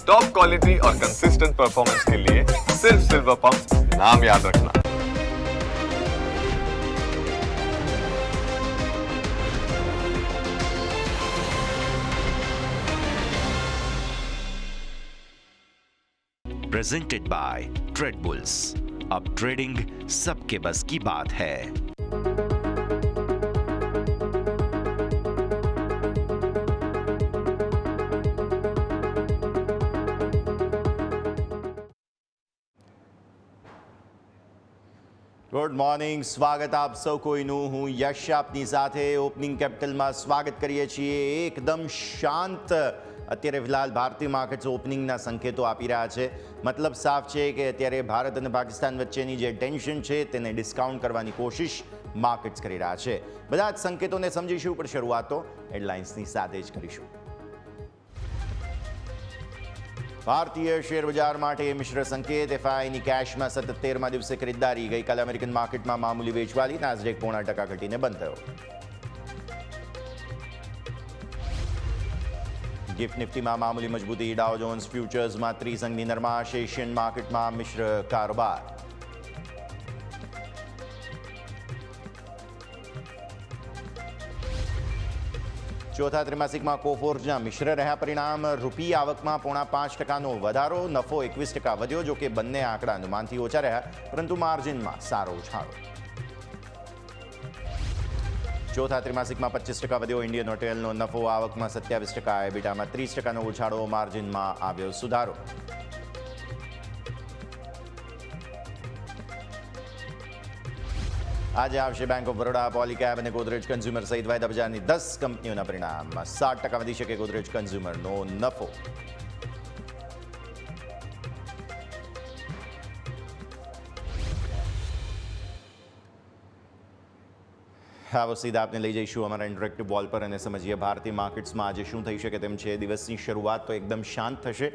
Top quality और consistent performance के लिए सिर्फ सिल्वर पंप नाम याद रखना। Presented by trade bulls. अब ट्रेडिंग सबके बस की बात है। ગુડ મોર્નિંગ, સ્વાગત આપ સૌ કોઈનું. હું યશ આપની સાથે ઓપનિંગ કેપિટલમાં સ્વાગત કરીએ છીએ. એકદમ શાંત અત્યારે ફિલહાલ ભારતીય માર્કેટ્સ ઓપનિંગના સંકેતો આપી રહ્યા છે. મતલબ સાફ છે કે અત્યારે ભારત અને પાકિસ્તાન વચ્ચેની જે ટેન્શન છે તેને ડિસ્કાઉન્ટ કરવાની કોશિશ માર્કેટ્સ કરી રહ્યા છે. બધા જ સંકેતોને સમજીશું, પણ શરૂઆત તો હેડલાઇન્સની સાથે જ કરીશું. ભારતીય શેર બજાર માટે મિશ્ર સંકેત. એફઆઈની કેશમાં સતત 13મા દિવસે ખરીદદારી. ગઈકાલે અમેરિકન માર્કેટમાં મામૂલી વેચવાલી. નાસ્ડેક 0.5% ઘટીને બંધ થયો. ગિફ્ટ નિફ્ટીમાં મામૂલી મજબૂતી. ડાઉ જોન્સ ફ્યુચર્સમાં ત્રિસંઘની નરમાશ. એશિયન માર્કેટમાં મિશ્ર કારોબાર. ચોથા ત્રિમાસિકમાં કોફોર્જના મિશ્ર રહ્યા પરિણામ. રૂપી આવકમાં 0.5% વધારો. નફો 21% વધ્યો. જો કે બંને આંકડા અનુમાનથી ઓછા રહ્યા, પરંતુ માર્જિનમાં સારો ઉછાળો. ચોથા ત્રિમાસિકમાં 25% વધ્યો ઇન્ડિયન હોટેલનો નફો. આવકમાં 27%. એબિટામાં 30%નો ઉછાળો. માર્જિનમાં આવ્યો સુધારો. આજે આવશે બેંક ઓફ બરોડા, પોલીકેબ અને ગોદરેજ કન્ઝ્યુમર સહિત વાયદા બજારની 10 કંપનીઓના પરિણામમાં 7% વધી શકે ગોદરેજ કન્ઝ્યુમરનો નફો. આવો સીધા આપને લઈ જઈશું અમારા ઇન્ટરેક્ટિવ વોલ પર અને સમજીએ ભારતીય માર્કેટ્સમાં આજે શું થઈ શકે તેમ છે. દિવસની શરૂઆત તો એકદમ શાંત થશે.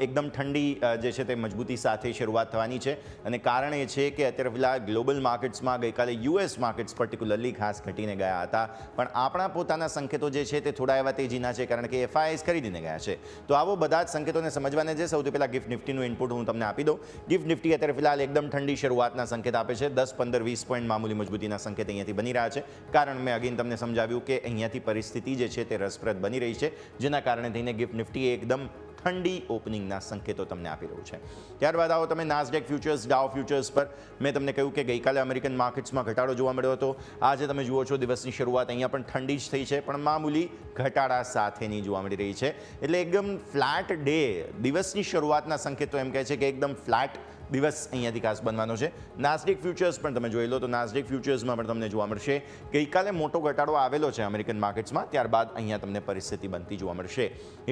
એકદમ ઠંડી જે છે તે મજબૂતી સાથે શરૂઆત થવાની છે અને કારણ એ છે કે અત્યારે ફિલહાલ ગ્લોબલ માર્કેટ્સમાં ગઈકાલે યુએસ માર્કેટ્સ પર્ટિક્યુલરલી ખાસ ઘટીને ગયા હતા, પણ આપણા પોતાના સંકેતો જે છે તે થોડા એવા તેજીના છે, કારણ કે એફઆઈઆઈસ ખરીદીને ગયા છે. તો આવો બધા જ સંકેતોને સમજવાને છે. સૌથી પહેલાં ગિફ્ટ નિફ્ટીનું ઇનપુટ હું તમને આપી દઉં. ગિફ્ટ નિફ્ટી અત્યારે ફિલહાલ એકદમ ઠંડી શરૂઆતના સંકેત આપે છે. 10, 15, 20 પોઈન્ટ મામૂલી મજબૂતીના સંકેત અહીંયાથી બની રહ્યા છે. કારણ મેં અગેન તમને સમજાવ્યું કે અહીંયાથી પરિસ્થિતિ જે છે તે રસપ્રદ બની રહી છે, જેના કારણે થઈને ગિફ્ટ નિફ્ટી એકદમ ઠંડી ઓપનિંગના સંકેતો તમને આપી રહ્યું છે. ત્યારબાદ આવો તમે નાસ્ડેક ફ્યુચર્સ, ડાઉ ફ્યુચર્સ પર. મેં તમને કહ્યું કે ગઈકાલે અમેરિકન માર્કેટ્સમાં ઘટાડો જોવા મળ્યો હતો. આજે તમે જુઓ છો દિવસની શરૂઆત અહીંયા પણ ઠંડી જ થઈ છે, પણ મામૂલી ઘટાડા સાથેની જોવા મળી રહી છે. એટલે એકદમ ફ્લેટ ડે. દિવસની શરૂઆતના સંકેતો એમ કહે છે કે એકદમ ફ્લેટ દિવસ અહીંયાથી ખાસ બનવાનો છે. નાસ્ડેક ફ્યુચર્સ પણ તમે જોઈ લો તો નાસ્ડેક ફ્યુચર્સમાં પણ તમને જોવા મળશે ગઈકાલે મોટો ઘટાડો આવેલો છે અમેરિકન માર્કેટ્સમાં, ત્યારબાદ અહીંયા તમને પરિસ્થિતિ બનતી જોવા મળશે.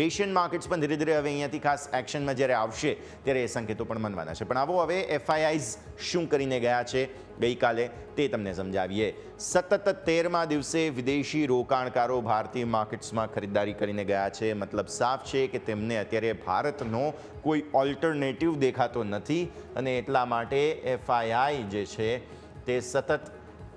એશિયન માર્કેટ્સ પણ ધીરે ધીરે હવે અહીંયાથી ખાસ એક્શનમાં જ્યારે આવશે ત્યારે એ સંકેતો પણ બનવાના છે. પણ આવો હવે એફઆઈઆઈસ શું કરીને ગયા છે ગઈકાલે તે તમને સમજાવીએ. સતત 13મા દિવસે વિદેશી રોકાણકારો ભારતીય માર્કેટ્સમાં ખરીદારી કરીને ગયા છે. મતલબ સાફ છે કે તેમને અત્યારે ભારતનો કોઈ ઓલ્ટરનેટિવ દેખાતો નથી અને એટલા માટે એફઆઈઆઈ જે છે તે સતત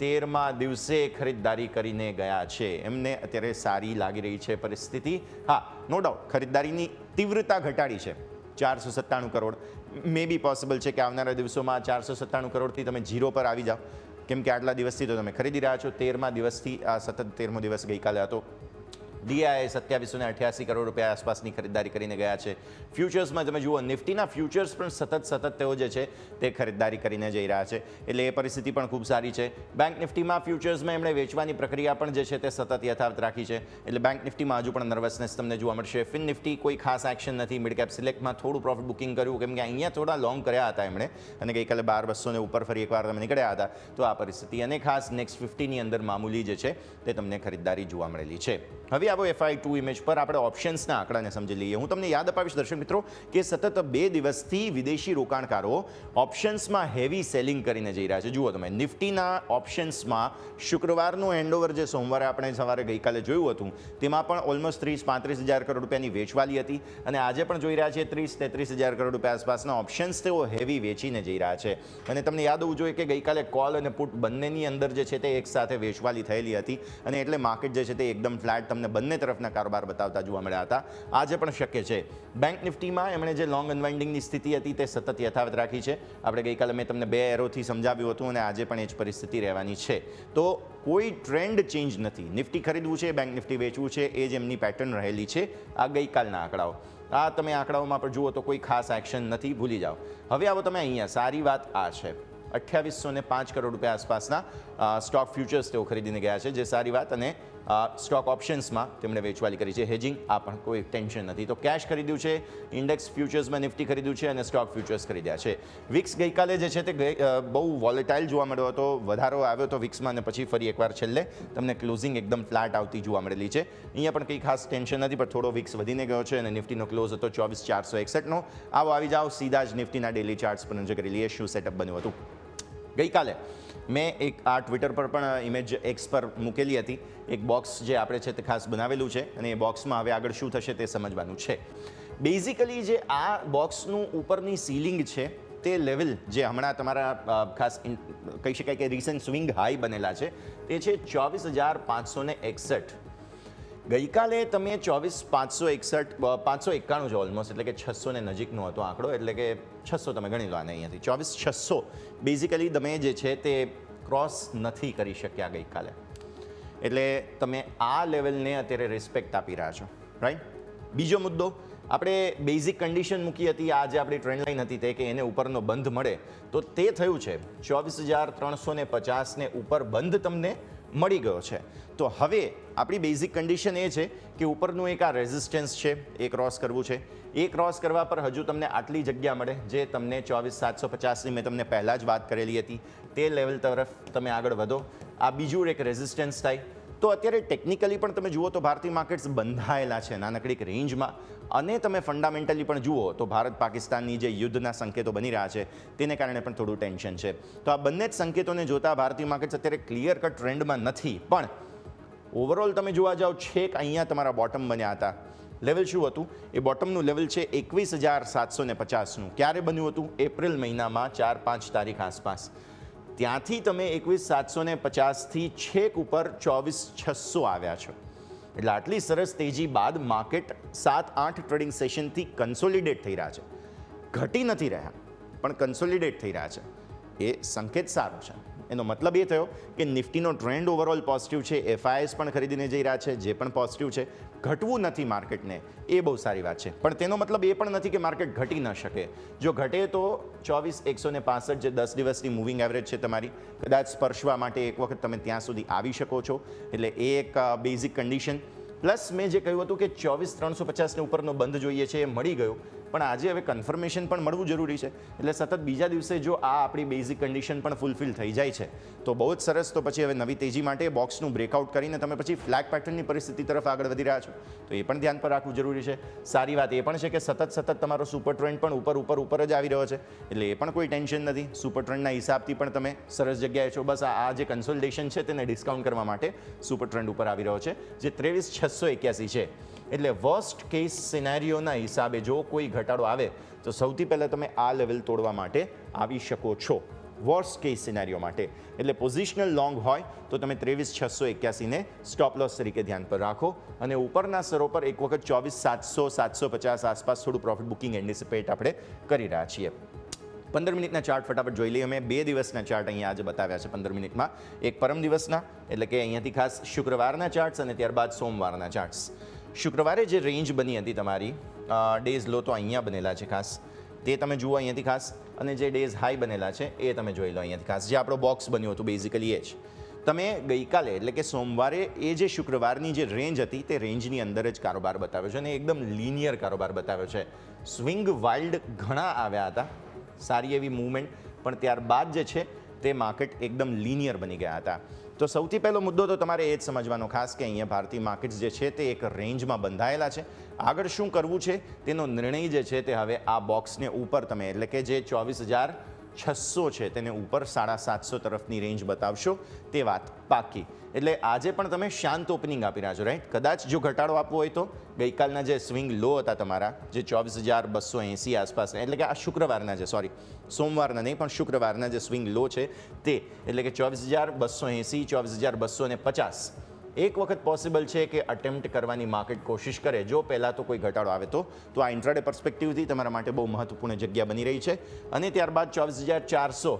13મા દિવસે ખરીદદારી કરીને ગયા છે. એમને અત્યારે સારી લાગી રહી છે પરિસ્થિતિ. હા, નો ડાઉટ ખરીદદારીની તીવ્રતા ઘટાડી છે. 497 કરોડ મે બી પોસિબલ છે કે આવનારા દિવસોમાં 497 કરોડથી તમે ઝીરો પર આવી જાઓ, કેમ કે આટલા દિવસથી તો તમે ખરીદી રહ્યા છો. 13મા દિવસથી આ સતત 13મો દિવસ ગઈકાલે હતો. ડીઆઈ 2788 કરોડ રૂપિયા આસપાસની ખરીદારી કરીને ગયા છે. ફ્યુચર્સમાં તમે જુઓ નિફ્ટીના ફ્યુચર્સ પણ સતત તેઓ જે છે તે ખરીદારી કરીને જઈ રહ્યા છે, એટલે એ પરિસ્થિતિ પણ ખૂબ સારી છે. બેંક નિફ્ટીમાં ફ્યુચર્સમાં એમણે વેચવાની પ્રક્રિયા પણ જે છે તે સતત યથાવત રાખી છે, એટલે બેંક નિફ્ટીમાં હજુ પણ નર્વસનેસ તમને જોવા મળશે. ફિન નિફ્ટી કોઈ ખાસ એક્શન નથી. મિડ કેપ સિલેક્ટમાં થોડું પ્રોફિટ બુકિંગ કર્યું, કેમ કે અહીંયા થોડા લોંગ કર્યા હતા એમણે અને ગઈકાલે 12200 ને ઉપર ફરી એકવાર તમે નીકળ્યા હતા, તો આ પરિસ્થિતિ અને ખાસ નેક્સ્ટ 50ની અંદર મામૂલી જે છે તે તમને ખરીદારી જોવા મળેલી છે. હવે આવો FI2 ઇમેજ પર આપણે ઓપ્શન્સના આંકડાને સમજી લઈએ. હું તમને યાદ અપાવીશ દર્શક મિત્રો કે સતત 2 દિવસથી વિદેશી રોકાણકારો ઓપ્શન્સમાં હેવી સેલિંગ કરીને જઈ રહ્યા છે. જુઓ તમે નિફ્ટીના ઓપ્શન્સમાં શુક્રવારનું હેન્ડઓવર જે સોમવારે આપણે સવારે ગઈકાલે જોયું હતું તેમાં પણ ઓલમોસ્ટ 30-35 હજાર કરોડ રૂપિયાની વેચવાલી હતી અને આજે પણ જોઈ રહ્યા છીએ 30-33 હજાર કરોડ રૂપિયા આસપાસના ઓપ્શન્સ તેઓ હેવી વેચીને જઈ રહ્યા છે. અને તમને યાદ હોવું જોઈએ કે ગઈકાલે કોલ અને પુટ બંનેની અંદર જે છે તે એક સાથે વેચવાલી થયેલી હતી અને એટલે માર્કેટ જે છે તે એકદમ ફ્લેટ તમને બંને તરફના કારોબાર બતાવતા જોવા મળ્યા હતા. આજે પણ શક્ય છે. બેંક નિફ્ટીમાં એમણે જે લોંગ અનવાઇન્ડિંગની સ્થિતિ હતી તે સતત યથાવત રાખી છે. આપણે ગઈકાલે મેં તમને 2 એરોથી સમજાવ્યું હતું અને આજે પણ એ જ પરિસ્થિતિ રહેવાની છે. તો કોઈ ટ્રેન્ડ ચેન્જ નથી. નિફ્ટી ખરીદવું છે, બેંક નિફ્ટી વેચવું છે, એ જ એમની પેટર્ન રહેલી છે. આ ગઈકાલના આંકડાઓ. આ તમે આંકડાઓમાં પણ જુઓ તો કોઈ ખાસ એક્શન નથી, ભૂલી જાઓ. હવે આવો તમે અહીંયા. સારી વાત આ છે 2805 કરોડ રૂપિયા આસપાસના સ્ટોક ફ્યુચર્સ તેઓ ખરીદીને ગયા છે, જે સારી વાત. અને સ્ટોક ઓપ્શન્સમાં તેમણે વેચવાલી કરી છે. હેજિંગ આ પણ કોઈ ટેન્શન નથી. તો કેશ ખરીદ્યું છે, ઇન્ડેક્સ ફ્યુચર્સમાં નિફ્ટી ખરીદ્યું છે અને સ્ટોક ફ્યુચર્સ ખરીદ્યા છે. વિક્સ ગઈકાલે જે છે તે બહુ વોલેટાઇલ જોવા મળ્યો હતો. વધારો આવ્યો હતો વિક્સમાં અને પછી ફરી એકવાર છેલ્લે તમને ક્લોઝિંગ એકદમ ફ્લેટ આવતી જોવા મળેલી છે. અહીંયા પણ કંઈ ખાસ ટેન્શન નથી, પણ થોડો વિક્સ વધીને ગયો છે અને નિફ્ટીનો ક્લોઝ હતો 24461નો. આવો આવી જાઓ સીધા જ નિફ્ટીના ડેલી ચાર્ટ્સ પર નજર કરી લઈએ શું સેટઅપ બન્યું હતું. ગઈકાલે મેં એક આ ટ્વિટર પર પણ ઇમેજ એક્સ પર મૂકેલી હતી. એક બોક્સ જે આપણે છે તે ખાસ બનાવેલું છે અને એ બોક્સમાં હવે આગળ શું થશે તે સમજવાનું છે. બેઝિકલી જે આ બોક્સનું ઉપરની સીલિંગ છે તે લેવલ જે હમણાં તમારા ખાસ કહી શકાય કે રિસન્ટ સ્વિંગ હાઈ બનેલા છે તે છે 24561. ગઈકાલે તમે 591 છે ઓલમોસ્ટ, એટલે કે 600 ને નજીકનો હતો આંકડો, એટલે કે 600 તમે ગણી લો આને અહીંયાથી 24600 બેઝિકલી તમે જે છે તે ક્રોસ નથી કરી શક્યા ગઈકાલે. એટલે તમે આ લેવલને અત્યારે રિસ્પેક્ટ આપી રહ્યા છો, રાઈટ. બીજો મુદ્દો, આપણે બેઝિક કન્ડિશન મૂકી હતી, આ જે આપણી ટ્રેન્ડ લાઈન હતી તે કે એને ઉપરનો બંધ મળે, તો તે થયું છે 24350 ને ઉપર બંધ તમને મળી ગયો છે. તો હવે આપણી બેઝિક કન્ડિશન એ છે કે ઉપરનું એક આ રેઝિસ્ટન્સ છે એ ક્રોસ કરવું છે. એ ક્રોસ કરવા પર હજુ તમને આટલી જગ્યા મળે જે તમને 24750ની મેં તમને પહેલાં જ વાત કરેલી હતી. તે લેવલ તરફ તમે આગળ વધો. આ બીજું એક રેઝિસ્ટન્સ થાય. તો અત્યારે ટેકનિકલી પણ તમે જુઓ તો ભારતીય માર્કેટ્સ બંધાયેલા છે નાનકડી એક રેન્જમાં. અને તમે ફંડામેન્ટલી પણ જુઓ તો ભારત પાકિસ્તાનની જે યુદ્ધના સંકેતો બની રહ્યા છે તેને કારણે પણ થોડું ટેન્શન છે. તો આ બંને જ સંકેતોને જોતા ભારતીય માર્કેટ્સ અત્યારે ક્લિયર કટ ટ્રેન્ડમાં નથી. પણ ઓવરઓલ તમે જોવા જાઓ છેક અહીંયા તમારા બોટમ બન્યા હતા. લેવલ શું હતું? એ બોટમનું લેવલ છે 21750નું. ક્યારે બન્યું હતું? એપ્રિલ મહિનામાં 4-5 તારીખ આસપાસ. ત્યાંથી તમે 21750થી છેક ઉપર 24600 આવ્યા છો. એટલે આટલી સરસ તેજી બાદ માર્કેટ 7-8 ટ્રેડિંગ સેશનથી કન્સોલિડેટ થઈ રહ્યા છે. ઘટી નથી રહ્યા પણ કન્સોલિડેટ થઈ રહ્યા છે. એ સંકેત સારો છે. એનો મતલબ એ થયો કે નિફ્ટીનો ટ્રેન્ડ ઓવરઓલ પોઝિટિવ છે. FIS પણ ખરીદીને જઈ રહ્યા છે, જે પણ પોઝિટિવ છે. ઘટવું નથી માર્કેટને, એ બહુ સારી વાત છે. પણ તેનો મતલબ એ પણ નથી કે માર્કેટ ઘટી ન શકે. જો ઘટે તો 24165 જે 10 દિવસની મૂવિંગ એવરેજ છે તમારી, કદાચ સ્પર્શવા માટે એક વખત તમે ત્યાં સુધી આવી શકો છો. એટલે એ એક બેઝિક કન્ડિશન. પ્લસ મેં જે કહ્યું હતું કે 24350ને ઉપરનો બંધ જોઈએ છે એ મળી ગયો. પણ આજે હવે કન્ફર્મેશન પણ મળવું જરૂરી છે. એટલે સતત બીજા દિવસે જો આ આપણી બેઝિક કન્ડિશન પણ ફૂલફિલ થઈ જાય છે તો બહુ જ સરસ. તો પછી હવે નવી તેજી માટે બોક્સનું બ્રેકઆઉટ કરીને તમે પછી ફ્લેગ પેટર્નની પરિસ્થિતિ તરફ આગળ વધી રહ્યા છો. તો એ પણ ધ્યાન પર રાખવું જરૂરી છે. સારી વાત એ પણ છે કે સતત તમારો સુપર ટ્રેન્ડ પણ ઉપર જ આવી રહ્યો છે. એટલે એ પણ કોઈ ટેન્શન નથી. સુપર ટ્રેન્ડના હિસાબથી પણ તમે સરસ જગ્યાએ છો. બસ આ જે કન્સોલિડેશન છે તેને ડિસ્કાઉન્ટ કરવા માટે સુપર ટ્રેન્ડ ઉપર આવી રહ્યો છે, જે 23681 છે. એટલે વર્સ્ટ કેસ સિનેરિયોના હિસાબે જો કોઈ ઘટાડો આવે તો સૌથી પહેલાં તમે આ લેવલ તોડવા માટે આવી શકો છો. વર્સ્ટ કેસ સિનેરિયો માટે. એટલે પોઝિશનલ લોંગ હોય તો તમે 23681ને સ્ટોપ લોસ તરીકે ધ્યાન પર રાખો. અને ઉપરના સ્તરો પર એક વખત 24700-750 આસપાસ થોડું પ્રોફિટ બુકિંગ એન્ટિસિપેટ આપણે કરી રહ્યા છીએ. 15 મિનિટના ચાર્ટ ફટાફટ જોઈ લઈએ. અમે 2 દિવસના ચાર્ટ અહીંયા આજે બતાવ્યા છે 15 મિનિટમાં. એક પરમ દિવસના, એટલે કે અહીંયાથી ખાસ શુક્રવારના ચાર્ટ્સ અને ત્યારબાદ સોમવારના ચાર્ટ્સ. શુક્રવારે જે રેન્જ બની હતી તમારી, ડેઝ લો તો અહીંયા બનેલા છે ખાસ, તે તમે જુઓ અહીંયાથી ખાસ. અને જે ડેઝ હાઈ બનેલા છે એ તમે જોઈ લો અહીંયાથી ખાસ. જે આપણો બોક્સ બન્યું હતું બેઝિકલી એ જ. તમે ગઈકાલે એટલે કે સોમવારે એ જે શુક્રવારની જે રેન્જ હતી તે રેન્જની અંદર જ કારોબાર બતાવ્યો છે અને એકદમ લિનિયર કારોબાર બતાવ્યો છે. સ્વિંગ વાઇલ્ડ ઘણા આવ્યા હતા, સારી એવી મૂવમેન્ટ, પણ ત્યારબાદ જે છે તે માર્કેટ એકદમ લિનિયર બની ગયા હતા. તો સૌથી પહેલો મુદ્દો તો તમારે એ જ સમજવાનો ખાસ કે અહીંયા ભારતીય માર્કેટ્સ જે છે તે એક રેન્જમાં બંધાયેલા છે. આગળ શું કરવું છે તેનો નિર્ણય જે છે તે હવે આ બોક્સને ઉપર તમે, એટલે કે જે 24600 છે તેને ઉપર 750 તરફની રેન્જ બતાવશો તે વાત પાકી. એટલે આજે પણ તમે શાંત ઓપનિંગ આપી રહ્યા છો, રાઈટ. કદાચ જો ઘટાડો આપવો હોય તો ગઈકાલના જે સ્વિંગ લો હતા તમારા, જે 24280 આસપાસ, એટલે કે આ શુક્રવારના જે, સોરી સોમવારના નહીં પણ શુક્રવારના જે સ્વિંગ લો છે તે, એટલે કે 24280, 24250, એક વખત પોસિબલ છે કે અટેમ્પ્ટ કરવાની માર્કેટ કોશિશ કરે જો પહેલાં તો કોઈ ઘટાડો આવે તો આ ઇન્ટ્રાડે પર્સ્પેક્ટિવથી તમારા માટે બહુ મહત્વપૂર્ણ જગ્યા બની રહી છે અને ત્યારબાદ 24,400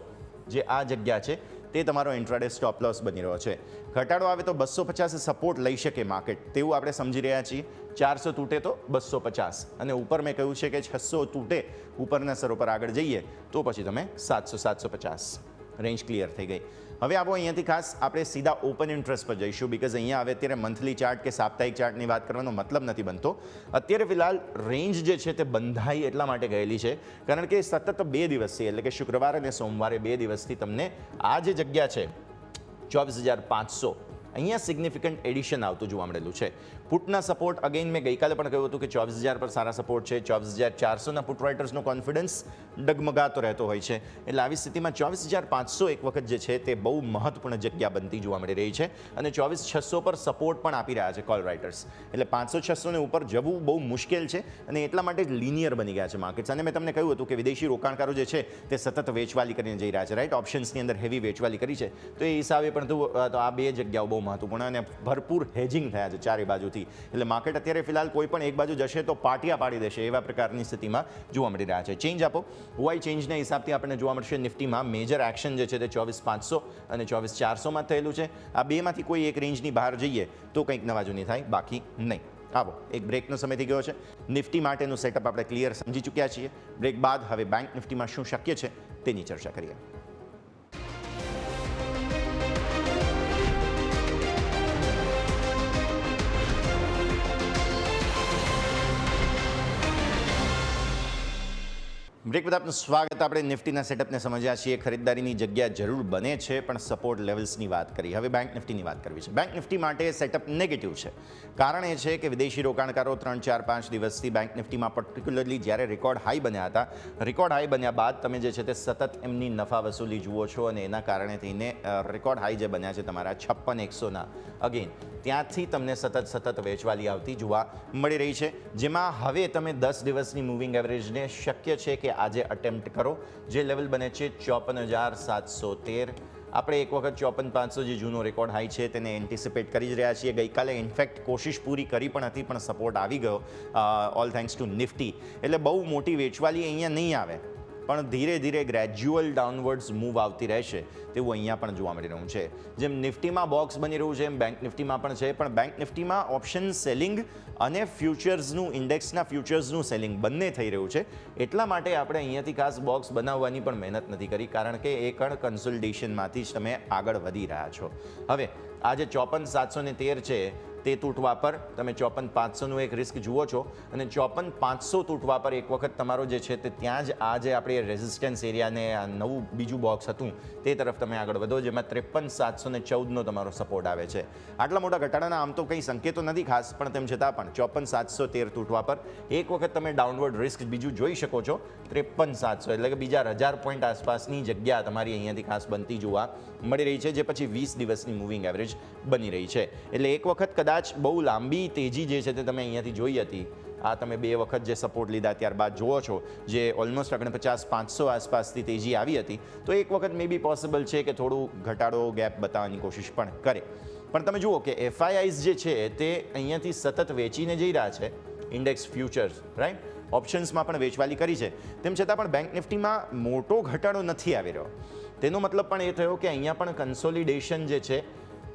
જે આ જગ્યા છે તે તમારો ઇન્ટ્રાડે સ્ટોપ લોસ બની રહ્યો છે. ઘટાડો આવે તો 250 સપોર્ટ લઈ શકે માર્કેટ તેવું આપણે સમજી રહ્યા છીએ. 400 તૂટે તો 250 અને ઉપર મેં કહ્યું છે કે 600 તૂટે ઉપરના સ્તરો પર આગળ જઈએ તો પછી તમે 700-750 રેન્જ ક્લિયર થઈ ગઈ. હવે આવો અહીંયાથી ખાસ આપણે સીધા ઓપન ઇન્ટરેસ્ટ પર જઈશું બિકોઝ અહીંયા હવે અત્યારે મંથલી ચાર્ટ કે સાપ્તાહિક ચાર્ટની વાત કરવાનો મતલબ નથી બનતો. અત્યારે ફિલહાલ રેન્જ જે છે તે બંધાઈ એટલા માટે ગયેલી છે કારણ કે સતત 2 દિવસથી એટલે કે શુક્રવાર અને સોમવારે 2 દિવસથી તમને આ જે જગ્યા છે 24,500 અહીંયા સિગ્નિફિકન્ટ એડિશન આવતું જોવા મળેલું છે. પુટના સપોર્ટ અગેન મેં ગઈકાલે પણ કહ્યું હતું કે 24,000 પર સારા સપોર્ટ છે. 24,400ના પુટ રાઇટર્સનો કોન્ફિડન્સ ડગમગાતો રહેતો હોય છે એટલે આવી સ્થિતિમાં 24,500 એક વખત જે છે તે બહુ મહત્વપૂર્ણ જગ્યા બનતી જોવા મળી રહી છે અને 24,600 પર સપોર્ટ પણ આપી રહ્યા છે કોલ રાઇટર્સ એટલે 500-600 ને ઉપર જવું બહુ મુશ્કેલ છે અને એટલા માટે જ લિનિયર બની ગયા છે માર્કેટ્સ. અને મેં તમને કહ્યું હતું કે વિદેશી રોકાણકારો જે છે તે સતત વેચવાલી કરીને જઈ રહ્યા છે રાઈટ ઓપ્શન્સની અંદર હેવી વેચવાલી કરી છે તો એ હિસાબે પણ તો આ બે જગ્યાઓ બહુ મહત્વપૂર્ણ અને ભરપૂર હેજિંગ થયા છે ચારે બાજુથી એટલે માર્કેટ અત્યારે ફિલહાલ કોઈ પણ એક બાજુ જશે તો પાટિયા પાડી દેશે એવા પ્રકારની સ્થિતિમાં જોવા મળી રહ્યા છે. ચેન્જ આપો ઓઆઈ ચેન્જના હિસાબથી આપણને જોવા મળશે નિફ્ટીમાં મેજર એક્શન જે છે તે 24,500 અને 24,400માં થયેલું છે. આ બેમાંથી કોઈ એક રેન્જની બહાર જઈએ તો કંઈક નવા જૂની થાય બાકી નહીં. આવો એક બ્રેકનો સમય થઈ ગયો છે. નિફ્ટી માટેનું સેટઅપ આપણે ક્લિયર સમજી ચૂક્યા છીએ. બ્રેક બાદ હવે બેંક નિફ્ટીમાં શું શક્ય છે તેની ચર્ચા કરીએ. બ્રેક બાદ આપનું સ્વાગત. આપણે નિફ્ટીના સેટઅપને સમજ્યા છીએ. ખરીદદારીની જગ્યા જરૂર બને છે પણ સપોર્ટ લેવલ્સની વાત કરી. હવે બેંક નિફ્ટીની વાત કરવી છે. બેંક નિફ્ટી માટે સેટઅપ નેગેટિવ છે. કારણ એ છે કે વિદેશી રોકાણકારો 3-4-5 દિવસથી બેંક નિફ્ટીમાં પર્ટિક્યુલરલી જ્યારે રેકોર્ડ હાઈ બન્યા હતા રેકોર્ડ હાઈ બન્યા બાદ તમે જે છે તે સતત એમની નફા વસૂલી જુઓ છો અને એના કારણે થઈને રેકોર્ડ હાઈ જે બન્યા છે તમારા 56,100ના અગેન ત્યાંથી તમને સતત વેચવાલી આવતી જોવા મળી રહી છે જેમાં હવે તમે 10 દિવસની મૂવિંગ એવરેજને શક્ય છે કે આજે અટેમ્પ્ટ કરો જે લેવલ બને છે 54,713. આપણે એક વખત 54,500 જે જૂનો રેકોર્ડ હાઈ છે તેને એન્ટિસિપેટ કરી જ રહ્યા છીએ. ગઈકાલે ઇનફેક્ટ કોશિશ પૂરી કરી પણ હતી પણ સપોર્ટ આવી ગયો ઓલ થેન્ક્સ ટુ નિફ્ટી. એટલે બહુ મોટી વેચવાલી અહીંયા નહીં આવે પણ ધીરે ધીરે ગ્રેજ્યુઅલ ડાઉનવર્ડ્સ મૂવ આવતી રહેશે તેવું અહીંયા પણ જોવા મળી રહ્યું છે. જેમ નિફ્ટીમાં બોક્સ બની રહ્યું છે એમ બેંક નિફ્ટીમાં પણ છે પણ બેંક નિફ્ટીમાં ઓપ્શન સેલિંગ અને ફ્યુચર્સનું ઇન્ડેક્સના ફ્યુચર્સનું સેલિંગ બંને થઈ રહ્યું છે એટલા માટે આપણે અહીંયાથી ખાસ બોક્સ બનાવવાની પણ મહેનત નથી કરી કારણ કે એ કન્સોલિડેશનમાંથી જ તમે આગળ વધી રહ્યા છો. હવે આ જે 54,713 છે તે તૂટવા પર તમે 54,500નું એક રિસ્ક જુઓ છો અને 54,500 તૂટવા પર એક વખત તમારો જે છે તે ત્યાં જ આ જે આપણે રેઝિસ્ટન્સ એરિયાને આ નવું બીજું બોક્સ હતું તે તરફ તમે આગળ વધો જેમાં 53,714નો તમારો સપોર્ટ આવે છે. આટલા મોટા ઘટાડાના આમ તો કંઈ સંકેતો નથી ખાસ પણ તેમ છતાં પણ 54,713 તૂટવા પર એક વખત તમે ડાઉનવર્ડ રિસ્ક બીજું જોઈ શકો છો 53,700 એટલે કે બીજા 1000 પોઈન્ટ આસપાસની જગ્યા તમારી અહીંયાથી ખાસ બનતી જોવા મળી રહી છે જે પછી 20 દિવસની મૂવિંગ એવરેજ બની રહી છે. એટલે એક વખત કદાચ બહુ લાંબી તેજી જે છે તે તમે અહીંયાથી જોઈ હતી આ તમે 2 વખત જે સપોર્ટ લીધા ત્યારબાદ જુઓ છો જે ઓલમોસ્ટ 49,500 આસપાસથી તેજી આવી હતી તો એક વખત મે બી પોસિબલ છે કે થોડું ઘટાડો ગેપ બતાવવાની કોશિશ પણ કરે. પણ તમે જુઓ કે એફઆઈઆઈસ જે છે તે અહીંયાથી સતત વેચીને જઈ રહ્યા છે ઇન્ડેક્સ ફ્યુચર્સ રાઈટ ઓપ્શન્સમાં પણ વેચવાલી કરી છે તેમ છતાં પણ બેંક નિફ્ટીમાં મોટો ઘટાડો નથી આવી રહ્યો. તેનો મતલબ પણ એ થયો કે અહીંયા પણ કન્સોલિડેશન જે છે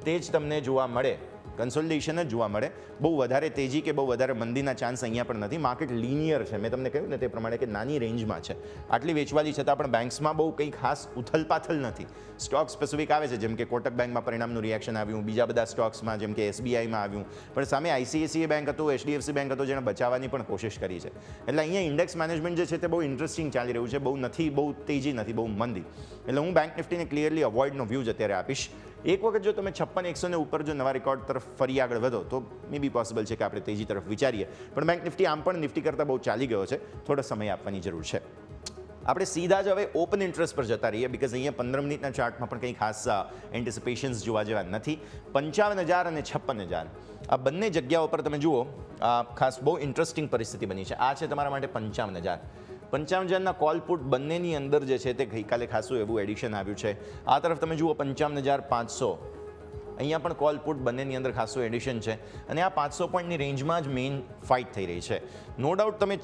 તે જ તમને જોવા મળે કન્સોલિડેશન જ જોવા મળે. બહુ વધારે તેજી કે બહુ વધારે મંદીના ચાન્સ અહીંયા પણ નથી. માર્કેટ લિનિયર છે મેં તમને કહ્યું ને તે પ્રમાણે કે નાની રેન્જમાં છે. આટલી વેચવાલી છતાં પણ બેંક્સમાં બહુ કંઈ ખાસ ઉથલપાથલ નથી. સ્ટોક સ્પેસિફિક આવે છે જેમ કે કોટક બેંકમાં પરિણામનું રિએક્શન આવ્યું બીજા બધા સ્ટોક્સમાં જેમ કે એસબીઆઈમાં આવ્યું પણ સામે આઈસીઆઈસીઆઈ બેંક હતું એચડીએફસી બેંક હતો જેણે બચાવવાની પણ કોશિશ કરી છે. એટલે અહીંયા ઇન્ડેક્સ મેનેજમેન્ટ જે છે તે બહુ ઇન્ટરેસ્ટિંગ ચાલી રહ્યું છે. બહુ નથી બહુ તેજી નથી બહુ મંદી. એટલે હું બેંક નિફ્ટીને ક્લિયરલી અવોઇડનો વ્યૂ જ અત્યારે આપીશ. એક વખત જો તમે 56,100 ને ઉપર જો નવા રેકોર્ડ તરફ ફરી આગળ વધો તો મે બી પોસિબલ છે કે આપણે તેજી તરફ વિચારીએ પણ બેંક નિફ્ટી આમ પણ નિફ્ટી કરતાં બહુ ચાલી ગયો છે થોડો સમય આપવાની જરૂર છે. આપણે સીધા જ હવે ઓપન ઇન્ટરેસ્ટ પર જતા રહીએ બિકોઝ અહીંયા 15 મિનિટના ચાર્ટમાં પણ કંઈ ખાસ એન્ટિસિપેશન્સ જોવા જેવા નથી. 55,000 અને 56,000 આ બંને જગ્યાઓ પર તમે જુઓ ખાસ બહુ ઇન્ટરેસ્ટિંગ પરિસ્થિતિ બની છે. આ છે તમારા માટે 55,000. 55,000ના કોલ પુટ બંનેની અંદર જે છે તે ગઈકાલે ખાસું એવું એડિશન આવ્યું છે. આ તરફ તમે જુઓ 55,500 અહીંયા પણ કોલ પુટ બંનેની અંદર ખાસું એડિશન છે અને આ 500 પોઈન્ટની રેન્જમાં જ મેઇન ફાઇટ થઈ રહી છે. નો ડાઉટ તમે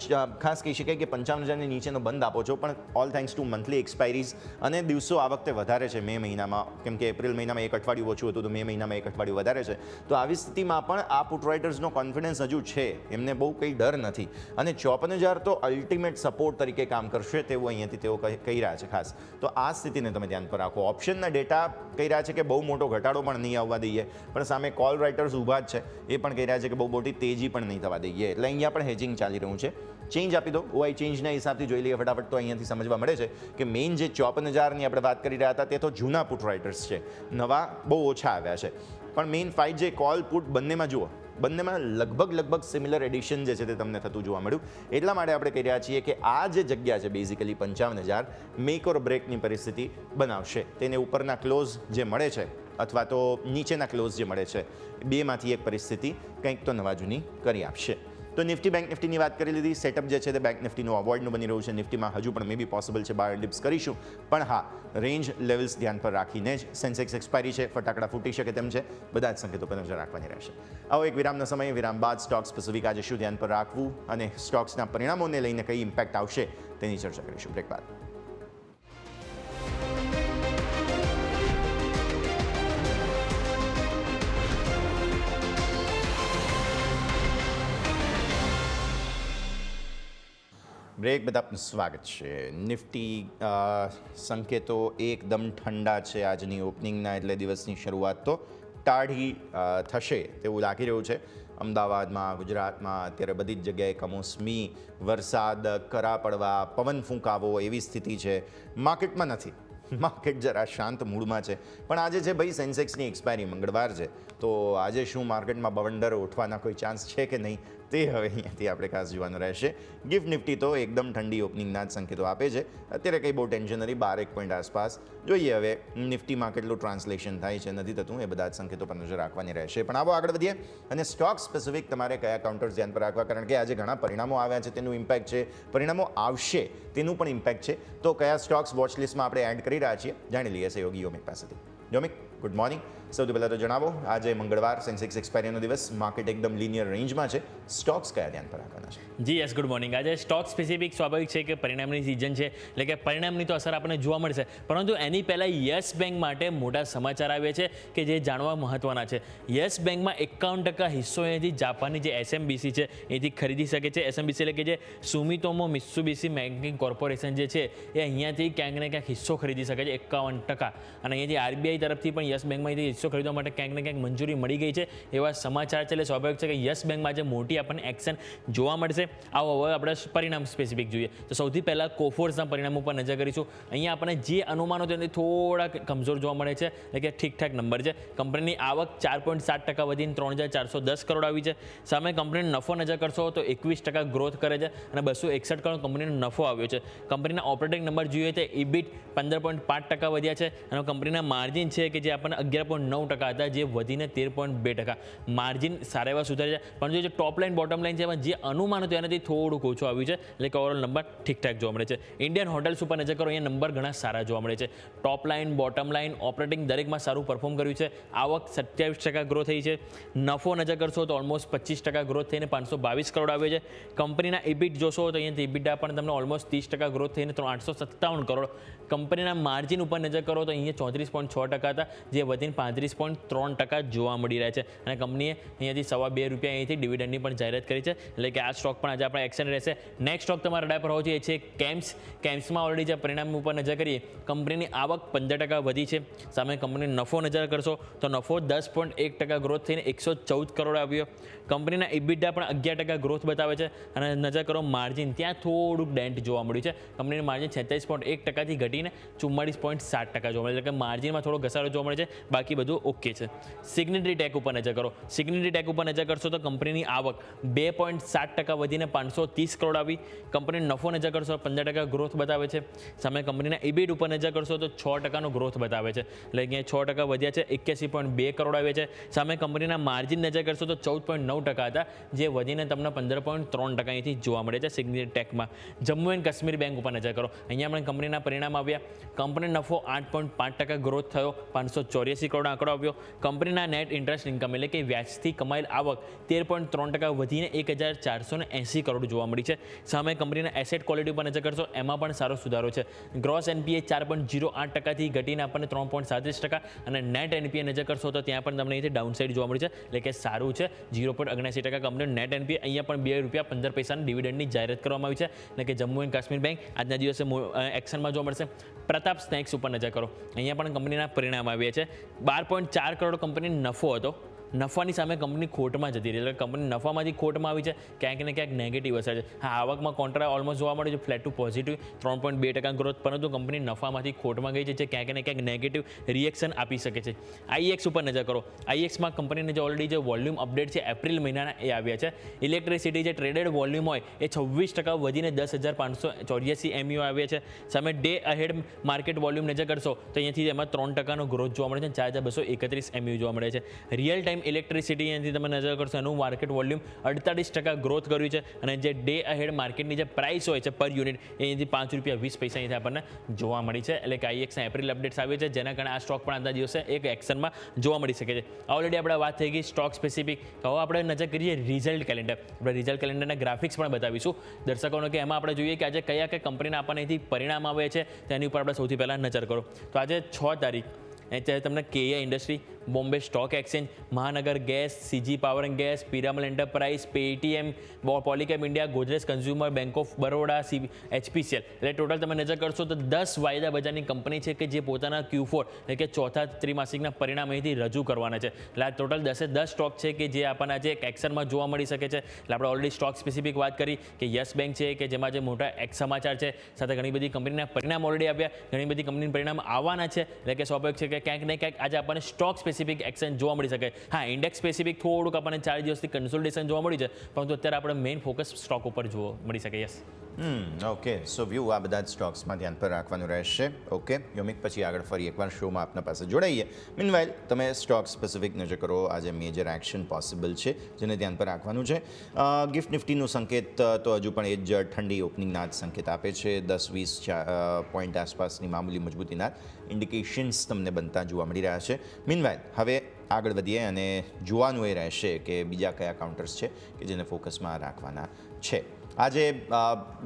ખાસ કહી શકાય કે 55,000ની નીચેનો બંધ આપો છો, પણ ઓલ થેન્ક્સ ટુ મંથલી એક્સપાયરીઝ અને દિવસો આ વખતે વધારે છે મે મહિનામાં, કેમ કે એપ્રિલ મહિનામાં એક અઠવાડિયું ઓછું હતું તો મે મહિનામાં એક અઠવાડિયું વધારે છે. તો આવી સ્થિતિમાં પણ આ પુટ રાઇટર્સનો કોન્ફિડન્સ હજુ છે, એમને બહુ કંઈ ડર નથી અને 54,000 તો અલ્ટિમેટ સપોર્ટ તરીકે કામ કરશે તેવું અહીંયાથી તેઓ કહી રહ્યા છે ખાસ. તો આ સ્થિતિને તમે ધ્યાન પર રાખો. ઓપ્શનના ડેટા કહી રહ્યા છે કે બહુ મોટો ઘટાડો પણ નહીં આવવા દઈએ, પણ સામે કોલ રાઇટર્સ ઊભા જ છે, એ પણ કહી રહ્યા છે કે બહુ મોટી તેજી પણ નહીં થવા દઈએ. એટલે અહીંયા પણ હેજિંગ ચાલી રહ્યું છે. ચેન્જ આપી દો, ઓઆઈ ચેન્જના હિસાબથી જોઈ લઈએ ફટાફટ. તો અહીંયાથી સમજવા મળે છે કે મેઇન જે 54,000ની આપણે વાત કરી રહ્યા હતા તે તો જૂના પુટ રાઇટર્સ છે, નવા બહુ ઓછા આવ્યા છે. પણ મેઇન ફાઇટ જે કોલ પુટ બંનેમાં જુઓ, બંનેમાં લગભગ સિમિલર એડિશન જે છે તે તમને થતું જોવા મળ્યું. એટલા માટે આપણે કહી રહ્યા છીએ કે આ જે જગ્યા છે બેઝિકલી 55,000 મેક ઓર બ્રેકની પરિસ્થિતિ બનાવશે. તેને ઉપરના ક્લોઝ જે મળે છે અથવા તો નીચેના ક્લોઝ જે મળે છે, બેમાંથી એક પરિસ્થિતિ કંઈક તો નવા જૂની કરી આપશે. તો નિફ્ટી બેંક નિફ્ટીની વાત કરી લીધી. સેટઅપ જે છે તે બેંક નિફ્ટીનું અવોઇડનું બની રહ્યું છે. નિફ્ટીમાં હજુ પણ મે બી પોસિબલ છે બાય ડિપ્સ કરીશું, પણ હા રેન્જ લેવલ્સ ધ્યાન પર રાખીને જ. સેન્સેક્સ એક્સપાયરી છે, ફટાકડા ફૂટી શકે તેમ છે, બધા જ સંકેતો પર નજર રાખવાની રહેશે. આવો એક વિરામના સમયે, વિરામ બાદ સ્ટોક સ્પેસિફિક આજે શું ધ્યાન પર રાખવું અને સ્ટોક્સના પરિણામોને લઈને કઈ ઇમ્પેક્ટ આવશે તેની ચર્ચા કરીશું બ્રેક બાદ. બ્રેક બાદ આપનું સ્વાગત છે. નિફ્ટી સંકેતો એકદમ ઠંડા છે આજની ઓપનિંગના, એટલે દિવસની શરૂઆત તો ટાઢી થશે તેવું લાગી રહ્યું છે. અમદાવાદમાં, ગુજરાતમાં અત્યારે બધી જ જગ્યાએ કમોસમી વરસાદ, કરા પડવા, પવન ફૂંકાવો એવી સ્થિતિ છે. માર્કેટમાં નથી, માર્કેટ જરા શાંત મૂડમાં છે. પણ આજે છે ભાઈ સેન્સેક્સની એક્સપાયરી, મંગળવાર છે, તો આજે શું માર્કેટમાં બવંડર ઉઠવાના કોઈ ચાન્સ છે કે નહીં તે હવે અહીંયાથી આપણે ખાસ જોવાનું રહેશે. ગિફ્ટ નિફ્ટી તો એકદમ ઠંડી ઓપનિંગના જ સંકેતો આપે છે. અત્યારે કંઈ બહુ ટેન્શન નથી, 12 પોઈન્ટ આસપાસ. જોઈએ હવે નિફ્ટીમાં કેટલું ટ્રાન્સલેશન થાય છે, નથી થતું, એ બધા જ સંકેતો પર નજર રાખવાની રહેશે. પણ આવો આગળ વધીએ અને સ્ટોક સ્પેસિફિક તમારે કયા કાઉન્ટર્સ ધ્યાન પર રાખવા, કારણ કે આજે ઘણા પરિણામો આવ્યા છે તેનું ઇમ્પેક્ટ છે, પરિણામો આવશે તેનું પણ ઇમ્પેક્ટ છે. તો કયા સ્ટોક્સ વોચ લિસ્ટમાં આપણે એડ કરી રહ્યા છીએ જાણી લઈએ સહયોગી યોમિક પાસેથી. યોમિક, ગુડ મોર્નિંગ. સૌથી પહેલાં તો જણાવો, આજે મંગળવાર, સેન્સેક્સ એક્સપાયરીનો દિવસ, માર્કેટ એકદમ લિનિયર રેન્જમાં છે, સ્ટોક્સ કયા ધ્યાન પર રાખવાના છે? જી યસ, ગુડ મોર્નિંગ. આજે સ્ટોક સ્પેસિફિક સ્વાભાવિક છે કે પરિણામની સિઝન છે, એટલે કે પરિણામની તો અસર આપણને જોવા મળશે, પરંતુ એની પહેલાં યસ બેંક માટે મોટા સમાચાર આવ્યા છે કે જે જાણવા મહત્વના છે. યસ બેંકમાં 51% હિસ્સો અહીંયાથી જાપાનની જે એસએમબીસી છે એથી ખરીદી શકે છે. એસએમબીસી એટલે કે જે સુમિતોમો મિત્સુબિશી બેન્કિંગ કોર્પોરેશન જે છે એ અહીંયાથી ક્યાંક ને ક્યાંક હિસ્સો ખરીદી શકે છે 51%. અને અહીંયાથી આરબીઆઈ તરફથી પણ યસ બેંકમાં હિસ્સો ખરીદવા માટે ક્યાંક ને ક્યાંક મંજૂરી મળી ગઈ છે એવા સમાચાર છે. એટલે સ્વાભાવિક છે કે યસ બેંકમાં આજે મોટી આપણને એક્શન જોવા મળશે. આવો હવે આપણે પરિણામ સ્પેસિફિક જોઈએ તો સૌથી પહેલાં કોફોર્સના પરિણામ ઉપર નજર કરીશું. અહીંયા આપણને જે અનુમાનો તેનાથી થોડા કમજોર જોવા મળે છે, એટલે કે ઠીકઠાક નંબર છે. કંપનીની આવક 4.7% વધીને 3,410 કરોડ આવી છે. સામે કંપનીનો નફો નજર કરશો તો 21% ગ્રોથ કરે છે અને 261 કરોડ કંપનીનો નફો આવ્યો છે. કંપનીના ઓપરેટિંગ નંબર જોઈએ તો ઇબિટ 15.5% વધ્યા છે અને કંપનીના માર્જિન છે કે જે આપણને 11.9% હતા, જે વધીને 13.2%. માર્જિન સારા એવા સુધારે છે, પરંતુ જે ટોપ લાઇન બોટમ લાઇન છે એમાં જે અનુમાન હતું એનાથી થોડુંક ઓછું આવ્યું છે, એટલે કે ઓવરઓલ નંબર ઠીકઠાક જોવા મળે છે. ઇન્ડિયન હોટેલ્સ ઉપર નજર કરો, અહીંયા નંબર ઘણા સારા જોવા મળે છે. ટોપ લાઇન, બોટમ લાઇન, ઓપરેટિંગ દરેકમાં સારું પરફોર્મ કર્યું છે. આવક 27% ગ્રોથ થઈ છે. નફો નજર કરશો તો ઓલમોસ્ટ 25% ગ્રોથ થઈને 522 કરોડ આવ્યો છે. કંપનીના ઇબિટ જોશો તો અહીંયાથી ઇબિટા પણ તમને ઓલમોસ્ટ 30% ગ્રોથ થઈને 857 કરોડ. કંપનીના માર્જિન ઉપર નજર કરો તો અહીંયા 34.6% હતા, જે વધીને 35.3% જોવા મળી રહ્યા છે. અને કંપનીએ અહીંયાથી ₹2.25 અહીંથી ડિવિડન્ડની પણ જાહેરાત કરી છે, એટલે કે આ સ્ટોક પણ આજે આપણે એક્શન રહેશે. નેક્સ્ટ સ્ટોક તમારા રડાર પર હોવો જોઈએ છે કેમ્સ. કેમ્સમાં ઓલરેડી જે પરિણામ ઉપર નજર કરીએ, કંપનીની આવક 15% વધી છે. સામે કંપનીનો નફો નજર કરશો તો નફો 10.1% ગ્રોથ થઈને 114 કરોડ આવ્યો. કંપનીના ઇબિટા પણ 11% ગ્રોથ બતાવે છે અને નજર કરો માર્જિન, ત્યાં થોડુંક ડેન્ટ જોવા મળ્યું છે. કંપનીનું માર્જિન 36.1%થી ઘટીને 44.7% જોવા મળે છે, એટલે કે માર્જિનમાં થોડો ઘસારો જોવા મળે છે, બાકી બધું ઓકે છે. સિગ્નેટરી ટેક ઉપર નજર કરો. સિગ્નેટરી ટેક ઉપર નજર કરશો તો કંપનીની આવક 2.7% વધીને 530 કરોડ આવી. કંપનીનો નફો નજર કરશો 15% ગ્રોથ બતાવે છે. સામે કંપનીના ઇબિટ ઉપર નજર કરશો તો 6%નો ગ્રોથ બતાવે છે, એટલે કે 6% વધ્યા છે, 81.2 કરોડ આવે છે. સામે કંપનીના માર્જિન નજર કરશો તો 14.9% હતા, જે વધીને તમને 15.3% અહીંથી જોવા મળે છે સિગ્નેટરી ટેકમાં. જમ્મુ એન્ડ કાશ્મીર બેંક ઉપર નજર કરો. અહીંયા પણ કંપનીના પરિણામ આવ્યા. કંપનીનો નફો 8.5% ગ્રોથ થયો, 584 કરોડ આંકડો આવ્યો. કંપનીના નેટ ઇન્ટરેસ્ટ ઇન્કમ એટલે કે વ્યાજથી કમાયેલ આવક 13.3% વધીને 1,480 કરોડ જોવા મળી છે. સામે કંપનીના એસેટ ક્વોલિટી પર નજર કરશો એમાં પણ સારો સુધારો છે. ગ્રોસ એનપીએ 4.08%થી ઘટીને આપણને 3.37% અને નેટ એનપીએ નજર કરશો તો ત્યાં પણ તમને અહીંથી ડાઉનસાઇડ જોવા મળી છે એટલે કે સારું છે. 0.79% કંપનીનું નેટ એનપીએ. અહીંયા પણ ₹2.15 ડિવિડન્ડની જાહેરાત કરવામાં આવી છે એટલે કે જમ્મુ એન્ડ કાશ્મીર બેંક આજના દિવસે એક્શનમાં જોવા મળશે. પ્રતાપ સ્નેક્સ ઉપર નજર કરો. અહીંયા પણ કંપનીના પરિણામ આવ્યા છે. 12.4 કરોડ કંપની નફો હતો. નફાની સામે કંપની ખોટમાં જતી રહી એટલે કંપની નફામાંથી ખોટમાં આવી છે. ક્યાંક ને ક્યાંક નેગેટિવ અસર છે. હા, આવકમાં કોન્ટ્રા ઓલમોસ્ટ જોવા મળે છે ફ્લેટ ટુ પોઝિટિવ 3.2% ગ્રોથ, પરંતુ કંપની નફામાંથી ખોટમાં ગઈ છે જે ક્યાંક ને ક્યાંક નેગેટિવ રિએક્શન આપી શકે છે. આઈએક્સ ઉપર નજર કરો. આઈએક્સમાં કંપનીને જે ઓલરેડી જે વોલ્યુમ અપડેટ છે એપ્રિલ મહિનાના એ આવ્યા છે. ઇલેક્ટ્રિસિટી જે ટ્રેડેડ વોલ્યુમ હોય એ 26% વધીને 10,584 MU આવ્યા છે. સામે ડે અહેડ માર્કેટ વોલ્યુમ નજર કરશો તો અહીંયાથી એમાં 3%નો ગ્રોથ જોવા મળે છે. 4,231 MU જોવા મળે છે. રિયલ ટાઈમ ઇલેક્ટ્રિસિટી અહીંથી તમે નજર કરશો એનું માર્કેટ વોલ્યુમ 48% ગ્રોથ કર્યું છે અને જે ડે અહેડ માર્કેટની જે પ્રાઇસ હોય છે પર યુનિટ એ અહીંથી ₹5.20 અહીંથી આપણને જોવા મળી છે. એટલે કે આઈએક્સના એપ્રિલ અપડેટ્સ આવે છે જેના કારણે આ સ્ટોક પણ આજના દિવસે એક એક્શનમાં જોવા મળી શકે છે. ઓલરેડી આપણે વાત થઈ ગઈ સ્ટોક સ્પેસિફિક. હવે આપણે નજર કરીએ રિઝલ્ટ કેલેન્ડર. આપણે રિઝલ્ટ કેલેન્ડરના ગ્રાફિક્સ પણ બતાવીશું દર્શકોને કે એમાં આપણે જોઈએ કે આજે કયા કંપનીના આપણને અહીંથી પરિણામ આવે છે તેની ઉપર આપણે સૌથી પહેલાં નજર કરો. તો આજે 6 તારીખ ત્યારે તમને કેયા industry, Bombay stock exchange, Mahanagar gas, CG power and gas, Piramal enterprise, Paytm, Polycab India, Godrej consumer, bank of Baroda, HPCL એટલે ટોટલ તમે નજર કરશો તો 10 વાયદા બજારની કંપની છે કે જે પોતાના Q4 એટલે કે ચોથા ત્રિમાસિકના પરિણામ અહીંથી રજૂ કરવાના છે. એટલે આ ટોટલ 10 સ્ટોક છે કે જે આપણને આજે એક એક્શનમાં જોવા મળી શકે છે. એટલે આપણે ઓલરેડી સ્ટોક સ્પેસિફિક વાત કરી કે યસ બેંક છે કે જેમાં જે મોટા સમાચાર છે સાથે ઘણી બધી કંપનીના પરિણામ ઓલરેડી આવ્યા, ઘણી બધી કંપનીના પરિણામ આવવાના છે. એટલે કે સ્વાભાવિક છે કે ક્યાંક ને ક્યાંક આજે આપણને સ્ટોક સ્પેસિફિક એક્શન જોવા મળી શકે. હા, ઇન્ડેક્સ સ્પેસિફિક થોડુંક આપણને 4 દિવસથી કન્સોલિડેશન જોવા મળ્યું છે, પરંતુ અત્યારે આપણે મેઇન ફોકસ સ્ટોક ઉપર જોવા મળી શકે. Yes, okay. સો વ્યૂ આ બધા જ સ્ટોક્સમાં ધ્યાન પર રાખવાનું રહેશે. ઓકે યોમિક, પછી આગળ ફરી એકવાર શોમાં આપના પાસે જોડાઈએ. મીનવાઇલ તમે સ્ટોક સ્પેસિફિક નજર કરો. આજે મેજર એક્શન પોસિબલ છે જેને ધ્યાન પર રાખવાનું છે. ગિફ્ટ નિફ્ટીનું સંકેત તો હજુ પણ એ જ ઠંડી ઓપનિંગના જ સંકેત આપે છે. 10-20 પોઈન્ટ આસપાસની મામૂલી મજબૂતીના ઇન્ડિકેશન્સ તમને બનતા જોવા મળી રહ્યા છે. મીનવાઇલ હવે આગળ વધીએ અને જોવાનું એ રહેશે કે બીજા કયા કાઉન્ટર્સ છે કે જેને ફોકસમાં રાખવાના છે. આજે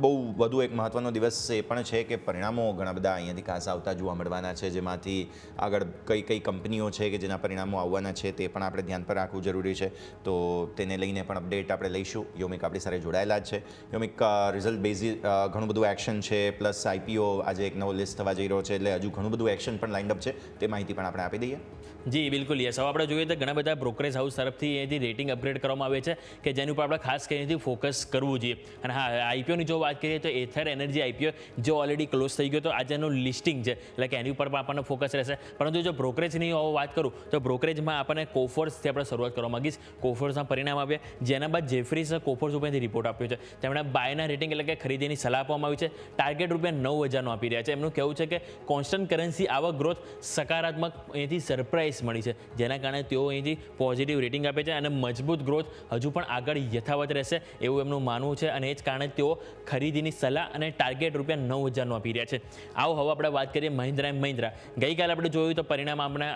બહુ વધુ એક મહત્ત્વનો દિવસ એ પણ છે કે પરિણામો ઘણા બધા અહીંયાથી ખાસ આવતા જોવા મળવાના છે, જેમાંથી આગળ કઈ કંપનીઓ છે કે જેના પરિણામો આવવાના છે તે પણ આપણે ધ્યાન પર રાખવું જરૂરી છે. તો તેને લઈને પણ અપડેટ આપણે લઈશું. યોમિક આપણી સાથે જોડાયેલા જ છે. યોમિક, રિઝલ્ટ બેઝી ઘણું બધું એક્શન છે, પ્લસ IPO આજે એક નવો લિસ્ટ થવા જઈ રહ્યો છે, એટલે હજુ ઘણું બધું એક્શન પણ લાઇન્ડ અપ છે. તે માહિતી પણ આપણે આપી દઈએ. જી બિલકુલ. યસ, હવે આપણે જોઈએ તો ઘણા બધા બ્રોકરેજ હાઉસ તરફથી અહીંથી રેટિંગ અપગ્રેડ કરવામાં આવે છે કે જેની ઉપર આપણે ખાસ કરીને ફોકસ કરવું જોઈએ. અને હા, IPOની જો વાત કરીએ તો એથર એનર્જી IPO જે ઓલરેડી ક્લોઝ થઈ ગયો તો આજેનું લિસ્ટિંગ છે એટલે કે એની ઉપર પણ આપણને ફોકસ રહેશે. પરંતુ જો બ્રોકરેજની વાત કરું તો બ્રોકરેજમાં આપણને કોફર્સથી આપણે શરૂઆત કરવા માંગીશ. કોફર્સના પરિણામ આવ્યા, જેના બાદ જેફરીસ કોફર્સ ઉપરથી રિપોર્ટ આપ્યો છે. તેમણે બાયના રેટિંગ એટલે કે ખરીદીની સલાહ આપવામાં આવી છે. ટાર્ગેટ ₹9,000 આપી રહ્યા છે. એમનું કહેવું છે કે કોન્સ્ટન્ટ કરન્સી આવક ગ્રોથ સકારાત્મક અહીંથી સરપ્રાઇઝ મળી છે, જેના કારણે તેઓ અહીંથી પોઝિટિવ રેટિંગ આપે છે અને મજબૂત ગ્રોથ હજુ પણ આગળ યથાવત રહેશે એવું એમનું માનવું છે. અને એ જ કારણે તેઓ ખરીદીની સલાહ અને ટાર્ગેટ ₹9,000 આપી રહ્યા છે. આવો હવે આપણે વાત કરીએ મહિન્દ્રા એન્ડ મહિન્દ્રા. ગઈકાલે આપણે જોયું તો પરિણામ આપણે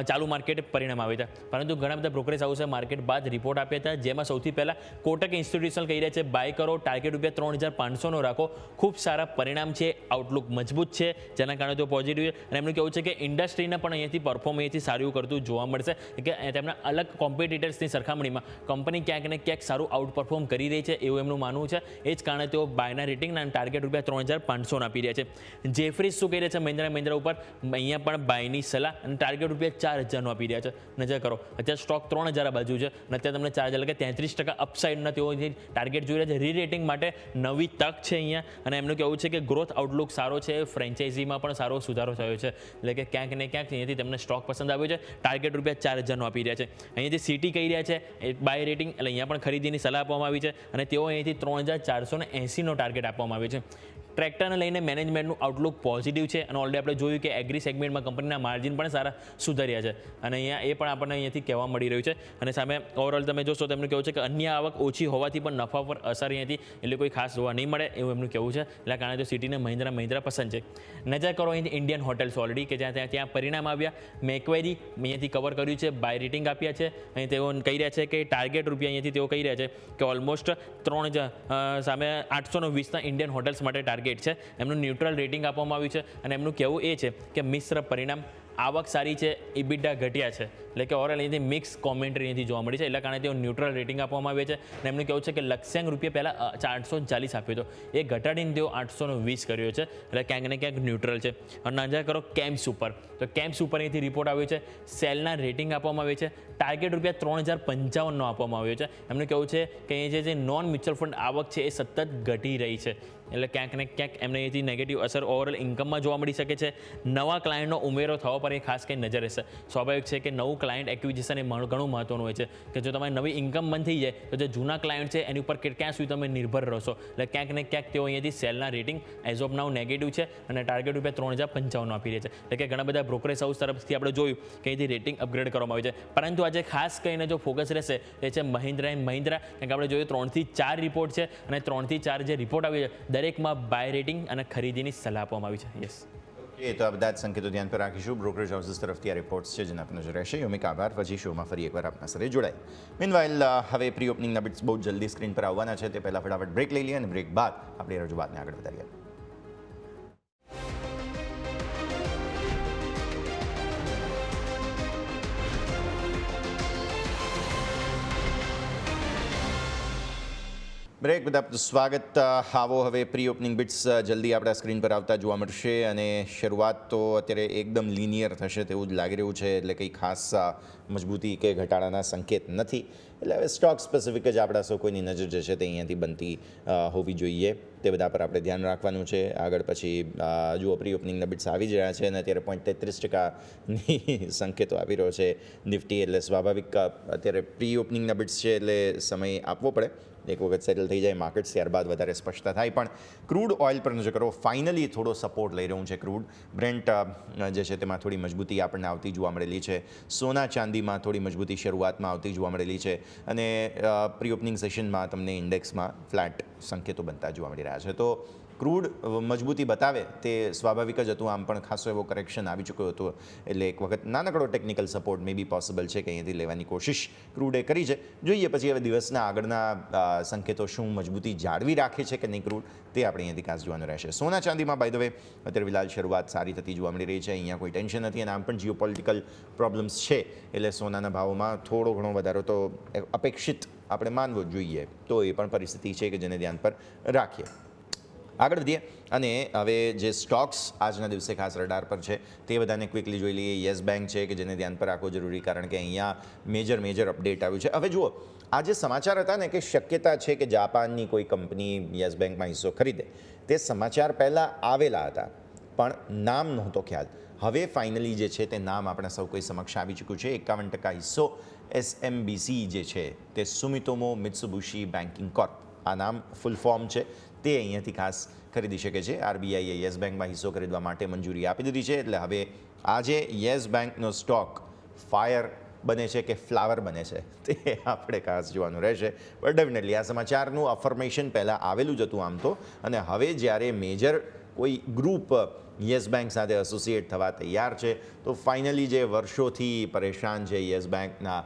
ચાલુ માર્કેટ પરિણામ આવ્યા હતા, પરંતુ ઘણા બધા બ્રોકરેજ હાઉસે માર્કેટ બાદ રિપોર્ટ આપ્યા હતા, જેમાં સૌથી પહેલાં કોટક ઇન્સ્ટિટ્યુશનલ કહી રહ્યા છે બાય કરો, ટાર્ગેટ ₹3,500 રાખો. ખૂબ સારા પરિણામ છે, આઉટલુક મજબૂત છે, જેના કારણે તેઓ પોઝિટિવ છે. અને એમનું કહેવું છે કે ઇન્ડસ્ટ્રીને પણ અહીંયાથી પરફોર્મ સારું કરતું જોવા મળશે કે તેમના અલગ કોમ્પિટિટર્સની સરખામણીમાં કંપની ક્યાંક ને ક્યાંક સારું આઉટ પરફોર્મ કરી રહી છે એવું એમનું માનવું છે. એ જ કારણે તેઓ બાયના રેટિંગના ટાર્ગેટ ₹3,500 આપી રહ્યા છે. જેફરીસ શું કહી રહ્યા છે મહિન્દ્રા ઉપર? અહીંયા પણ બાયની સલાહ અને ટાર્ગેટ ₹4,000 આપી રહ્યા છે. નજર કરો, અત્યારે સ્ટોક 3,000 બાજુ છે અને અત્યારે તમને 4,000 એટલે કે 33% અપસાઇડના તેઓ ટાર્ગેટ જોઈ રહ્યા છે. રીરેટિંગ માટે નવી તક છે અહીંયા. અને એમનું કહેવું છે કે ગ્રોથ આઉટલુક સારો છે, ફ્રેન્ચાઇઝીમાં પણ સારો સુધારો થયો છે. એટલે કે ક્યાંક ને ક્યાંક અહીંયાથી તેમને સ્ટોક પસંદ આવ્યો છે. ટાર્ગેટ ₹4,000 આપી રહ્યા છે. અહીંયાથી સિટી કહી રહ્યા છે બાય રેટિંગ, એટલે અહીંયા પણ ખરીદીની સલાહ આપવામાં આવી છે અને તેઓ અહીંયાથી 3,480 ટાર્ગેટ આપવામાં આવ્યો છે. ટ્રેક્ટરને લઈને મેનેજમેન્ટનું આઉટલુક પોઝિટિવ છે અને ઓલરેડી આપણે જોયું કે એગ્રી સેગમેન્ટમાં કંપનીના માર્જિન પણ સારા સુધર્યા છે અને અહીંયા એ પણ આપણને અહીંયાથી કહેવા મળી રહ્યું છે. અને સામે ઓવરઓલ તમે જોશો તો એમનું કહેવું છે કે અન્ય આવક ઓછી હોવાથી પણ નફા પર અસર અહીંયાથી એટલે કોઈ ખાસ જોવા નહીં મળે એવું એમનું કહેવું છે. એટલે કારણે તો સિટીને મહિન્દ્રા પસંદ છે. નજર કરો અહીંથી ઇન્ડિયન હોટેલ્સ ઓલરેડી કે ત્યાં પરિણામ આવ્યા. મેકવેરી અહીંયાથી કવર કર્યું છે, બાય રેટિંગ આપ્યા છે. અહીં તેઓ કહી રહ્યા છે કે ટાર્ગેટ રૂપિયા અહીંયાથી તેઓ કહી રહ્યા છે કે ઓલમોસ્ટ 3 સામે 820ના ઇન્ડિયન હોટેલ્સ માટે ટાર્ગેટ છે. એમનું ન્યુટ્રલ રેટિંગ આપવામાં આવ્યું છે અને એમનું કહેવું એ છે કે મિશ્ર પરિણામ, આવક સારી છે, ઇબિડા ઘટ્યા છે. એટલે કે ઓવરઓલ અહીંથી મિક્સ કોમેન્ટ્રી અહીંથી જોવા મળી છે. એટલે કારણે તેઓ ન્યુટ્રલ રેટિંગ આપવામાં આવે છે અને એમનું કહેવું છે કે લક્ષ્યાંક રૂપિયા પહેલાં 840 આપ્યો હતો, એ ઘટાડીને તેઓ 820 કર્યો છે. એટલે ક્યાંક ને ક્યાંક ન્યુટ્રલ છે. અને નજર કરો કેમ્પ્સ ઉપર, તો કેમ્પ્સ ઉપર અહીંથી રિપોર્ટ આવ્યો છે. સેલના રેટિંગ આપવામાં આવે છે. ટાર્ગેટ રૂપિયા 3055નો આપવામાં આવ્યો છે. એમનું કહેવું છે કે અહીં જે નોન મ્યુચ્યુઅલ ફંડ આવક છે એ સતત ઘટી રહી છે. એટલે ક્યાંક ને ક્યાંક એમને અહીંથી નેગેટિવ અસર ઓવરઓલ ઇન્કમમાં જોવા મળી શકે છે. નવા ક્લાયન્ટનો ઉમેરો થવા પર એ ખાસ કંઈ નજર રહેશે. સ્વાભાવિક છે કે નવું ક્લાયન્ટ એક્વિઝિશન એ ઘણું મહત્વનું હોય છે કે જો તમારી નવી ઇન્કમ બંધ થઈ જાય તો જે જૂના ક્લાયન્ટ છે એની ઉપર ક્યાં સુધી તમે નિર્ભર રહેશો. એટલે ક્યાંક ને ક્યાંક તેઓ અહીંયાથી સેલના rating as of now negative છે અને ટાર્ગેટ રૂપિયા 3055 આપી રહ્યા છે. એટલે કે ઘણા બધા બ્રોકરેજ હાઉસ તરફથી આપણે જોયું કે અહીંથી રેટિંગ અપગ્રેડ કરવામાં આવી છે. પરંતુ આજે ખાસ કરીને જો ફોકસ રહેશે એ છે મહિન્દ્રા એન્ડ મહિન્દ્રા. કારણ કે આપણે જોયું 3 થી 4 રિપોર્ટ છે અને 3 થી 4 જે રિપોર્ટ આવી છે દરેકમાં બાય રેટિંગ અને ખરીદીની સલાહ આપવામાં આવી છે. યસ, એ તો આ બધા જ સંકેતો ધ્યાન પર રાખીશું. બ્રોકરેજ હાઉસીસ તરફથી આ રિપોર્ટ્સ છે જેના પર નજર રહેશે. યોમિક આભાર. પછી શોમાં ફરી એકવાર આપના સાથે જોડાય. મીનવાઇલ હવે પ્રી ઓપનિંગના બિટ્સ બહુ જલ્દી સ્ક્રીન પર આવવાના છે. તે પહેલાં ફટાફટ બ્રેક લઈ લઈએ અને બ્રેક બાદ આપણી રજૂઆતને આગળ વધારીએ. બ્રેક બધા સ્વાગત. આવો હવે પ્રી ઓપનિંગ બિટ્સ જલ્દી આપણા સ્ક્રીન પર આવતા જોવા મળશે અને શરૂઆત તો અત્યારે એકદમ લિનિયર થશે તેવું જ લાગી રહ્યું છે. એટલે કંઈ ખાસ મજબૂતી કે ઘટાડાના સંકેત નથી. એટલે હવે સ્ટોક સ્પેસિફિક જ આપણા સૌ કોઈની નજર જે છે તે અહીંયાથી બનતી હોવી જોઈએ. તે બધા પર આપણે ધ્યાન રાખવાનું છે. આગળ પછી જુઓ પ્રી ઓપનિંગના બિટ્સ આવી જ રહ્યા છે અને અત્યારે 0.33%ની સંકેતો આવી રહ્યો છે નિફ્ટી. એટલે સ્વાભાવિક અત્યારે પ્રી ઓપનિંગના બિટ્સ છે એટલે સમય આપવો પડે. એક વખત સેટલ થઈ જાય માર્કેટ્સ ત્યારબાદ વધારે સ્પષ્ટતા થાય. પણ ક્રૂડ ઓઇલ પર નજર કરો. ફાઇનલી થોડો સપોર્ટ લઈ રહ્યું છે ક્રૂડ. બ્રેન્ટ જે છે તેમાં થોડી મજબૂતી આપણને આવતી જોવા મળેલી છે. સોના ચાંદીમાં થોડી મજબૂતી શરૂઆતમાં આવતી જોવા મળેલી છે અને પ્રી ઓપનિંગ સેશનમાં તમને ઇન્ડેક્સમાં ફ્લેટ સંકેતો બનતા જોવા મળી રહ્યા છે. તો ક્રૂડ મજબૂતી બતાવે તે સ્વાભાવિક જ હતું. આમ પણ ખાસો એવો કરેક્શન આવી ચૂક્યો હતો. એટલે એક વખત નાનકડો ટેકનિકલ સપોર્ટ મે બી પોસિબલ છે કે અહીંયાથી લેવાની કોશિશ ક્રૂડે કરી છે. જોઈએ પછી હવે દિવસના આગળના સંકેતો શું મજબૂતી જાળવી રાખે છે કે નહીં ક્રૂડ, તે આપણે અહીંયાથી ખાસ જોવાનું રહેશે. સોના ચાંદીમાં બાય ધ વે અત્યારે ફિલહાલ શરૂઆત સારી થતી જોવા મળી રહી છે. અહીંયા કોઈ ટેન્શન નથી અને આમ પણ જીઓપોલિટિકલ પ્રોબ્લેમ્સ છે એટલે સોનાના ભાવોમાં થોડો ઘણો વધારો તો અપેક્ષિત આપણે માનવો જોઈએ. તો એ પણ પરિસ્થિતિ છે કે જેને ધ્યાન પર રાખીએ. આગળ વધીએ અને હવે જે સ્ટોક્સ આજના દિવસે ખાસ રડાર પર છે તે બધાને ક્વિકલી જોઈ લઈએ. યસ બેંક છે કે જેને ધ્યાન પર રાખવો જરૂરી કારણ કે અહીંયા મેજર અપડેટ આવ્યું છે. હવે જુઓ આ જે સમાચાર હતા ને કે શક્યતા છે કે જાપાનની કોઈ કંપની યસ બેંકમાં હિસ્સો ખરીદે, તે સમાચાર પહેલાં આવેલા હતા પણ નામ નહોતો ખ્યાલ. હવે ફાઇનલી જે છે તે નામ આપણા સૌ કોઈ સમક્ષ આવી ચૂક્યું છે. 51% હિસ્સો SMBC જે છે તે સુમિતોમો મિત્સુબિશી બેન્કિંગ કોર્પ, આ નામ ફૂલ ફોર્મ છે, તે અહીંયાથી ખાસ ખરીદી શકે છે. આરબીઆઈએ યસ બેંકમાં હિસ્સો ખરીદવા માટે મંજૂરી આપી દીધી છે. એટલે હવે આજે યસ બેંકનો સ્ટોક ફાયર બને છે કે ફ્લાવર બને છે તે આપણે ખાસ જોવાનું રહેશે. બટ ડેફિનેટલી આ સમાચારનું અફર્મેશન પહેલાં આવેલું જ હતું આમ તો, અને હવે જ્યારે મેજર કોઈ ગ્રુપ યસ બેંક સાથે એસોસિએટ થવા તૈયાર છે તો ફાઇનલી જે વર્ષોથી પરેશાન છે યસ બેંકના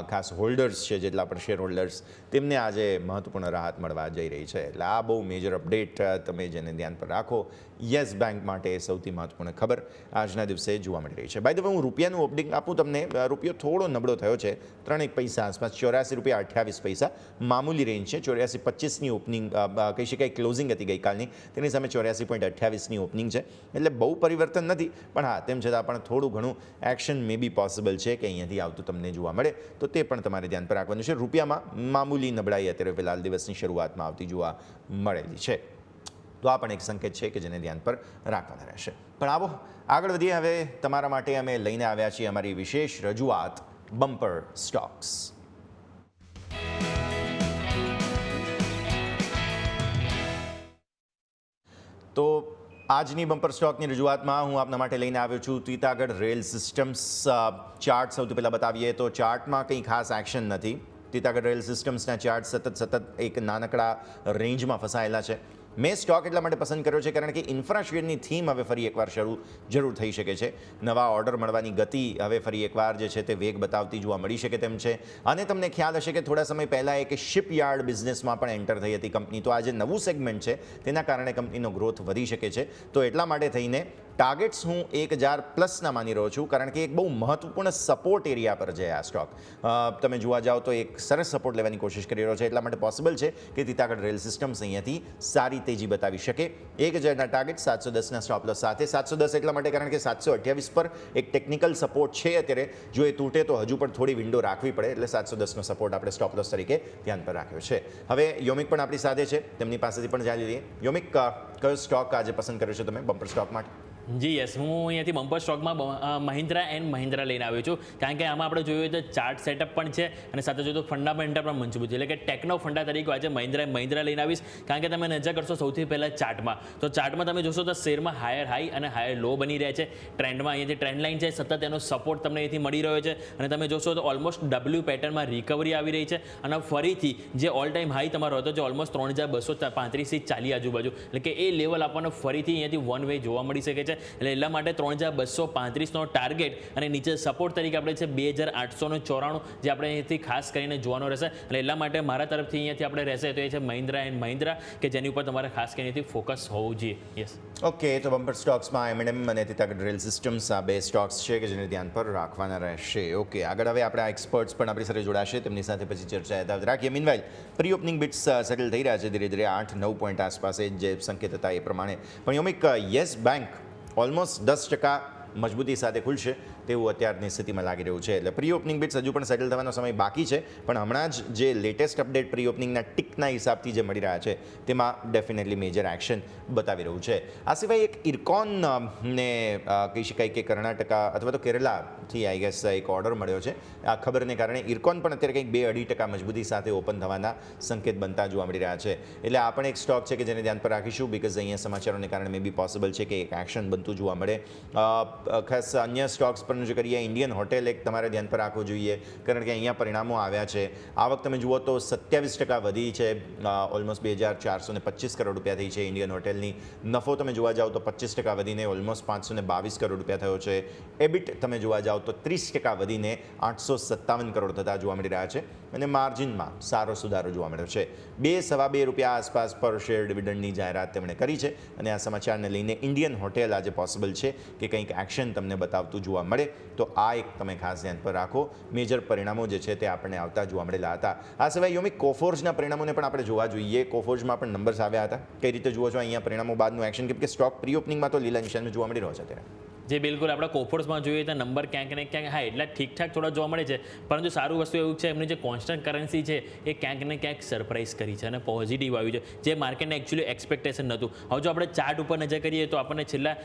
ખાસ હોલ્ડર્સ છે, જેટલા પણ શેર હોલ્ડર્સ, તેમને આજે મહત્વપૂર્ણ રાહત મળવા જઈ રહી છે. એટલે આ બહુ મેજર અપડેટ તમે જેને ધ્યાન પર રાખો. યસ બેંક માટે સૌથી મહત્વપૂર્ણ ખબર આજના દિવસે જોવા મળી રહી છે. બાય ધ વે હું રૂપિયાનું અપડેટ આપું તમને. રૂપિયો થોડો નબળો થયો છે 3 પૈસા આસપાસ, ₹84.28 મામૂલી રેન્જ છે. 84.25ની ઓપનિંગ કહી શકાય ક્લોઝિંગ હતી ગઈકાલની, તેની સામે 84.28ની ઓપનિંગ છે. એટલે બહુ પરિવર્તન નથી પણ હા તેમ છતાં પણ થોડું ઘણું એક્શન મે બી પોસિબલ છે કે અહીંયાથી આવતું તમને જોવા મળે, તો તે પણ તમારે ધ્યાન પર રાખવાનું છે. રૂપિયામાં મામૂલી નબળાઈ અત્યારે ફિલહાલ દિવસની શરૂઆતમાં આવતી જોવા મળેલી છે. તો આ પણ એક સંકેત છે કે જેને ધ્યાન પર રાખવાના રહેશે. પણ આવો આગળ વધીએ. હવે તમારા માટે અમે લઈને આવ્યા છીએ અમારી વિશેષ રજૂઆત બમ્પર સ્ટોક્સ. તો આજની બમ્પર સ્ટોકની રજૂઆતમાં હું આપના માટે લઈને આવ્યો છું તીતાગઢ રેલ સિસ્ટમ્સ. ચાર્ટ સૌથી પહેલાં બતાવીએ તો ચાર્ટમાં કંઈ ખાસ એક્શન નથી. તીતાગઢ રેલ સિસ્ટમ્સના ચાર્ટ સતત એક નાનકડા રેન્જમાં ફસાયેલા છે. મેં સ્ટોક એટલા માટે પસંદ કર્યો છે કારણ કે ઇન્ફ્રાશેરની થીમ હવે ફરી એકવાર જરૂર થઈ શકે છે. નવા ઓર્ડર મળવાની ગતિ હવે ફરી એકવાર જે છે તે વેગ બતાવતી જોવા મળી શકે તેમ છે. અને તમને ખ્યાલ હશે કે થોડા સમય પહેલાં એક શિપયાર્ડ બિઝનેસમાં પણ એન્ટર થઈ હતી કંપની. તો આ જે નવું સેગમેન્ટ છે તેના કારણે કંપનીનો ગ્રોથ વધી શકે છે. તો એટલા માટે થઈને ટાર્ગેટ્સ હું 1000+ માની રહ્યો છું કારણ કે એક બહુ મહત્વપૂર્ણ સપોર્ટ એરિયા પર છે આ સ્ટોક. તમે જોવા જાઓ તો એક સરસ સપોર્ટ લેવાની કોશિશ કરી રહ્યો છે. એટલા માટે પોસિબલ છે કે તીતાગઢ રેલ સિસ્ટમ્સ અહીંયાથી સારી તેજી બતાવી શકે. 1000ના ટાર્ગેટ 710ના સ્ટોપ લોસ સાથે. 710 એટલા માટે કારણ કે 728 પર એક ટેકનિકલ સપોર્ટ છે અત્યારે. જો એ તૂટે તો હજુ પણ થોડી વિન્ડો રાખવી પડે, એટલે 710નો સપોર્ટ આપણે સ્ટોપ લોસ તરીકે ધ્યાન પર રાખ્યો છે. હવે યોમિક પણ આપણી સાથે છે, તેમની પાસેથી પણ જાણી લઈએ. યોમિક, કયો સ્ટોક આજે પસંદ કર્યો છે તમે બમ્પર સ્ટોક માટે? જી યસ, હું અહીંયાથી બમ્પર સ્ટોકમાં મહિન્દ્રા એન્ડ મહિન્દ્રા લઈને આવ્યો છું કારણ કે આમાં આપણે જોયું તો ચાર્ટ સેટઅપ પણ છે અને સાથે જોઈએ તો ફંડામેન્ટલ પણ મજબૂત છે. એટલે કે ટેકનો ફંડા તરીકે આજે મહિન્દ્રા લઈને આવીશ કારણ કે તમે નજર કરશો સૌથી પહેલાં ચાર્ટમાં. તો ચાર્ટમાં તમે જોશો તો શેરમાં હાયર હાઈ અને હાયર લો બની રહ્યા છે. ટ્રેન્ડમાં અહીંયાથી ટ્રેન્ડ લાઇન છે, સતત એનો સપોર્ટ તમને અહીંથી મળી રહ્યો છે અને તમે જોશો તો ઓલમોસ્ટ ડબલ્યુ પેટર્નમાં રિકવરી આવી રહી છે અને ફરીથી જે ઓલ ટાઈમ હાઈ તમારો હતો જે ઓલમોસ્ટ 3235થી ચાલી આજુબાજુ, એટલે કે એ લેવલ આપણને ફરીથી અહીંયાથી વન વે જોવા મળી શકે છે. એટલે એટલા માટે 3235નો ટાર્ગેટ અને નીચે સપોર્ટ તરીકે આપણે છે 2894 જે આપણે અહીંયાથી ખાસ કરીને જોવાનો રહેશે. એટલે એટલા માટે મારા તરફથી અહીંયાથી આપણે રહેશે તો એ છે મહિન્દ્રા એન્ડ મહિન્દ્રા કે જેની ઉપર તમારે ખાસ કરીને ફોકસ હોવું જોઈએ. Yes, okay. તો બમ્પર સ્ટોક્સમાં M&M અને તીતાગઢ રેલ સિસ્ટમ્સ આ બે સ્ટોક્સ છે કે જેને ધ્યાન પર રાખવાના રહેશે. ઓકે, આગળ હવે આપણા એક્સપર્ટ્સ પણ આપણી સાથે જોડાશે, તેમની સાથે પછી ચર્ચા યથાવત રાખીએ. Meanwhile pre opening bits settle થઈ રહ્યા છે ધીરે ધીરે 8-9 પોઈન્ટ આસપાસ જે સંકેત હતા એ પ્રમાણે. પણ યોમિક, યસ બેંક ઓલમોસ્ટ 10% મજબૂતી સાથે ખુલશે તેવું અત્યારની સ્થિતિમાં લાગી રહ્યું છે. એટલે પ્રી ઓપનિંગ બિટ્સ હજુ પણ સેટલ થવાનો સમય બાકી છે, પણ હમણાં જ જે લેટેસ્ટ અપડેટ પ્રી ઓપનિંગના ટિકના હિસાબથી જે મળી રહ્યા છે તેમાં ડેફિનેટલી મેજર એક્શન બતાવી રહ્યું છે. આ સિવાય એક ઇરકોનને કહી શકાય કે કર્ણાટકા અથવા તો કેરલાથી આઈ ગેસ એક ઓર્ડર મળ્યો છે. આ ખબરને કારણે ઇરકોન પણ અત્યારે કંઈક 2-2.5% મજબૂતી સાથે ઓપન થવાના સંકેત બનતા જોવા મળી રહ્યા છે. એટલે આ પણ એક સ્ટોક છે કે જેને ધ્યાન પર રાખીશું બીકોઝ અહીંયા સમાચારોને કારણે મે બી પોસિબલ છે કે એક એક્શન બનતું જોવા મળે. ખાસ અન્ય સ્ટોક્સ પર જો કરીએ, ઇન્ડિયન હોટેલ એક તમારે ધ્યાન પર રાખવું જોઈએ કારણ કે અહીંયા પરિણામો આવ્યા છે. આવક તમે જુઓ તો 27% વધી છે, ઓલમોસ્ટ 2425 કરોડ રૂપિયા થઈ છે ઇન્ડિયન હોટેલની. નફો તમે જોવા જાઓ તો 25% વધીને ઓલમોસ્ટ 522 કરોડ રૂપિયા થયો છે. એબિટ તમે જોવા જાઓ તો 30% વધીને 857 કરોડ થતા જોવા મળી રહ્યા છે અને માર્જિનમાં સારો સુધારો જોવા મળ્યો છે. 2-2.5 રૂપિયા આસપાસ પર શેર ડિવિડન્ડની જાહેરાત તેમણે કરી છે અને આ સમાચારને લઈને ઇન્ડિયન હોટેલ આજે પોસિબલ છે કે કંઈક એક્શન તમને બતાવતું જોવા મળે. તો આ એક તમે ખાસ ધ્યાન પર રાખો. મેજર પરિણામો જે છે તે આપણને આવતા જોવા મળેલા હતા. આ સિવાય યોમિક કોફોર્જના પરિણામોને પણ આપણે જોવા જોઈએ. કોફોર્જમાં પણ નંબર્સ આવ્યા હતા. કઈ રીતે જુઓ છો અહીંયા પરિણામો બાદનું એક્શન, કેમ કે સ્ટોક પ્રી ઓપનિંગમાં તો લીલા નિશાન જોવા મળી રહ્યો છે અત્યારે? જે બિલકુલ આપણે કોફોર્સમાં જોઈએ તો નંબર ક્યાંક ને ક્યાંક હા એટલા ઠીકઠાક થોડા જોવા મળે છે, પરંતુ સારું વસ્તુ એવું છે એમની જે કોન્સ્ટન્ટ કરન્સી છે એ ક્યાંક ને ક્યાંક સરપ્રાઇઝ કરી છે અને પોઝિટિવ આવ્યું છે જે માર્કેટને એકચ્યુઅલી એક્સપેક્ટેશન નહોતું. હવે જો આપણે ચાર્ટ ઉપર નજર કરીએ તો આપણને છેલ્લા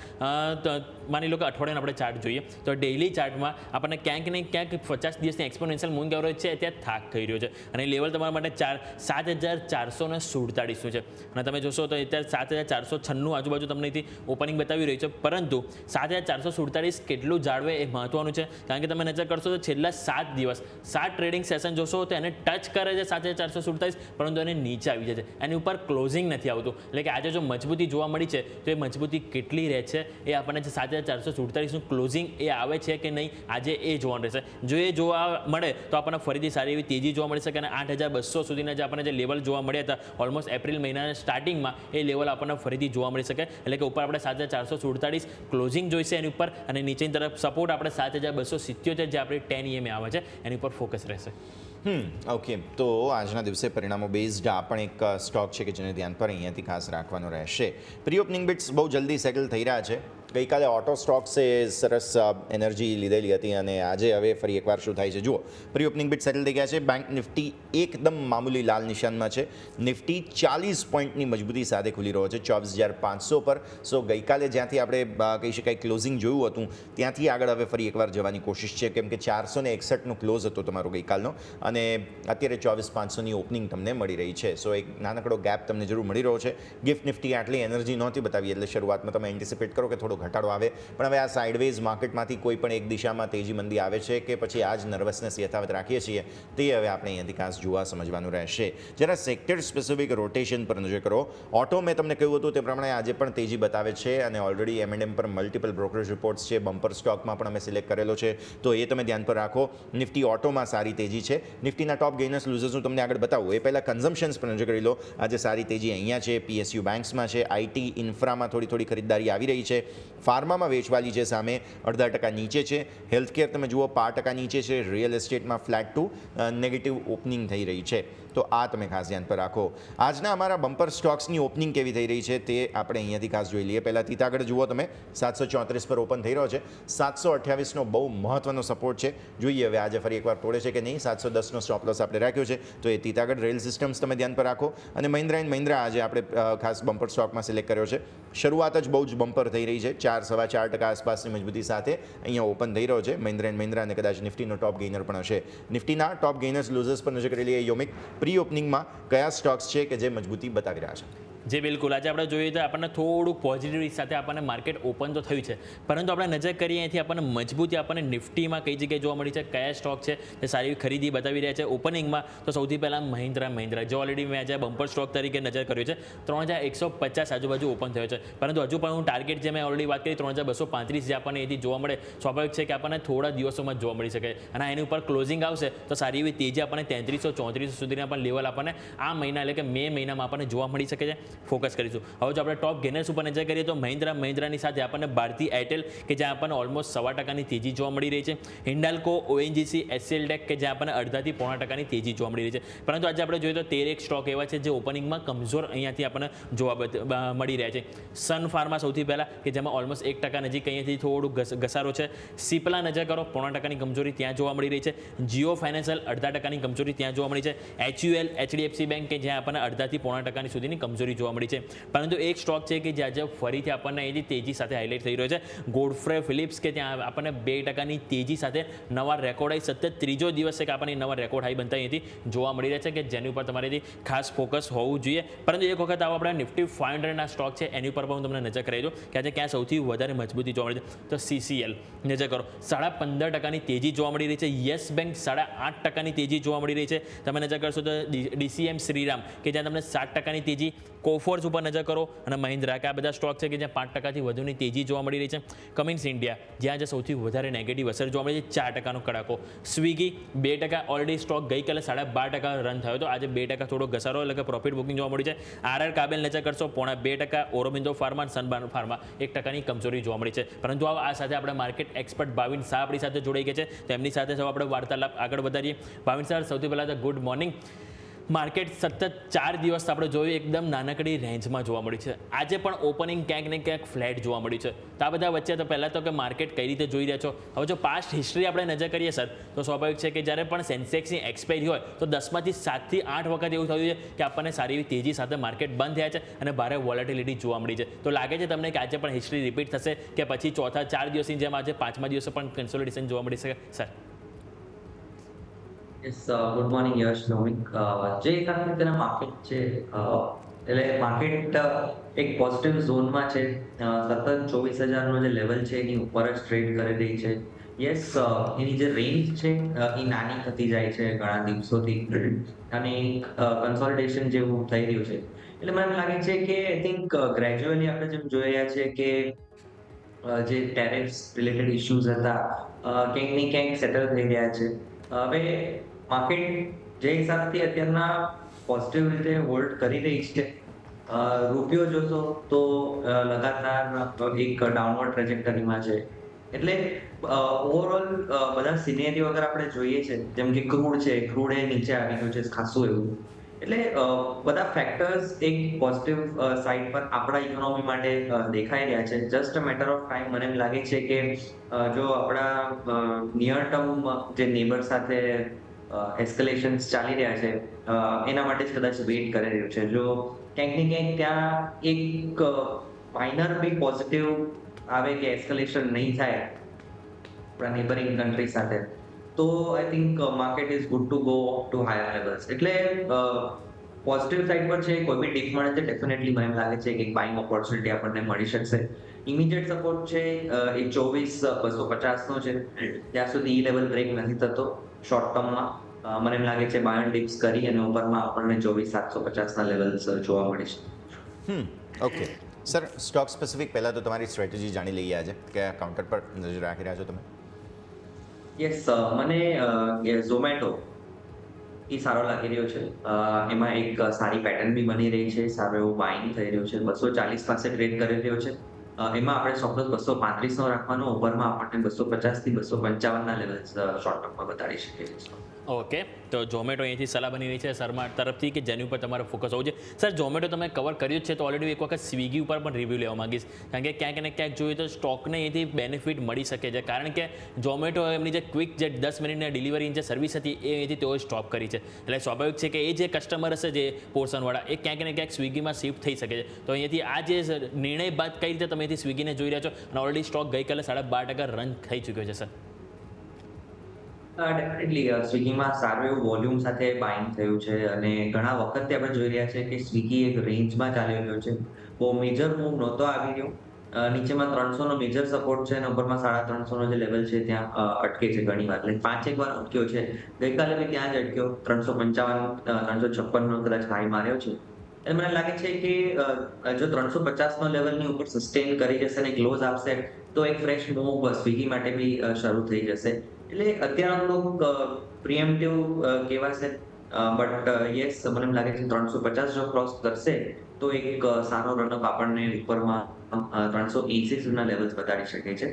માની લો કે અઠવાડિયાનો આપણે ચાર્ટ જોઈએ તો ડેઇલી ચાર્ટમાં આપણને ક્યાંક ને ક્યાંક 50 દિવસની એક્સપોનેન્શિયલ મૂવિંગ એવરેજ છે ત્યાં થાક થઈ રહ્યો છે અને લેવલ તમારા માટે 7447 છે અને તમે જોશો તો અત્યારે 7496 આજુબાજુ તમને અહીંથી ઓપનિંગ બતાવી રહ્યું છે, પરંતુ 7447 કેટલું જાળવે એ મહત્વનું છે કારણ કે તમે નજર કરશો તો છેલ્લા 7 દિવસ 7 ટ્રેડિંગ સેશન જોશો તો એને ટચ કરે છે 7447, પરંતુ એને નીચે આવી જાય છે, એની ઉપર ક્લોઝિંગ નથી આવતું. એટલે કે આજે જો મજબૂતી જોવા મળી છે તો એ મજબૂતી કેટલી રહે છે એ આપણને 7447નું ક્લોઝિંગ એ આવે છે કે નહીં આજે એ જોવાનું રહેશે. જો એ જોવા મળે તો આપણને ફરીથી સારી એવી તેજી જોવા મળી શકે અને 8200 સુધીના જે આપણને જે લેવલ જોવા મળ્યા હતા ઓલમોસ્ટ એપ્રિલ મહિનાના સ્ટાર્ટિંગમાં એ લેવલ આપણને ફરીથી જોવા મળી શકે. એટલે કે ઉપર આપણે 7447 ક્લોઝિંગ જોઈશે એની ઉપર અને નીચેની તરફ સપોર્ટ આપણે 7277 જે આપણી 10 EMA આવે છે એની ઉપર ફોકસ રહેશે. ઓકે, તો આજના દિવસે પરિણામો બેઝડ આ પણ એક સ્ટોક છે કે જેને ધ્યાન પર અહીંયાથી ખાસ રાખવાનો રહેશે. પ્રી ઓપનિંગ બિટ્સ બહુ જલ્દી સેટલ થઈ રહ્યા છે ગઈકાલે ઓટો સ્ટોક્સે સરસ એનર્જી લીધેલી હતી અને આજે હવે ફરી એકવાર શું થાય છે જુઓ. પ્રી ઓપનિંગ બીટ સેટલ થઈ ગયા છે. બેંક નિફ્ટી એકદમ મામૂલી લાલ નિશાનમાં છે. નિફ્ટી 40 પોઈન્ટની મજબૂતી સાથે ખુલી રહ્યો છે 24,500 પર. સો ગઈકાલે જ્યાંથી આપણે કહી શકાય ક્લોઝિંગ જોયું હતું ત્યાંથી આગળ હવે ફરી એકવાર જવાની કોશિશ છે, કેમ કે 461નો ક્લોઝ હતો તમારો ગઈકાલનો અને અત્યારે 24,500ની ઓપનિંગ તમને મળી રહી છે. સો એક નાનકડો ગેપ તમને જરૂર મળી રહ્યો છે. ગિફ્ટ નિફ્ટી આટલી એનર્જી નહોતી બતાવી એટલે શરૂઆતમાં તમે એન્ટિસિપેટ કરો કે થોડો ઘટાડો આવે, પણ હવે આ સાઇડવેઝ માર્કેટમાંથી કોઈ પણ એક દિશામાં તેજી મંદી આવે છે કે પછી આ જ નર્વસનેસ યથાવત રાખીએ છીએ તે હવે આપણે અહીંયાથી ખાસ જોવા સમજવાનું રહેશે. જરા સેક્ટર સ્પેસિફિક રોટેશન પર નજર કરો. ઓટો મેં તમને કહ્યું હતું તે પ્રમાણે આજે પણ તેજી બતાવે છે અને ઓલરેડી M&M પર મલ્ટિપલ બ્રોકરેજ રિપોર્ટ્સ છે. બમ્પર સ્ટોકમાં પણ અમે સિલેક્ટ કરેલો છે તો એ તમે ધ્યાન પર રાખો. નિફ્ટી ઓટોમાં સારી તેજી છે. નિફ્ટીના ટોપ ગેઇનર્સ લૂઝર્સ હું તમને આગળ બતાવું એ પહેલાં કન્ઝમ્પશન્સ પર નજર કરી લો. આજે સારી તેજી અહીંયા છે, PSU બેંક્સમાં છે, IT ઇન્ફ્રામાં થોડી ખરીદદારી આવી રહી છે. ફાર્મામાં વેચવાલી છે સામે 0.5% નીચે છે. હેલ્થકેર તમે જુઓ 5% નીચે છે. રિયલ એસ્ટેટમાં ફ્લેટ ટુ નેગેટિવ ઓપનિંગ થઈ રહી છે. તો આ તમે ખાસ ધ્યાન પર રાખો. આજના અમારા બમ્પર સ્ટોક્સની ઓપનિંગ કેવી થઈ રહી છે તે આપણે અહીંયાથી ખાસ જોઈ લઈએ. પહેલાં તીતાગઢ જુઓ તમે 734 પર ઓપન થઈ રહ્યો છે. 728નો બહુ મહત્વનો સપોર્ટ છે. જોઈએ હવે આજે ફરી એકવાર તોડે છે કે નહીં. 710નો સ્ટોપ લોસ આપણે રાખ્યો છે તો એ તીતાગઢ રેલ સિસ્ટમ્સ તમે ધ્યાન પર રાખો. અને મહિન્દ્રા એન્ડ મહિન્દ્રા આજે આપણે ખાસ બમ્પર સ્ટોકમાં સિલેક્ટ કર્યો છે. શરૂઆત જ બહુ જ બમ્પર થઈ રહી છે. 4-4.25% આસપાસની મજબૂતી સાથે અહીંયા ઓપન થઈ રહ્યો છે. મહિન્દ્રા એન્ડ મહિન્દ્રા અને કદાચ નિફ્ટીનો ટોપ ગેઇનર પણ હશે. નિફ્ટીના ટોપ ગેઇનર્સ લૂઝર્સ પર નજર કરી લઈએ. યોમિક પ્રી ઓપનિંગમાં કયા સ્ટોક્સ છે કે જે મજબૂતી બતાવી રહ્યા છે? જે બિલકુલ આજે આપણે જોઈએ તો આપણને થોડુંક પોઝિટિવ સાથે આપણને માર્કેટ ઓપન તો થયું છે, પરંતુ આપણે નજર કરીએ અહીંથી આપણને મજબૂતી આપણને નિફ્ટીમાં કઈ જગ્યાએ જોવા મળી છે, કયા સ્ટોક છે તે સારી ખરીદી બતાવી રહ્યા છે. ઓપનિંગમાં તો સૌથી પહેલાં મહિન્દ્રા જે ઓલરેડી મેં આજે બમ્પર સ્ટોક તરીકે નજર કર્યો છે 3,150 આજુબાજુ ઓપન થયો છે, પરંતુ હજુ પણ હું ટાર્ગેટ જે મેં ઓલરેડી વાત કરી 3,235 જે આપણને એથી જોવા મળે સ્વાભાવિક છે કે આપણને થોડા દિવસોમાં જોવા મળી શકે અને એની ઉપર ક્લોઝિંગ આવશે તો સારી એવી તેજી આપણને 3300-3400 સુધીના પણ લેવલ આપણને આ મહિના એટલે કે મે મહિનામાં આપણને જોવા મળી શકે છે. ફોકસ કરીશું. હવે જો આપણે ટોપ ગેનર્સ ઉપર નજર કરીએ તો મહિન્દ્રાની સાથે આપણને ભારતી એરટેલ કે જ્યાં આપણને ઓલમોસ્ટ 1.25% તેજી જોવા મળી રહી છે. હિન્ડાલ્કો, ONGC, HCL ટેક કે જ્યાં આપણને 0.5% તેજી જોવા મળી રહી છે. પરંતુ આજે આપણે જોઈએ તો 13 સ્ટોક એવા છે જે ઓપનિંગમાં કમજોર અહીંયાથી આપણને જોવા મળી રહ્યા છે. સન ફાર્મા સૌથી પહેલાં કે જેમાં ઓલમોસ્ટ 1% નજીક અહીંયાથી થોડું ઘસારો છે. સિપ્લા નજર કરો 0.5%ની કમજોરી ત્યાં જોવા મળી રહી છે. જીઓ ફાઇનાન્શિયલ 0.5%ની કમજોરી ત્યાં જોવા મળી છે. HUL, HDFC બેંક કે જ્યાં આપણને 0.5% સુધીની કમજોરી જોવા મળી છે. પરંતુ એક સ્ટોક છે કે જે આજે ફરીથી આપણને એની તેજી સાથે હાઇલાઇટ થઈ રહ્યો છે. ગોડફ્રે ફિલિપ્સ કે ત્યાં આપણને 2%ની તેજી સાથે નવા રેકોર્ડ હાઈ સતત ત્રીજો દિવસ છે કે આપણને નવા રેકોર્ડ હાઈ બનતા અહીંથી જોવા મળી રહ્યા છે કે જેની ઉપર તમારેથી ખાસ ફોકસ હોવું જોઈએ. પરંતુ એક વખત આવો આપણે નિફ્ટી 500ના સ્ટોક છે એની ઉપર પણ હું તમને નજર કરી દઉં કે આજે ક્યાં સૌથી વધારે મજબૂતી જોવા મળે છે તો CCL નજર કરો 15.5%ની તેજી જોવા મળી રહી છે. યસ બેંક 8.5%ની તેજી જોવા મળી રહી છે. તમે નજર કરશો તો DCM શ્રીરામ કે જ્યાં તમને 7%ની તેજી. કોફોર્સ ઉપર નજર કરો અને મહિન્દ્રા કે આ બધા સ્ટોક છે કે જ્યાં 5%થી વધુની તેજી જોવા મળી રહી છે. કમિન્સ ઇન્ડિયા જ્યાં આજે સૌથી વધારે નેગેટિવ અસર જોવા મળી છે 4%નો કડાકો. સ્વિગી 2% ઓલરેડી સ્ટોક ગઈકાલે 12.5% રન થયો હતો, આજે 2% થોડો ઘસારો એટલે કે પ્રોફિટ બુકિંગ જોવા મળી છે. RR કાબેલ નજર કરશો 0.5%. ઓરોબિંદો ફાર્મા, સનબાન ફાર્મા 1%ની કમજોરી જોવા મળી છે. પરંતુ આ સાથે આપણે માર્કેટ એક્સપર્ટ ભાવિન શાહ આપણી સાથે જોડાઈ ગયા છે, તેમની સાથે આપણે વાર્તાલાપ આગળ વધારીએ. ભાવિન સર, સૌથી પહેલાં તો ગુડ મોર્નિંગ. માર્કેટ સતત 4 દિવસ આપણે જોયું એકદમ નાનકડી રેન્જમાં જોવા મળી છે. આજે પણ ઓપનિંગ ક્યાંક ને ક્યાંક ફ્લેટ જોવા મળી છે. તો આ બધા વચ્ચે તો પહેલાં તો કે માર્કેટ કઈ રીતે જોઈ રહ્યા છો. હવે જો પાસ્ટ હિસ્ટ્રી આપણે નજર કરીએ સર તો સ્વાભાવિક છે કે જ્યારે પણ સેન્સેક્સની એક્સપાયરી હોય તો 10માંથી 7 થી 8 વખત એવું થયું છે કે આપણને સારી એવી તેજી સાથે માર્કેટ બંધ થયા છે અને ભારે વોલેટિલિટી જોવા મળી છે. તો લાગે છે તમને કે આજે પણ હિસ્ટ્રી રિપીટ થશે કે પછી ચોથા 4 દિવસની જેમ આજે 5મા દિવસે પણ કન્સોલિડેશન જોવા મળી શકે સર? યસ, ગુડ મોર્નિંગ યશ, નોમિક. જે હિસાબથી તેના માર્કેટ છે એટલે માર્કેટ એક પોઝિટિવ ઝોનમાં છે. સતત 24,000નો જે લેવલ છે એની ઉપર જ ટ્રેડ કરી રહી છે. યસ, એની જે રેન્જ છે એ નાની થતી જાય છે ઘણા દિવસોથી અને કન્સોલિડેશન જેવું થઈ રહ્યું છે. એટલે મને એમ લાગે છે કે આઈ થિંક ગ્રેજ્યુઅલી આપણે જેમ જોઈ રહ્યા છે કે જે ટેરિફ્સ રિલેટેડ ઇશ્યુઝ હતા ક્યાંક ને ક્યાંક સેટલ થઈ રહ્યા છે. હવે માર્કેટ જે હિસાબથી અત્યારના પોઝિટિવ રીતે હોલ્ડ કરી રહી છે, રૂપિયો જોશો તો લગાતાર એક ડાઉનવર્ડ ટ્રેજેક્ટરીમાં છે. એટલે ઓવરઓલ બધા સિનેરીઓ અગર આપણે જોઈએ છે જેમ કે ક્રૂડ છે, ક્રૂડ એ નીચે આવી ગયું છે ખાસું એવું. એટલે બધા ફેક્ટર્સ એક પોઝિટિવ સાઈડ પર આપણા ઇકોનોમી માટે દેખાઈ રહ્યા છે. Just a matter of time મને એમ લાગે છે કે જો આપણા નિયર ટર્મ જે નેબર સાથે એસ્કેલેશન્સ ચાલી રહ્યા છે એના માટે જ કદાચ વેઇટ કરી રહ્યું છે. જો ક્યાંક ને ક્યાંક ત્યાં એક માઇનર બી પોઝિટિવ આવે કે એસ્કેલેશન નહીં થાય આપણા નેબરિંગ કન્ટ્રી સાથે, તો I think market is good to go to higher levels. એટલે પોઝિટિવ સાઈડ પર છે, કોઈ બી ડીપ મળે છે ડેફિનેટલી મને એમ લાગે છે કે એક બાઇંગ ઓપોર્ચ્યુનિટી આપણને મળી શકશે. ઇમિડિયેટ સપોર્ટ છે એ 24,250 નો છે. ત્યાં સુધી ઈ લેવલ બ્રેક નથી થતો શોર્ટ ટર્મમાં. મને એમ લાગે છે બાય ડિપ્સ કરી અને ઉપરમાં આપણને 24,750 ના લેવલ્સ જોવા મળી છે. ઓકે સર, સ્ટોક સ્પેસિફિક પહેલાં તો તમારી સ્ટ્રેટેજી જાણી લઈએ આજે, કયા કાઉન્ટર પર નજર રાખી રહ્યા છો તમે? યસ, મને ઝોમેટો એ સારો લાગી રહ્યો છે. એમાં એક સારી પેટર્ન બી બની રહી છે, સારો એવો બાઇંગ થઈ રહ્યો છે. 240 પાસે ટ્રેડ કરી રહ્યો છે. એમાં આપણે ચોક્કસ 235 નો રાખવાનો, ઉપરમાં આપણને 250 થી 255 ના લેવલ્સ શોર્ટ ટર્મમાં બતાડી શકીએ છીએ. ઓકે, તો ઝોમેટો અહીંથી સલાહ બની રહી છે શર્મા તરફથી કે જેની ઉપર તમારે ફોકસ હોવું છે. સર, ઝોમેટો તમે કવર કર્યું જ છે, તો ઓલરેડી એક વખત સ્વિગી ઉપર પણ રિવ્યૂ લેવા માંગીશ, કારણ કે ક્યાંક ને ક્યાંક જોઈએ તો સ્ટોકને અહીંથી બેનિફિટ મળી શકે છે, કારણ કે ઝોમેટો એમની જે ક્વિક જે 10 મિનિટની ડિલિવરીની જે સર્વિસ હતી એ અહીંથી તેઓએ સ્ટોપ કરી છે. એટલે સ્વાભાવિક છે કે એ જે કસ્ટમર હશે જે પોર્શનવાળા, એ ક્યાંક ને ક્યાંક સ્વિગીમાં શિફ્ટ થઈ શકે છે. તો અહીંયાથી આ જે નિર્ણય બાદ કઈ રીતે તમે અહીંથી સ્વિગીને જોઈ રહ્યા છો, અને ઓલરેડી સ્ટોક ગઈકાલે 12.5% રન થઈ ચૂક્યો છે સર? ડેફિનેટલી સ્વિગીમાં સારું એવું વોલ્યુમ સાથે બાઇંગ થયું છે અને ઘણા વખતથી આપણે જોઈ રહ્યા છે કે સ્વિગી એક રેન્જમાં ચાલી રહ્યો છે. બહુ મેજર મૂવ નહોતો આવી રહ્યો. નીચેમાં 300 નો મેજર સપોર્ટ છે અને ઉપરમાં 350 નો જે લેવલ છે ત્યાં અટકે છે ઘણી વાર. એટલે 5-1 વાર અટક્યો છે. ગઈકાલે બી ત્યાં જ અટક્યો. 355 356 નો કદાચ હાઈ માર્યો છે. એટલે મને લાગે છે કે જો 350 નો લેવલની ઉપર સસ્ટેન કરી જશે અને ક્લોઝ આપશે તો એક ફ્રેશ મૂવ સ્વિગી માટે બી શરૂ થઈ જશે. એટલે અત્યારનો પ્રિએમ્પ્ટિવ કહેવાશે, બટ યસ મને એમ લાગે છે 350 જો ક્રોસ કરશે તો એક સારો રનઅપ આપણને ઉપરમાં 380 સુધીના લેવલ્સ બતાડી શકે છે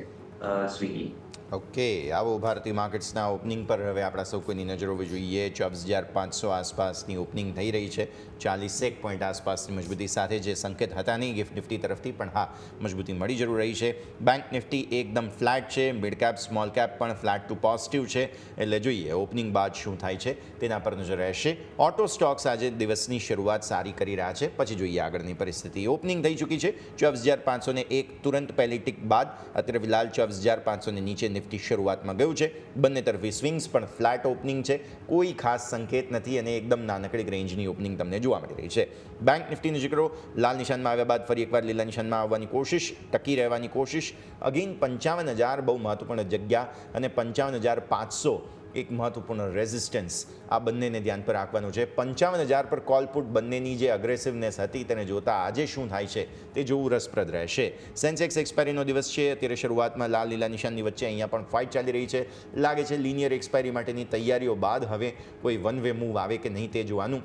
સ્વિગી. ઓકે, આવો ભારતીય માર્કેટ્સના ઓપનિંગ પર હવે આપણા સૌ કોઈની નજર હોવી જોઈએ. 24,500 આસપાસની ઓપનિંગ થઈ રહી છે, 41 પોઈન્ટ આસપાસની મજબૂતી સાથે, જે સંકેત હતા નહીં ગિફ્ટ નિફ્ટી તરફથી, પણ હા મજબૂતી મળી જરૂર રહી છે. બેંક નિફ્ટી એકદમ ફ્લેટ છે, મિડ કેપ સ્મોલ કેપ પણ ફ્લેટ ટુ પોઝિટિવ છે. એટલે જોઈએ ઓપનિંગ બાદ શું થાય છે તેના પર નજર રહેશે. ઓટો સ્ટોક્સ આજે દિવસની શરૂઆત સારી કરી રહ્યા છે, પછી જોઈએ આગળની પરિસ્થિતિ. ઓપનિંગ થઈ ચૂકી છે 24,501, તુરંત પહેલી ટિક બાદ અત્યારે ફિલહાલ 24,500 નીચે નિફ્ટી શરૂઆતમાં ગયું છે. બંને તરફી સ્વિંગ્સ પણ ફ્લેટ ઓપનિંગ છે, કોઈ ખાસ સંકેત નથી અને એકદમ નાનકડી રેન્જની ઓપનિંગ તમને જોવા મળી રહી છે. બેંક નિફ્ટીની જગ્રો લાલ નિશાનમાં આવ્યા બાદ ફરી એકવાર લીલા નિશાનમાં આવવાની કોશિશ, ટકી રહેવાની કોશિશ. અગેન 55,000 બહુ મહત્વપૂર્ણ જગ્યા અને 55,500 એક મહત્વપૂર્ણ રેઝિસ્ટન્સ, આ બંનેને ધ્યાન પર રાખવાનું છે. 55,000 પર કોલ પુટ બંનેની જે અગ્રેસિવનેસ હતી તેને જોતા આજે શું થાય છે તે જોવું રસપ્રદ રહેશે. સેન્સેક્સ એક્સપાયરીનો દિવસ છે, અત્યારે શરૂઆતમાં લાલ લીલા નિશાનની વચ્ચે અહીંયા પણ ફાઇટ ચાલી રહી છે. લાગે છે લિનિયર એક્સપાયરી માટેની તૈયારીઓ બાદ હવે કોઈ વન વે મૂવ આવે કે નહીં તે જોવાનું.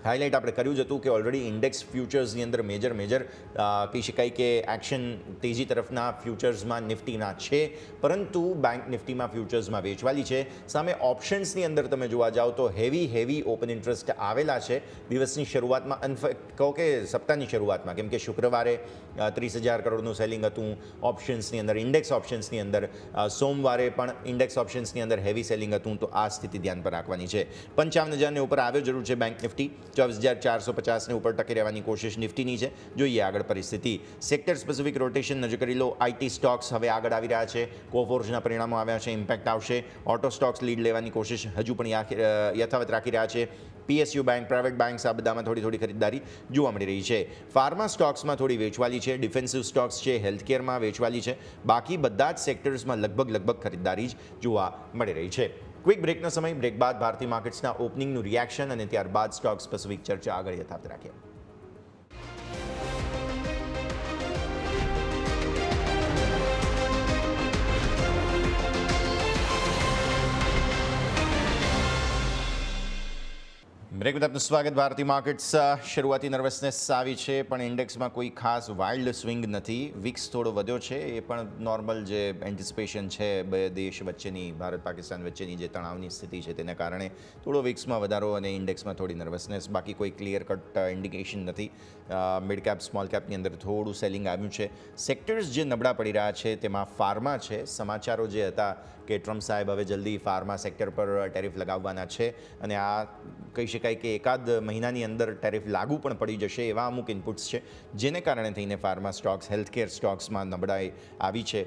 હાઇલાઇટ આપણે કર્યું જ હતું કે ઓલરેડી ઇન્ડેક્સ ફ્યુચર્સની અંદર મેજર કહી શકાય કે એક્શન તેજી તરફના ફ્યુચર્સમાં નિફ્ટીના છે, પરંતુ બેંક નિફ્ટીમાં ફ્યુચર્સમાં વેચવાલી છે. સામે ઓપ્શન્સની અંદર તમે જોવા જાઓ તો હેવી ઓપન ઇન્ટરેસ્ટ આવેલા છે દિવસની શરૂઆતમાં, ઇનફેક્ટ કહો કે સપ્તાહની શરૂઆતમાં, કેમ કે શુક્રવારે 30,000 કરોડનું સેલિંગ હતું ઓપ્શન્સની અંદર, ઇન્ડેક્સ ઓપ્શન્સની અંદર. સોમવારે પણ ઇન્ડેક્સ ઓપ્શન્સની અંદર હેવી સેલિંગ હતું, તો આ સ્થિતિ ધ્યાન પર રાખવાની છે. 55,000 ઉપર આવ્યો જરૂર છે બેંક નિફ્ટી, 24,450 ઉપર ટકી રહેવાની કોશિશ નિફ્ટીની છે. જોઈએ આગળ પરિસ્થિતિ. સેક્ટર સ્પેસિફિક રોટેશન નજર કરી લો. આઈટી સ્ટોક્સ હવે આગળ આવી રહ્યા છે, કોફોર્જના પરિણામો આવ્યા છે, ઇમ્પેક્ટ આવશે. ઓટો સ્ટોક્સ લીડ લેવાની કોશિશ હજુ પણ યથાવત રાખી રહ્યા છે. PSU બેંક, પ્રાઇવેટ બેંક્સ, આ બધામાં થોડી ખરીદદારી જોવા મળી રહી છે. ફાર્મા સ્ટોક્સમાં થોડી વેચવાલી છે, ડિફેન્સિવ સ્ટોક્સ છે, હેલ્થકેરમાં વેચવાલી છે. બાકી બધા જ સેક્ટર્સમાં લગભગ ખરીદદારી જ જોવા મળી રહી છે. ક્વિક બ્રેકનો સમય. બ્રેક બાદ ભારતીય માર્કેટ્સના ઓપનિંગનું રિએક્શન અને ત્યારબાદ સ્ટોક સ્પેસિફિક ચર્ચા આગળ યથાવત રાખીએ. બ્રેક વિથ આપનું સ્વાગત. ભારતીય માર્કેટ્સ શરૂઆતી નર્વસનેસ આવી છે, પણ ઇન્ડેક્સમાં કોઈ ખાસ વાઇલ્ડ સ્વિંગ નથી. વિક્સ થોડો વધ્યો છે, એ પણ નોર્મલ જે એન્ટિસિપેશન છે બે દેશ વચ્ચેની, ભારત પાકિસ્તાન વચ્ચેની જે તણાવની સ્થિતિ છે તેને કારણે થોડો વિક્સમાં વધારો અને ઇન્ડેક્સમાં થોડી નર્વસનેસ. બાકી કોઈ ક્લિયર કટ ઇન્ડિકેશન નથી. મિડ કેપ સ્મોલ કેપની અંદર થોડું સેલિંગ આવ્યું છે. સેક્ટર્સ જે નબળા પડી રહ્યા છે તેમાં ફાર્મા છે. સમાચારો જે હતા કે ટ્રમ્પ સાહેબ હવે જલ્દી ફાર્મા સેક્ટર પર ટેરિફ લગાવવાના છે અને આ કહી શકાય કે એકાદ મહિનાની અંદર ટેરિફ લાગુ પણ પડી જશે, એવા અમુક ઇનપુટ્સ છે જેને કારણે થઈને ફાર્મા સ્ટોક્સ, હેલ્થકેર સ્ટોક્સમાં નબળાઈ આવી છે.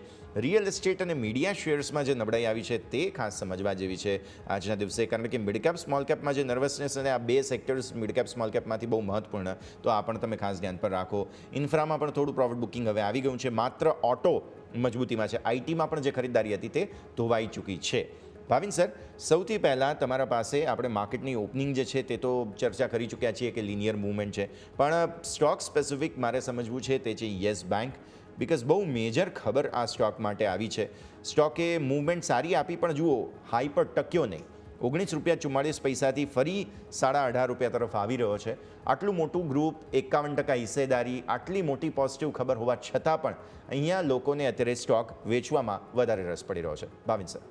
રિયલ એસ્ટેટ અને મીડિયા શેર્સમાં જે નબળાઈ આવી છે તે ખાસ સમજવા જેવી છે આજના દિવસે, કારણ કે મિડકેપ સ્મોલ કેપમાં જે નર્વસનેસ અને આ બે સેક્ટર્સ મિડકેપ સ્મોલ કેપમાંથી બહુ મહત્વપૂર્ણ, તો આ પણ તમે ખાસ ધ્યાન પર રાખો. ઇન્ફ્રામાં પણ થોડું પ્રોફિટ બુકિંગ હવે આવી ગયું છે. માત્ર ઓટો મજબૂતીમાં છે. આઈટીમાં પણ જે ખરીદદારી હતી તે ધોવાઈ ચૂકી છે. ભાવિન સર, સૌથી પહેલાં તમારા પાસે આપણે માર્કેટની ઓપનિંગ જે છે તે તો ચર્ચા કરી ચૂક્યા છીએ કે લિનિયર મૂવમેન્ટ છે, પણ સ્ટોક સ્પેસિફિક મારે સમજવું છે તે છે યસ બેંક. બિકોઝ બહુ મેજર ખબર આ સ્ટોક માટે આવી છે. સ્ટોકે મૂવમેન્ટ સારી આપી, પણ જુઓ હાઈ પર ટક્યો નહીં. ₹19.44 ફરી ₹18.5 તરફ આવી રહ્યો છે. આટલું મોટું ગ્રુપ, 51% હિસ્સેદારી, આટલી મોટી પોઝિટિવ ખબર હોવા છતાં પણ અહીંયા લોકોને અત્યારે સ્ટોક વેચવામાં વધારે રસ પડી રહ્યો છે. Bhavin sir.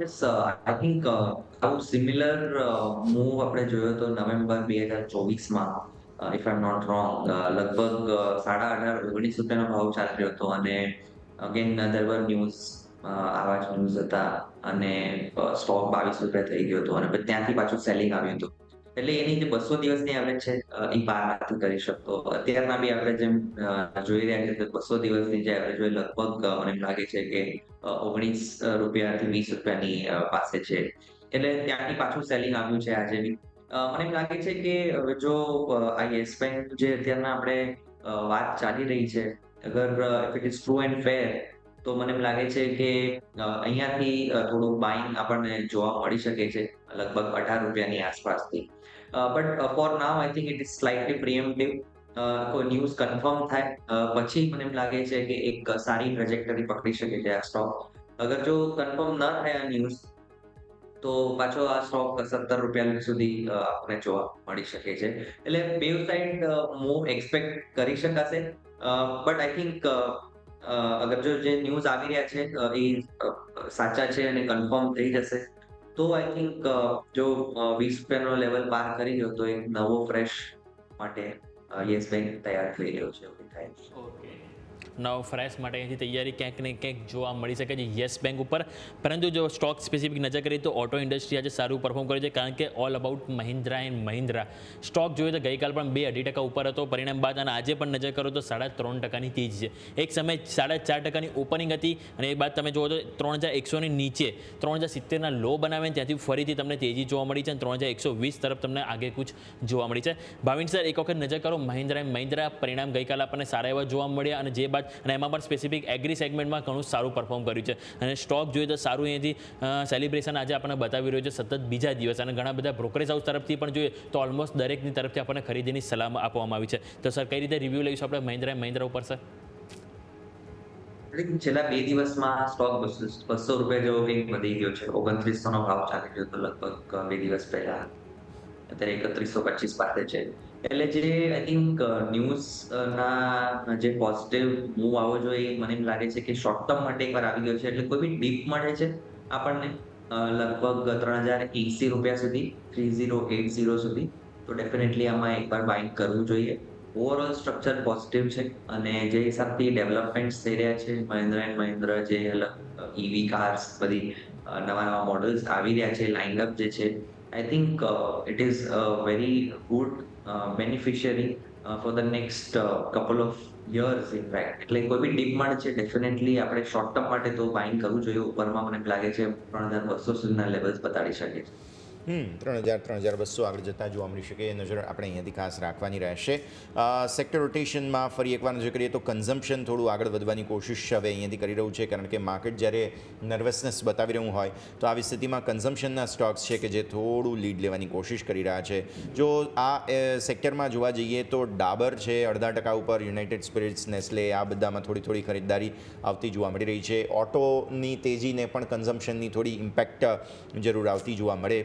Yes, I think આવું સિમિલર મૂવ આપણે જોયો તો નવેમ્બર 2024માં, if I am not wrong, લગભગ ₹18.5-19 ભાવ ચાલી રહ્યો હતો અને અગેન ધેર વર ન્યૂઝ, આવા જ ન્યૂઝ હતા અને સ્ટોક ₹22 થઈ ગયો હતો અને પછી ત્યાંથી પાછું સેલિંગ આવ્યું હતું. એટલે એની જે 200 દિવસની એવરેજ છે એ પાર નથી કરી શકતો. અત્યારના બી આપણે જેમ જોઈ રહ્યા છે કે 200 દિવસની જે એવરેજ હોય લગભગ મને એમ લાગે છે કે ₹19 થી ₹20ની પાસે છે. એટલે ત્યાંથી પાછું સેલિંગ આવ્યું છે આજે બી. મને એમ લાગે છે કે હવે જો આ યસ બેંક જે અત્યારના આપણે વાત ચાલી રહી છે, અગર if it is true and ફેર, તો મને એમ લાગે છે કે અહીંયાથી થોડું બાઇંગ આપણને જોવા મળી શકે છે લગભગ ₹18ની આસપાસથી. But for now I think it is slightly preemptive. કોઈ ન્યૂઝ કન્ફર્મ થાય પછી મને એમ લાગે છે કે એક સારી ટ્રેજેક્ટરી પકડી શકે છે આ સ્ટોક. અગર જો કન્ફર્મ ન થાય આ ન્યૂઝ, તો પાછો આ સ્ટોક ₹17 સુધી આપણે જોવા મળી શકે છે. એટલે બેવ સાઇડ મૂવ એક્સપેક્ટ કરી શકાશે. બટ આઈ થિંક અગર જો જે ન્યૂઝ આવી રહ્યા છે એ સાચા છે અને કન્ફર્મ થઈ જશે, તો આઈ થિંક જો ₹20નો લેવલ પાર કરી ગયો તો એક નવો ફ્રેશ માટે યસ બેંક તૈયાર થઈ રહ્યો છે એવું થાય. નવ ફ્રેશ માટે અહીંથી તૈયારી ક્યાંક ને ક્યાંક જોવા મળી શકે છે યસ બેંક ઉપર. પરંતુ જો સ્ટોક સ્પેસિફિક નજર કરીએ તો ઓટો ઇન્ડસ્ટ્રી આજે સારું પરફોર્મ કર્યું છે, કારણ કે all about Mahindra and Mahindra stock જોઈએ તો ગઈકાલ પણ 2.5% ઉપર હતો પરિણામ બાદ, અને આજે પણ નજર કરો તો 3.5%ની તેજી છે. એક સમય 4.5%ની ઓપનિંગ હતી અને એ બાદ તમે જુઓ તો 3100ની નીચે 3070ના લો બનાવે, ત્યાંથી ફરીથી તમને તેજી જોવા મળી છે અને 3120 તરફ તમને આગેકૂચ જોવા મળી છે. ભાવિન સર, એક વખત નજર કરો મહિન્દ્રા એન્ડ મહિન્દ્રા પરિણામ ગઈકાલે આપણને સારા એવા જોવા મળ્યા અને જે બાદ અને એમાં પણ સ્પેસિફિક એગ્રી સેગમેન્ટમાં ઘણું સારું પરફોર્મ કર્યું છે અને સ્ટોક જોઈએ તો સારું અહીંયાથી સેલિબ્રેશન આજે આપણને બતાવી રહ્યું છે સતત બીજા દિવસ. અને ઘણા બધા બ્રોકરેજ હાઉસ તરફથી પણ જોઈએ તો ઓલમોસ્ટ દરેકની તરફથી આપણને ખરીદીની સલાહ આપવામાં આવી છે. તો સર, કઈ રીતે રિવ્યૂ લઈશું આપણે મહિન્દ્રા ઉપર સર? છેલ્લા 2 દિવસમાં સ્ટોક ₹200 જેવો કંઈક વધી ગયો છે. 2900નો ભાવ ચાલી રહ્યો હતો લગભગ 2 દિવસ પહેલા, અત્યારે 3125 પાસે છે. એટલે જે આઈ થિંક ન્યૂઝના જે પોઝિટિવ મૂવ આવવો જોઈએ, મને એમ લાગે છે કે શોર્ટ ટર્મ માટે એકવાર આવી ગયો છે. એટલે કોઈ બી ડીપ મળે છે આપણને લગભગ ₹3080 સુધી, 3080 સુધી, તો ડેફિનેટલી આમાં એકવાર બાઇંગ કરવું જોઈએ. ઓવરઓલ સ્ટ્રક્ચર પોઝિટિવ છે અને જે હિસાબથી ડેવલપમેન્ટ્સ થઈ રહ્યા છે મહિન્દ્રા એન્ડ મહિન્દ્રા, જે ઈવી કાર્સ, બધી નવા મોડલ્સ આવી રહ્યા છે, લાઇનઅપ જે છે, I think it is a very good beneficiary for the next couple of years in fact. એટલે કોઈ બી ડીપ મળે છે ડેફિનેટલી આપણે શોર્ટ ટર્મ માટે તો બાઇંગ કરવું જોઈએ. ઉપરમાં મને લાગે છે 3200 સુધીના લેવલ્સ બતાડી શકે છે. 3200 આગળ જતાં જોવા મળી શકે એ નજર આપણે અહીંયાથી ખાસ રાખવાની રહેશે. સેક્ટર રોટેશનમાં ફરી એકવાર નજર કરીએ તો કન્ઝમ્પશન થોડું આગળ વધવાની કોશિશ હવે અહીંયાથી કરી રહ્યું છે, કારણ કે માર્કેટ જ્યારે નર્વસનેસ બતાવી રહ્યું હોય તો આવી સ્થિતિમાં કન્ઝમ્પશનના સ્ટોક્સ છે કે જે થોડું લીડ લેવાની કોશિશ કરી રહ્યા છે. જો આ સેક્ટરમાં જોવા જઈએ તો ડાબર છે 0.5% ઉપર, યુનાઇટેડ સ્પિરિટ્સ, નેસ્લે, આ બધામાં થોડી ખરીદદારી આવતી જોવા મળી રહી છે. ઓટોની તેજીને પણ કન્ઝમ્પશનની થોડી ઇમ્પેક્ટ જરૂર આવતી જોવા મળે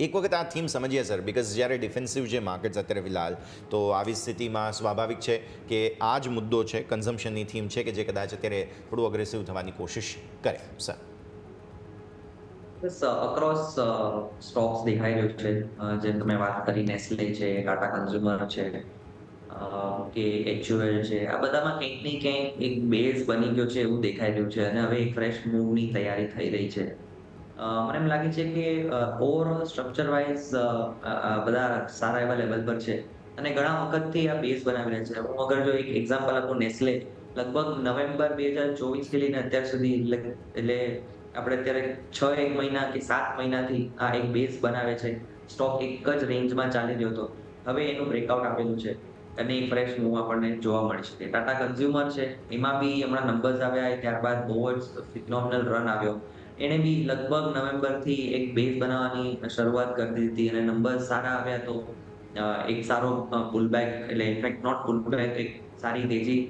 એક વખત આ થીમ સમજીએ સર, બિકોઝ જ્યારે ડિફેન્સિવ છે માર્કેટ્સ અત્યારે ફિલહાલ, તો આવી સ્થિતિમાં સ્વાભાવિક છે કે આ જ મુદ્દો છે, કન્ઝમ્પશનની થીમ છે કે જે કદાચ અત્યારે થોડું અગ્રેસિવ થવાની કોશિશ કરે. સર બસ અક્રોસ સ્ટોક્સ દેખાઈ રહ્યું છે, જેમ તમે વાત કરી નેસ્લે છે, ટાટા કન્ઝ્યુમર છે, કે HUL છે, આ બધામાં કંઈક ને કંઈક એક બેઝ બની ગયો છે એવું દેખાઈ રહ્યું છે અને હવે એક ફ્રેશ મૂવની તૈયારી થઈ રહી છે. મને એમ લાગે છે કે ઓવરઓલ સ્ટ્રક્ચર વાઇઝ બધા સારા એવા લેવલ પર છે અને ઘણા વખતથી આ બેઝ બનાવી રહ્યા છે. હું અગર જો એક એક્ઝામ્પલ આપું, નેસ્લે લગભગ નવેમ્બર 2024 થી લઈને અત્યાર સુધી, એટલે આપણે અત્યારે 6 મહિના કે 7 મહિનાથી આ એક બેઝ બનાવે છે. સ્ટોક એક જ રેન્જમાં ચાલી રહ્યો હતો, હવે એનું બ્રેકઆઉટ આપેલું છે અને એક ફ્રેશ મૂવ આપણને જોવા મળી શકે. ટાટા કન્ઝ્યુમર છે, એમાં બી હમણાં નંબર્સ આવ્યા, ત્યારબાદ બહુ જ ફિનોમિનલ રન આવ્યો. એણે બી લગભગ નવેમ્બરથી એક બેઝ બનાવવાની શરૂઆત કરી દીધી અને નંબર્સ સારા આવ્યા તો એક સારો પુલબેક, એટલે ઇનફેક્ટ નોટ પુલબેક, એક સારી તેજી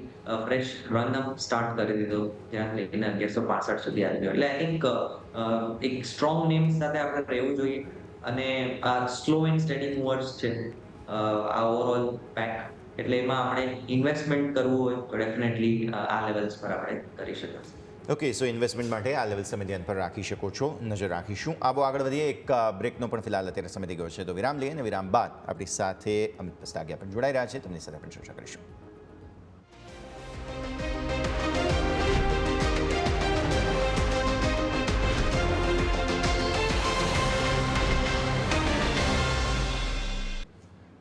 ફ્રેશ રન સ્ટાર્ટ કરી દીધો, ત્યાં લઈને 1165 સુધી આવી ગયો. એટલે આઈ થિંક એક સ્ટ્રોંગ નેમ સાથે આપણે રહેવું જોઈએ અને આ સ્લો એન્ડ સ્ટેડી મૂવર્સ છે આ ઓવરઓલ પેક, એટલે એમાં આપણે ઇન્વેસ્ટમેન્ટ કરવું હોય તો ડેફિનેટલી આ લેવલ્સ પર આપણે કરી શકીએ. ઓકે, સો ઇન્વેસ્ટમેન્ટ માટે આ લેવલ તમે ધ્યાન પર રાખી શકો છો, નજર રાખીશું. આવો આગળ વધીએ. એક બ્રેકનો પણ ફિલહાલ અત્યારે સમય થઈ ગયો છે, તો વિરામ લઈએ અને વિરામ બાદ આપણી સાથે અમિત પસ્તાગિયા પણ જોડાઈ રહ્યા છે, તેમની સાથે પણ ચર્ચા કરીશું.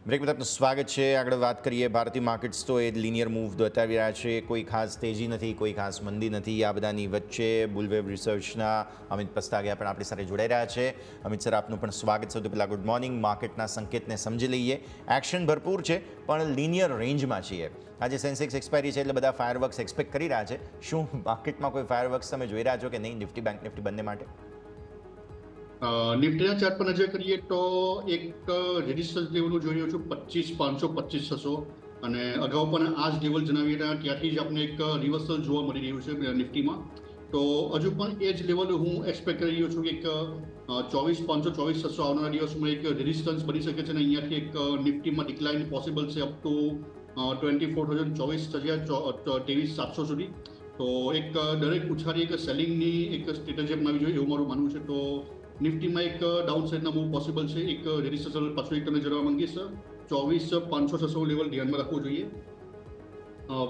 બ્રેક બાદ આપનું સ્વાગત છે. આગળ વાત કરીએ ભારતીય માર્કેટ્સ, તો એ લિનિયર મૂવ બતાવી રહ્યા છે, કોઈ ખાસ તેજી નથી, કોઈ ખાસ મંદી નથી. આ બધાની વચ્ચે બુલવેવ રિસર્ચના અમિત પસ્તાગિયા પણ આપણી સાથે જોડાઈ રહ્યા છે. અમિત સર, આપનું પણ સ્વાગત. સૌથી પહેલાં ગુડ મોર્નિંગ. માર્કેટના સંકેતને સમજી લઈએ. એક્શન ભરપૂર છે પણ લિનિયર રેન્જમાં છીએ. આજે સેન્સેક્સ એક્સપાયરી છે એટલે બધા ફાયરવર્ક્સ એક્સપેક્ટ કરી રહ્યા છે. શું માર્કેટમાં કોઈ ફાયરવર્ક્સ તમે જોઈ રહ્યા છો કે નહીં, નિફ્ટી બેંક નિફ્ટી બંને માટે? નિફ્ટીના ચાર્ટ પર નજર કરીએ તો એક રેઝિસ્ટન્સ લેવલનું જોઈ રહ્યો છું 25,500 25,600, અને અગાઉ પણ આ જ લેવલ જણાવી રહ્યા, ત્યાંથી જ આપણે એક રિવર્સલ જોવા મળી રહ્યું છે નિફ્ટીમાં. તો હજુ પણ એ જ લેવલ હું એક્સપેક્ટ કરી રહ્યો છું કે એક 24,500 24,600 આવનારા દિવસમાં એક રેઝિસ્ટન્સ બની શકે છે અને અહીંયાથી એક નિફ્ટીમાં ડિક્લાઇન પોસિબલ છે અપ ટુ 24,024 23,700 સુધી. તો એક દરેક ઉછાળી એક સેલિંગની એક સ્ટ્રેટેજી અપનાવી જોઈએ એવું મારું માનવું છે. તો નિફ્ટીમાં એક ડાઉન સાઇડના મૂવ પોસિબલ છે. એક રેઝિસ્ટન્સ લેવલ પાછું એક તમને જણાવવા માંગીશ, 24,500 લેવલ ધ્યાનમાં રાખવું જોઈએ.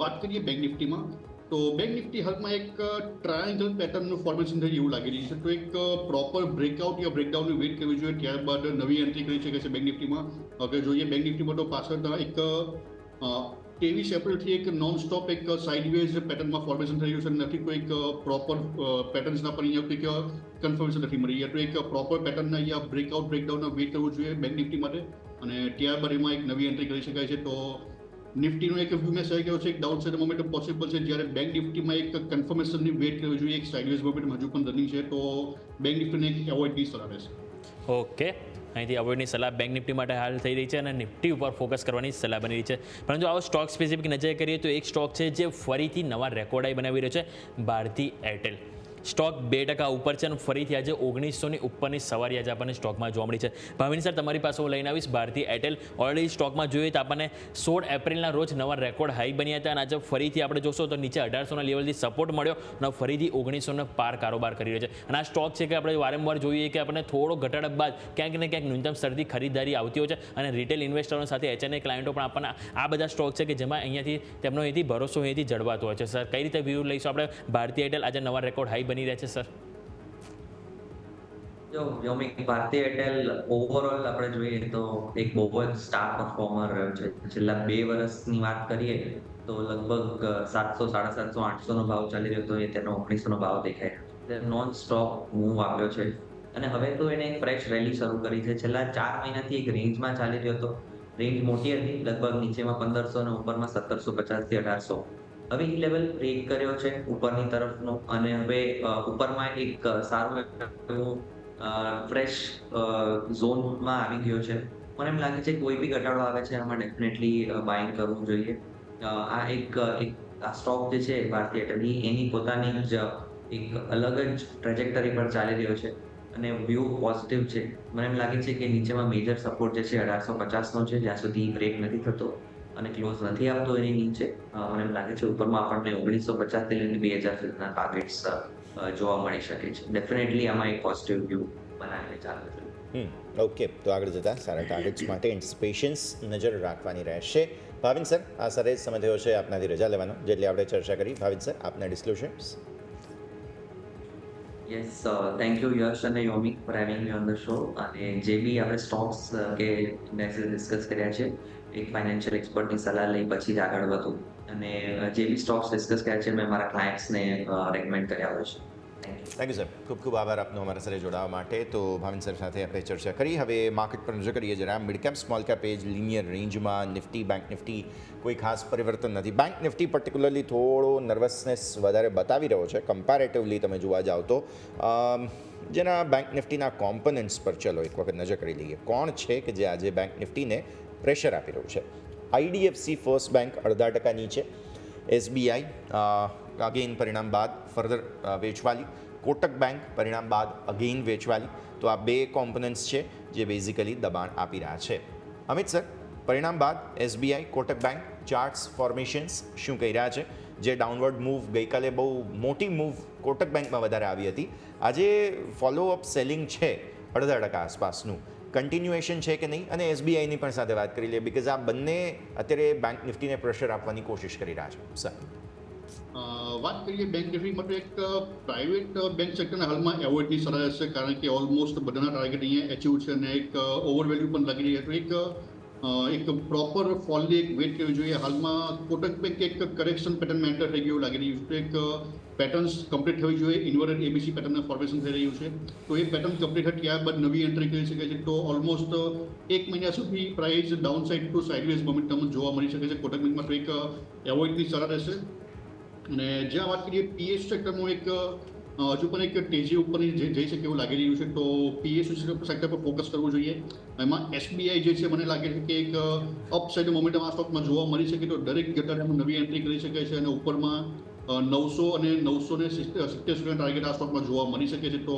વાત કરીએ બેંક નિફ્ટીમાં, તો બેંક નિફ્ટી હાલમાં એક ટ્રાયેંગલ પેટર્નનું ફોર્મેશન થઈ એવું લાગી રહ્યું છે. તો એક પ્રોપર બ્રેકઆઉટ યા બ્રેકડાઉનની વેઇટ કરવી જોઈએ, ત્યારબાદ નવી એન્ટ્રી કરી શકે છે બેંક નિફ્ટીમાં. અગર જોઈએ બેંક નિફ્ટીમાં તો પાછળ એક 23 એપ્રિલથી એક નોન સ્ટોપ એક સાઇડવેઝ પેટર્નમાં ફોર્મેશન થઈ રહ્યું છે. નથી કોઈ એક પ્રોપર પેટર્ન્સના પર અહીંયા કંઈક કન્ફર્મેશન નથી મળી રહ્યા. તો એક પ્રોપર પેટર્નના અહીંયા બ્રેકઆઉટ બ્રેકડાઉનના વેઇટ કરવું જોઈએ બેંક નિફ્ટી માટે, અને ત્યારબાદ એમાં એક નવી એન્ટ્રી કરી શકાય છે. તો નિફ્ટીનો એક વીકનેસ આવી ગયો છે, એક ડાઉન સાઇડ મોમેન્ટમ પોસિબલ છે, જ્યારે બેંક નિફ્ટીમાં એક કન્ફર્મેશનની વેઇટ કરવી જોઈએ. એક સાઇડવેઝ મોમેન્ટમ હજુ પણ રનિંગ છે, તો બેંક નિફ્ટીને એક એવોઇડની સલાહ રહેશે. ઓકે, અહીંથી અવોઇડની સલાહ બેંક નિફ્ટી માટે હાલ થઈ રહી છે અને નિફ્ટી ઉપર ફોકસ કરવાની સલાહ બની રહી છે. પરંતુ આવો સ્ટોક સ્પેસિફિક નજર કરીએ તો એક સ્ટોક છે જે ફરીથી નવા રેકોર્ડ હાઈ બનાવી રહ્યો છે, ભારતી એરટેલ. સ્ટોક 2% ઉપર છે અને ફરીથી આજે 1900ની ઉપરની સવારી આજે આપણને સ્ટોકમાં જોવા મળી છે. ભાવિન સર, તમારી પાસે હું લઈને આવીશ ભારતી એરટેલ. ઓલરેડી સ્ટોકમાં જોઈએ તો આપણને 16 એપ્રિલના રોજ નવા રેકોર્ડ હાઈ બન્યા હતા અને આજે ફરીથી આપણે જોશો તો નીચે 1800ના લેવલથી સપોર્ટ મળ્યો અને ફરીથી 1900ને પાર કારોબાર કરી રહ્યો છે. અને આ સ્ટોક છે કે આપણે વારંવાર જોઈએ કે આપણે થોડો ઘટાડા બાદ ક્યાંક ને ક્યાંક ન્યૂનતમ સ્તરથી ખરીદારી આવતી હોય છે અને રિટેલ ઇન્વેસ્ટરો સાથે HNI ક્લાયન્ટો પણ આપણને આ બધા સ્ટોક છે કે જેમાં અહીંયાથી તેમનો અહીંથી ભરોસો અહીંથી જળવાતો હોય છે. સર, કઈ રીતે વ્યૂ લઈશું આપણે ભારતી એરટેલ આજે નવા રેકોર્ડ હાઈ બની રહ્યા છે? સર, જો વ્યોમિક, ભારતી એરટેલ ઓવરઓલ આપણે જોઈએ તો એક બહુ જ સ્ટાર પરફોર્મર રહ્યો છે. છેલ્લા 2 વર્ષની વાત કરીએ તો લગભગ 700 750 800નો ભાવ ચાલી રહ્યો હતો, એ તેનો 1900નો ભાવ દેખાય. નોન સ્ટોપ મૂવ આવ્યો છે અને હવે તો એને એક ફ્રેશ રેલી શરૂ કરી છે. છેલ્લા 4 મહિનાથી એક રેન્જમાં ચાલી રહ્યો હતો. રેન્જ મોટી હતી, લગભગ નીચેમાં 1500 અને ઉપરમાં 1750 થી 1800. હવે એ લેવલ બ્રેક કર્યો છે ઉપરની તરફનો અને હવે ઉપરમાં એક સારું એવું ફ્રેશ ઝોનમાં આવી ગયો છે. મને એમ લાગે છે કોઈ બી ઘટાડો આવે છે આમાં ડેફિનેટલી બાઇંગ કરવું જોઈએ. આ એક આ સ્ટોક જે છે ભારતીય એરટેલ, એની પોતાની જ એક અલગ જ ટ્રેજેક્ટરી પર ચાલી રહ્યો છે અને વ્યૂ પોઝિટિવ છે. મને એમ લાગે છે કે નીચેમાં મેજર સપોર્ટ જે છે 1850નો છે, જ્યાં સુધી બ્રેક નથી થતો અને ક્લોઝ નથી આપતો એની નીચે. મને એમ લાગે છે ઉપરમાં આપણને 1950 થી લઈને 2000 સુધીના ટાર્ગેટ્સ જોવા મળી શકે છે. ડેફિનેટલી આમાં એક પોઝિટિવ વ્યૂ બનાવીને ચાલવું જોઈએ. ઓકે, તો આગળ જતા સારા ટાર્ગેટ્સ માટે એન્ટિસિપેશન્સ નજર રાખવાની રહેશે. ભાવિન સર, આ સરે સમય થયો છે આપનાથી રજા લેવાનો, જેટલી આપણે ચર્ચા કરી. ભાવિન સર, આપના disclosures. Yes, thank you Yash અને Yomik for having me on the show. અને જે બી આપણે સ્ટોક્સ કે ઇન્ડેક્સીસ ડિસ્કસ કર્યા છે, એક ફાઇનાન્શિયલ એક્સપર્ટની સલાહ લઈ પછી જ આગળ વધું. અને જે બી સ્ટોક્સ ડિસ્કસ કર્યા છે મેં મારા ક્લાયન્ટ્સને રેકમેન્ડ કર્યા હોય છે. થેન્ક યુ સર, ખૂબ ખૂબ આભાર આપનો અમારા સાથે જોડાવા માટે. તો ભાવિન સર સાથે આપણે ચર્ચા કરી. હવે માર્કેટ પર નજર કરીએ જરા. મિડ કેપ સ્મોલ કેપ એજ લિનિયર રેન્જમાં નિફ્ટી બેંક નિફ્ટી કોઈ ખાસ પરિવર્તન નથી. બેંક નિફ્ટી પર્ટિક્યુલરલી થોડો નર્વસનેસ વધારે બતાવી રહ્યો છે કમ્પેરેટિવલી તમે જોવા જાઓ તો. જેના બેંક નિફ્ટીના કોમ્પોનન્ટ્સ પર ચલો એક વખત નજર કરી લઈએ. કોણ છે કે જે આજે બેંક નિફ્ટીને પ્રેશર આપી રહ્યું છે? આઈડીએફસી ફર્સ્ટ બેંક 0.5% નીચે, એસબીઆઈ અગેન પરિણામ બાદ ફર્ધર વેચવાલી, કોટક બેંક પરિણામ બાદ અગેન વેચવાલી. તો આ બે કોમ્પોનન્ટ્સ છે જે બેઝિકલી દબાણ આપી રહ્યા છે. અમિત સર, પરિણામ બાદ એસબીઆઈ, કોટક બેંક ચાર્ટ્સ ફોર્મેશન્સ શું કહી રહ્યા છે? જે ડાઉનવર્ડ મૂવ ગઈકાલે બહુ મોટી મૂવ કોટક બેંકમાં વધારે આવી હતી, આજે ફોલોઅપ સેલિંગ છે 0.5% આસપાસનું, કન્ટિન્યુએશન છે કે નહીં? અને એસબીઆઈની પણ સાથે વાત કરી લઈએ, બિકોઝ આ બંને અત્યારે બેંક નિફ્ટીને પ્રેશર આપવાની કોશિશ કરી રહ્યા છે. સર, વાત કરીએ બેંક નિફ્ટી માટે, એક પ્રાઇવેટ બેંક સેક્ટરને હાલમાં એવોઇડની સલાહ રહેશે, કારણ કે ઓલમોસ્ટ બધાના ટાર્ગેટ અહીંયા એચીવ છે અને એક ઓવરવેલ્યુ પણ લાગી રહી છે. એક પ્રોપર ફોલની એક વેટ કરવી જોઈએ. હાલમાં કોટક બેંક એક કરેક્શન પેટર્નમાં એન્ટર થઈ ગયું લાગી રહ્યું છે. એક પેટર્ન્સ કમ્પ્લીટ થવી જોઈએ. ઇન્વર્ટેડ એબીસી પેટર્નનું ફોર્મેશન થઈ રહ્યું છે. તો એ પેટર્ન કમ્પ્લીટ થાય ત્યારબાદ નવી એન્ટ્રી કરી શકે છે. તો ઓલમોસ્ટ 1 મહિના સુધી price down side to sideways momentum જોવા મળી શકે છે કોટક બેંકમાં. તો એક એવોઇડની સલાહ રહેશે. અને જ્યાં વાત કરીએ પીએસ સેક્ટરનું, એક હજુ પણ એક તેજી ઉપરની જઈ શકે એવું લાગી રહ્યું છે. તો પીએસયુ સેક્ટર પર ફોકસ કરવું જોઈએ. એમાં એસબીઆઈ જે છે મને લાગે છે કે એક અપસાઇડ મોમેન્ટમ આ સ્ટોકમાં જોવા મળી શકે. તો દરેક ઘટાડામાં નવી એન્ટ્રી કરી શકે છે અને ઉપરમાં 900 અને 970 સુધીના ટાર્ગેટ આ સ્ટોકમાં જોવા મળી શકે છે. તો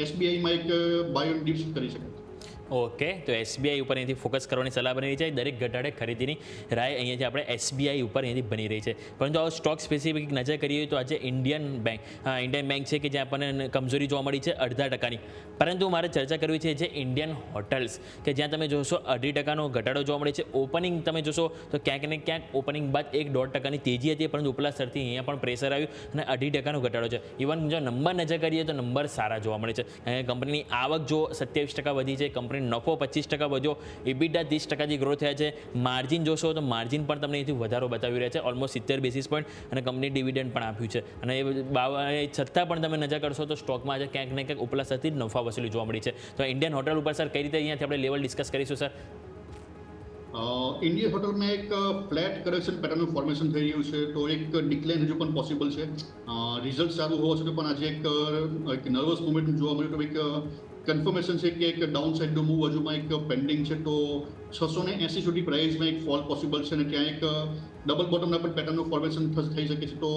એસબીઆઈમાં એક બાય ઓન ડિપ્સ કરી શકે. ઓકે, તો એસબીઆઈ ઉપર અહીંથી ફોકસ કરવાની સલાહ બની રહી છે. દરેક ઘટાડે ખરીદીની રાય અહીંયાથી આપણે એસબીઆઈ ઉપર અહીંથી બની રહી છે. પરંતુ આ સ્ટોક સ્પેસિફિક નજર કરીએ તો આજે ઇન્ડિયન બેંક છે કે જ્યાં આપણને કમજોરી જોવા મળી છે 0.5%. પરંતુ મારે ચર્ચા કરવી છે જે ઇન્ડિયન હોટલ્સ કે જ્યાં તમે જોશો 0.5%નો ઘટાડો જોવા મળે છે. ઓપનિંગ તમે જોશો તો ક્યાંક ને ક્યાંક ઓપનિંગ બાદ 1-1.5%ની તેજી હતી, પરંતુ ઉપલા સ્તરથી અહીંયા પણ પ્રેશર આવ્યું અને 0.5%નો ઘટાડો છે. ઇવન જો નંબર નજર કરીએ તો નંબર સારા જોવા મળે છે. કંપનીની આવક જો 27% વધી છે, કંપની નફો 25% વધ્યો, EBITDA 30%થી ગ્રો થયા છે. માર્જિન જોશો તો માર્જિન પણ તમને અહીંથી વધારો બતાવી રહ્યા છે, ઓલમોસ્ટ 70 બેસિસ પોઈન્ટ. અને કંપની ડિવિડન્ડ પણ આપ્યું છે. અને એ છતાં પણ તમે નજર કરશો તો સ્ટોકમાં આજે ક્યાંક ને ક્યાંક ઉપલા સ્તરથી નફા વસૂલી જોવા મળી છે. તો ઇન્ડિયન હોટલ ઉપર સર કઈ રીતે અહીંયાથી આપણે લેવલ ડિસ્કસ કરીશું સર? ઇન્ડિયન હોટલમાં એક ફ્લેટ કરેક્શન પેટર્નનું ફોર્મેશન થઈ રહ્યું છે. તો એક ડિક્લાઇન હજુ પણ પોસિબલ છે. રિઝલ્ટ સારું હોવા છતાં પણ આજે એક નર્વસ મુવમેન્ટ જોવા મળ્યું. તો એક કન્ફર્મેશન છે કે એક ડાઉન સાઇડનો મૂવ હજુમાં એક પેન્ડિંગ છે. તો 680 સુધી પ્રાઇસમાં એક ફોલ પોસિબલ છે અને ત્યાં એક ડબલ બોટમના પણ પેટર્નનું ફોર્મેશન થઈ શકે છે. તો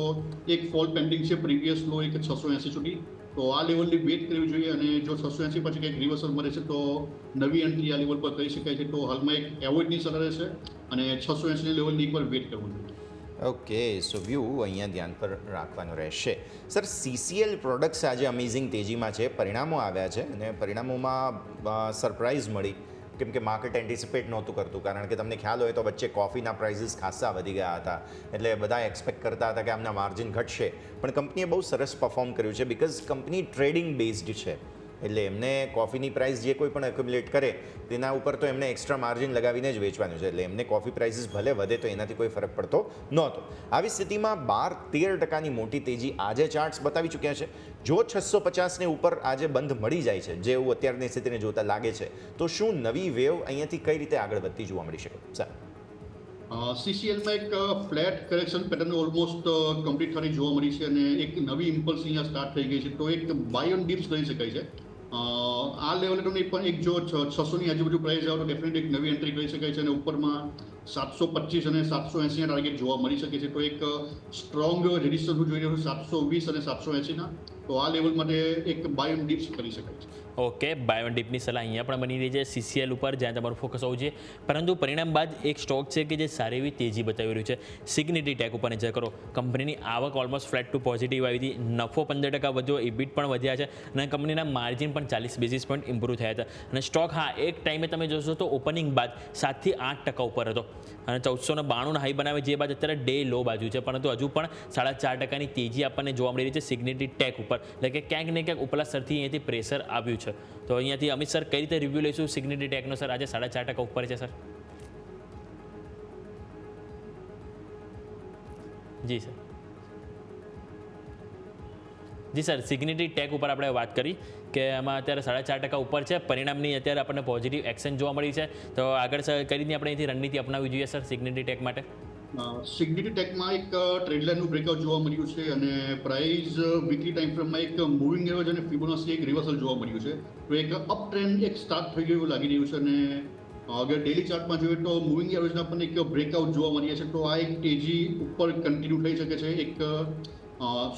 એક ફોલ પેન્ડિંગ છે પ્રીવિયસ લો એક 680 સુધી. તો આ લેવલની વેટ કરવી જોઈએ અને જો 680 પછી કંઈક રિવર્સલ મળે છે તો નવી એન્ટ્રી આ લેવલ પર કરી શકાય છે. તો હાલમાં એક એવોઇડની સલાહ રહેશે અને 680 લેવલની એકવાર વેટ કરવું જોઈએ. ઓકે, સો વ્યૂ અહીંયા ધ્યાન પર રાખવાનું રહેશે. સર, સીસીએલ પ્રોડક્ટ્સ આજે અમેઝિંગ તેજીમાં છે. પરિણામો આવ્યા છે અને પરિણામોમાં સરપ્રાઇઝ મળી, કેમ કે માર્કેટ એન્ટિસિપેટ નહોતું કરતું. કારણ કે તમને ખ્યાલ હોય તો વચ્ચે કોફીના પ્રાઇસીસ ખાસા વધી ગયા હતા, એટલે બધા એક્સપેક્ટ કરતા હતા કે આમના માર્જિન ઘટશે. પણ કંપનીએ બહુ સરસ પરફોર્મ કર્યું છે, બિકોઝ કંપની ટ્રેડિંગ બેઝડ છે. એટલે એમને કોફીની પ્રાઇસ જે કોઈ પણ એક્યુમ્યુલેટ કરે તેના ઉપર તો એમને એક્સ્ટ્રા માર્જિન લગાવીને જ વેચવાનું છે. એટલે એમને કોફી પ્રાઇસીસ ભલે વધે તો એનાથી કોઈ ફરક પડતો નહોતો. આવી સ્થિતિમાં 12-13%ની મોટી તેજી આજે ચાર્ટ્સ બતાવી ચૂક્યા છે. જો 650ને ઉપર આજે બંધ મળી જાય છે, જે એવું અત્યારની સ્થિતિને જોતા લાગે છે, તો શું નવી વેવ અહીંયાથી કઈ રીતે આગળ વધતી જોવા મળી શકે? સર, સીસીએલમાં એક flat correction pattern almost complete થવાની જોવા મળી છે અને એક નવી ઇમ્પલ્સ અહીંયા સ્ટાર્ટ થઈ ગઈ છે. તો એક બાય ઓન ડિપ્સ કરી શકાય છે. આ લેવલે તમને પણ એક જો 600ની આજુબાજુ પ્રાઇસ આવે તો ડેફિનેટલી એક નવી એન્ટ્રી કરી શકાય છે અને ઉપરમાં 725 અને 780 ના ટાર્ગેટ જોવા મળી શકે છે. તો એક સ્ટ્રોંગ રેઝિસ્ટન્સ જોઈ રહ્યો છું 720 અને 780 ના. તો આ લેવલ માટે એક બાય ઓન ડિપ્સ કરી શકાય છે. ઓકે, બાય ઓન ડિપની સલાહ અહીંયા પણ બની રહી છે CCL ઉપર, જ્યાં તમારું ફોકસ હોવું જોઈએ. પરંતુ પરિણામ બાદ એક સ્ટોક છે કે જે સારી એવી તેજી બતાવી રહ્યું છે, સિગ્નિટી ટેક ઉપર નજર કરો. કંપનીની આવક ઓલમોસ્ટ ફ્લેટ ટુ પોઝિટિવ આવી હતી, નફો 15% વધ્યો, ઇબિટ પણ વધ્યા છે અને કંપનીના માર્જિન પણ 40 બેઝિસ પોઈન્ટ ઇમ્પ્રૂવ થયા હતા. અને સ્ટોક એક ટાઈમે તમે જોશો તો ઓપનિંગ બાદ 7 થી 8% ઉપર હતો અને 1492 હાઈ બનાવે, જે બાદ અત્યારે ડે લો બાજુ છે, પરંતુ હજુ પણ 4.5%ની તેજી આપણને જોવા મળી રહી છે સિગ્નિટી ટેક ઉપર. એટલે કે ક્યાંક ને ક્યાંક ઉપલા સ્તરથી અહીંયાથી પ્રેશર આવ્યું છે. તો અહીંયાથી અમિત સર કઈ રીતે રિવ્યૂ લઈશું સિગ્નિટી ટેકનો? સર આજે 4.5% ઉપર છે સર. જી સર. જી સર, સિગ્નિટી ટેક ઉપર આપણે વાત કરી કે એમાં અત્યારે 4.5% ઉપર છે. પરિણામની અત્યારે આપણને પોઝિટિવ એક્શન જોવા મળી છે. તો આગળ સર કઈ રીતની આપણે અહીંથી રણનીતિ અપનાવવી જોઈએ સર સિગ્નિટી ટેક માટે? સિગ્નિટી ટેકમાં એક ટ્રેડલાઇનનું બ્રેકઆઉટ જોવા મળ્યું છે અને પ્રાઇસ વીકલી ટાઈમ ફ્રેમમાં એક મૂવિંગ એવરેજ અને ફિબોનાચી એક રિવર્સલ જોવા મળ્યું છે. તો એક અપ ટ્રેન્ડ એક સ્ટાર્ટ થઈ ગયું લાગી રહ્યું છે. અને અગર ડેલી ચાર્ટમાં જોઈએ તો મૂવિંગ એવરેજના પણ એક બ્રેકઆઉટ જોવા મળ્યા છે. તો આ એક તેજી ઉપર કન્ટિન્યુ થઈ શકે છે એક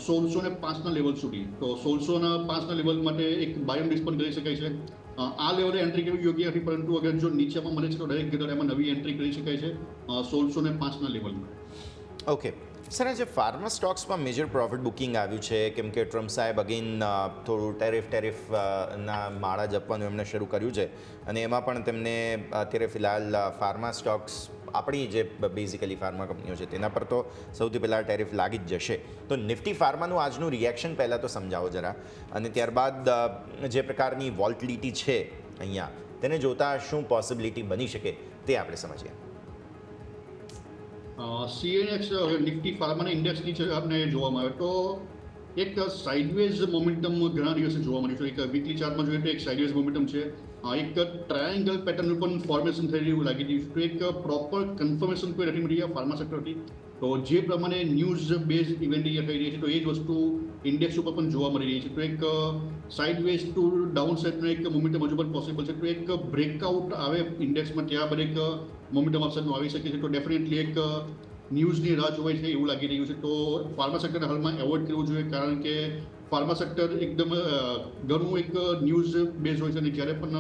1605 ના લેવલ સુધી. તો 1605 ના લેવલ માટે એક બાય ઓન ડિપ્સ પણ કરી શકાય છે. આ લેવલે એન્ટ્રી કરવી યોગ્ય નથી, પરંતુ અગર જો નીચેમાં મળે છે તો ડાયરેક્ટ એમાં નવી એન્ટ્રી કરી શકાય છે 1605 ના લેવલમાં. ઓકે સર, આજે ફાર્મા સ્ટોક્સમાં મેજર પ્રોફિટ બુકિંગ આવ્યું છે કેમ કે ટ્રમ્પ સાહેબ અગેન થોડું ટેરિફ ના માળા જપવાનું એમણે શરૂ કર્યું છે અને એમાં પણ તેમને અત્યારે ફિલહાલ ફાર્મા સ્ટોક્સ, આપણી જે બેઝિકલી ફાર્મા કંપનીઓ છે તેના પર તો સૌથી પહેલાં ટેરિફ લાગી જ જશે. તો નિફ્ટી ફાર્માનું આજનું રિએક્શન પહેલાં તો સમજાવો જરા, અને ત્યારબાદ જે પ્રકારની વોલ્ટિલિટી છે અહીંયા તેને જોતાં શું પોસિબિલિટી બની શકે તે આપણે સમજીએ. CNX નિફ્ટી ફાર્માના ઇન્ડેક્સની છે આપણે જોવામાં આવે તો એક સાઇડવેઝ મોમેન્ટમ ઘણા દિવસે જોવા મળ્યું છે. એક વીકલી ચાર્ટમાં જોઈએ તો એક સાઇડવેઝ મોમેન્ટમ છે. એક ટ્રાયંગલ પેટર્નનું પણ ફોર્મેશન થઈ રહ્યું લાગી રહ્યું છે. તો એક પ્રોપર કન્ફર્મેશન કોઈ નથી મળી ફાર્મા સેક્ટરથી. તો જે પ્રમાણે ન્યૂઝ બેઝ ઇવેન્ટ થઈ રહી છે તો એ જ વસ્તુ ઇન્ડેક્સ ઉપર પણ જોવા મળી રહી છે. તો એક સાઇડવેઝ ટુ ડાઉન સાઇડનો એક મોમેન્ટમ હજુ પણ પોસિબલ છે. તો એક બ્રેકઆઉટ આવે ઇન્ડેક્સમાં, ત્યાં પણ એક મોમેન્ટમ ઓપ્શનનું આવી શકે છે. તો ડેફિનેટલી એક ન્યૂઝની રાહ જોવાય છે એવું લાગી રહ્યું છે. તો ફાર્મા સેક્ટરને હાલમાં એવોઇડ કરવું જોઈએ, કારણ કે ફાર્મા સેક્ટર એકદમ ઘણું એક ન્યૂઝ બેઝ હોય છે અને જ્યારે પણ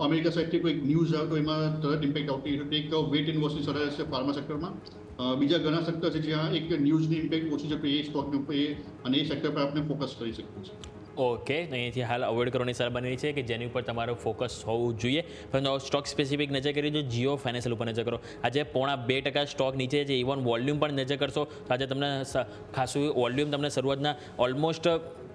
અમેરિકા સાઇડથી કોઈ ન્યૂઝ આવે તો એમાં તરત ઇમ્પેક્ટ આવતી હોય છે. એક વેટ એન્ડ વોચની સલાહ છે ફાર્મા સેક્ટરમાં. બીજા ઘણા સેક્ટર છે જ્યાં એક ન્યૂઝની ઇમ્પેક્ટ ઓછી છે, તો એ સ્ટોકની ઉપર અને એ સેક્ટર પર આપણે ફોકસ કરી શકીએ છીએ. ઓકે, અહીંયાથી હાલ અવોઇડ કરવાની સલાહ બની રહી છે કે જેની ઉપર તમારો ફોકસ હોવું જોઈએ. પરંતુ સ્ટોક સ્પેસિફિક નજર કરી જો જીઓ ફાઇનાન્શિયલ ઉપર નજર કરો, આજે 0.5% સ્ટોક નીચે છે. ઇવન વોલ્યુમ પણ નજર કરશો તો આજે તમને ખાસું વોલ્યુમ તમને શરૂઆતના ઓલમોસ્ટ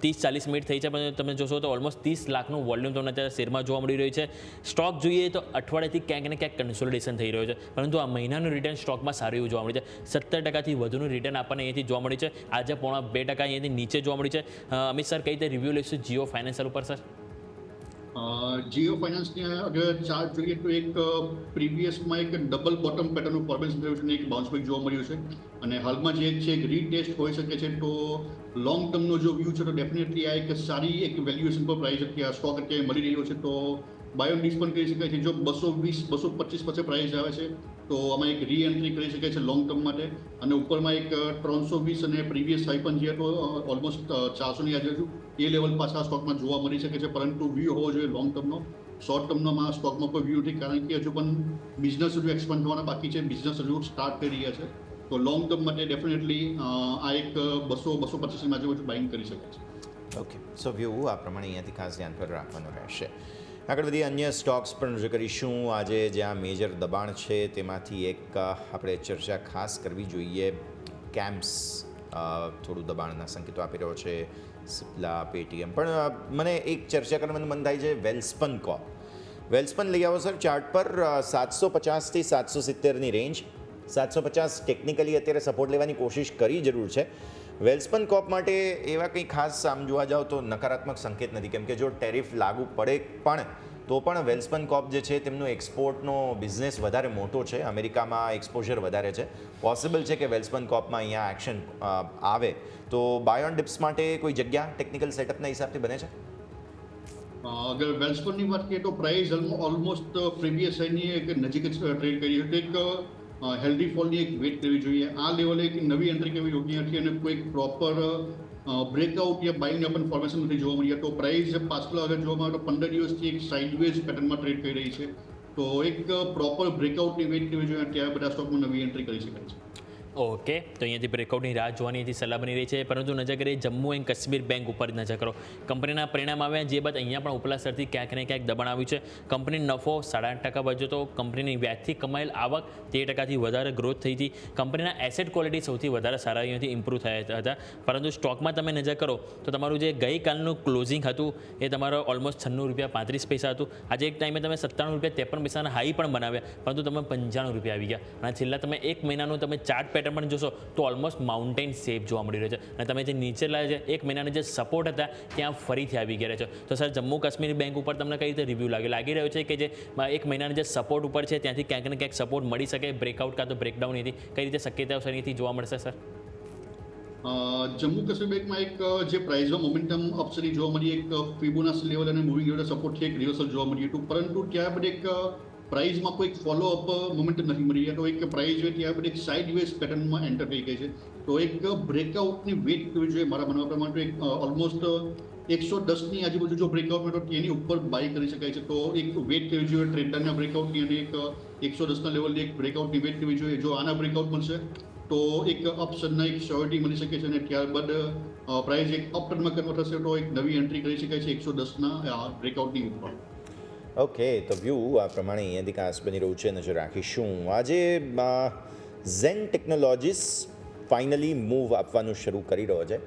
30-40 મિનિટ થઈ છે, પણ તમે જોશો તો ઓલમોસ્ટ 30 લાખનું વોલ્યુમ તમને અત્યારે શેરમાં જોવા મળી રહ્યું છે. સ્ટોક જોઈએ તો અઠવાડિયાથી ક્યાંક ને ક્યાંક કન્સોલિડેશન થઈ રહ્યું છે, પરંતુ આ મહિનાનું રિટર્ન સ્ટોકમાં સારું એવું જોવા મળ્યું છે. 17%થી વધુનું રિટર્ન આપણને અહીંયાથી જોવા મળ્યું છે. આજે 0.2% અહીંયાથી નીચે જોવા મળ્યું છે. અમિત સર, કઈ રીતે રિવ્યૂ લઈશું જીઓ ફાઇનાન્શિયલ ઉપર સર? જીઓ ફાઇનાન્સની અગર ચાર્ટ જોઈએ તો એક પ્રીવિયસમાં એક ડબલ બોટમ પેટર્નનું ફોર્મેશન થયું છે અને એક બાઉન્સ બેક જોવા મળ્યું છે. અને હાલમાં જે છે એક રીટેસ્ટ હોઈ શકે છે. તો લોંગ ટર્મનો જો વ્યૂ છે તો ડેફિનેટલી આ એક સારી એક વેલ્યુએશન પર પ્રાઇસ અત્યારે આ સ્ટોક અત્યારે મળી રહ્યો છે. તો બાય ઓન ડિપ્સ પણ કરી શકાય છે. જો 220-225 પછી પ્રાઇસ આવે છે તો આમાં એક રી એન્ટ્રી કરી શકાય છે લોંગ ટર્મ માટે. અને ઉપરમાં એક 320 અને પ્રીવિયસ હાઈ પણ જે તો ઓલમોસ્ટ 400ની આજુબાજુ એ લેવલ પાછા આ સ્ટોકમાં જોવા મળી શકે છે. પરંતુ વ્યૂ હોવો જોઈએ લોંગ ટર્મનો. શોર્ટ ટર્મમાં સ્ટોકમાં કોઈ વ્યૂ નથી, કારણ કે હજુ પણ બિઝનેસ હજુ એક્સપાન્ડ થવાના બાકી છે, બિઝનેસ હજુ સ્ટાર્ટ કરી રહ્યા છે. તો લોંગ ટર્મ માટે ડેફિનેટલી આ એક 200-225 આજુબાજુ બાઇંગ કરી શકે છે. ઓકે, સો વ્યૂ આ પ્રમાણે અહીંયાથી ખાસ ધ્યાન પર રાખવાનું રહેશે. આગળ બધી અન્ય સ્ટોક્સ પણ રજૂ કરીશું. આજે જ્યાં મેજર દબાણ છે તેમાંથી એક આપણે ચર્ચા ખાસ કરવી જોઈએ. કેમ્પ્સ થોડું દબાણના સંકેતો આપી રહ્યો છે, સિપ્લા, પેટીએમ. પણ મને એક ચર્ચા કરવાનું મન થાય છે વેલ્સપન કોપ. વેલ્સપન લઈ આવો સર ચાર્ટ પર. 750થી 770ની રેન્જ. 750 ટેકનિકલી અત્યારે સપોર્ટ લેવાની કોશિશ કરી જરૂર છે. વેલ્સપન કોપ માટે એવા કંઈ ખાસ આમ જોવા જાઓ તો નકારાત્મક સંકેત નથી, કેમ કે જો ટેરિફ લાગુ પડે પણ તો પણ વેલ્સપન કોપ જે છે તેમનો એક્સપોર્ટનો બિઝનેસ વધારે મોટો છે, અમેરિકામાં એક્સપોઝર વધારે છે. પોસિબલ છે કે વેલ્સપન કોપમાં અહીંયા એક્શન આવે. તો બાય ઓન ડિપ્સ માટે કોઈ જગ્યા ટેકનિકલ સેટઅપના હિસાબથી બને છે? અગર વેલ્સપનની વાત કરીએ તો પ્રાઇસ ઓલમોસ્ટ પ્રીવિયસ હાઈની એક નજીક જ ટ્રેડ કરી હતી. એક હેલ્ધી ફોલની એક વેટ કરવી જોઈએ. આ લેવલે એક નવી એન્ટ્રી કરવી યોગ્ય નથી અને કોઈ પ્રોપર બ્રેકઆઉટ યા બાઇંગને પણ ફોર્મેશન નથી જોવા મળી. તો પ્રાઇસ પાછળ અગર જોવા મળે તો 15 દિવસથી એક સાઇડવેઝ પેટર્નમાં ટ્રેડ કરી રહી છે. તો એક પ્રોપર બ્રેકઆઉટની વેટ કરવી જોઈએ, ત્યારે બધા સ્ટોકમાં નવી એન્ટ્રી કરી શકાય છે. ઓકે, તો અહીંયાથી બ્રેકઆઉટની રાહ જોવાની અહીંથી સલાહ બની રહી છે. પરંતુ નજર કરીએ જમ્મુ એન્ડ કાશ્મીર બેંક ઉપર નજર કરો. કંપનીના પરિણામ આવ્યા જે બાદ અહીંયા પણ ઉપલા સ્તરથી ક્યાંક ને ક્યાંક દબાણ આવ્યું છે. કંપની નફો 8.5% વધ્યો તો કંપનીની વ્યાજથી કમાયેલ આવક 13%થી વધારે ગ્રોથ થઈ હતી. કંપનીના એસેટ ક્વોલિટી સૌથી વધારે સારા અહીંયાથી ઇમ્પ્રૂવ થયા હતા. પરંતુ સ્ટોકમાં તમે નજર કરો તો તમારું જે ગઈકાલનું ક્લોઝિંગ હતું એ તમારો ઓલમોસ્ટ ₹96.35 હતું. આજે એક ટાઈમે તમે ₹97.53 હાઈ પણ બનાવ્યા, પરંતુ તમે ₹95 આવી ગયા. અને છેલ્લા તમે એક મહિનાનું તમે ચાર્ટ પેટર્ન પણ જોશો તો ઓલમોસ્ટ માઉન્ટેન શેપ જોવા મળી રહ્યો છે. અને તમે જે નીચે લાવે છે એક મહિનાના જે સપોર્ટ હતા ત્યાં ફરીથી આવી ગયા છે. તો સર જમ્મુ કાશ્મીર બેંક ઉપર તમને કઈ રીતે રિવ્યૂ લાગી રહ્યો છે કે જે એક મહિનાના જે સપોર્ટ ઉપર છે ત્યાંથી ક્યાંક ને ક્યાંક સપોર્ટ મળી શકે, બ્રેકઆઉટ કાં તો બ્રેકડાઉન એથી કઈ રીતે શક્યતાઓ સર અહીંથી જોવા મળશે સર? જમ્મુ કાશ્મીર બેંકમાં એક જે પ્રાઇસમાં મોમેન્ટમ અપસરી જોવા મળી, એક ફિબોનાચી લેવલ અને મૂવિંગ એવરેજ સપોર્ટથી એક રિવર્સલ જોવા મળ્યું હતું. પરંતુ ત્યારબાદ એક પ્રાઇસમાં કોઈ ફોલોઅપ મોમેન્ટમ નથી મળી રહ્યા. તો એક પ્રાઇસ હોય ત્યારબાદ એક સાઇડવેઝ પેટર્નમાં એન્ટર થઈ ગઈ છે. તો એક બ્રેકઆઉટની વેટ કરવી જોઈએ મારા માનવા પ્રમાણે. એક ઓલમોસ્ટ 110ની આજુબાજુ જો બ્રેકઆઉટ મળે તો એની ઉપર બાય કરી શકાય છે. તો એક વેટ કરવી જોઈએ ટ્રેન્ડરના બ્રેકઆઉટની અને એક 110ના લેવલની એક બ્રેકઆઉટની વેટ કરવી જોઈએ. જો આના બ્રેકઆઉટ મળશે તો એક અપસરના એક શ્યોરિટી મળી શકે છે અને ત્યારબાદ પ્રાઇસ એક અપટર્નમાં કન્વર્ટ થશે તો એક નવી એન્ટ્રી કરી શકાય છે 110ના બ્રેકઆઉટની ઉપર. ઓકે, તો વ્યૂ આ પ્રમાણે અહીંયાથી ખાસ બની રહ્યું છે, નજર રાખીશું. આજે ઝેન ટેકનોલોજીસ ફાઇનલી મૂવ આપવાનું શરૂ કરી રહ્યો છે.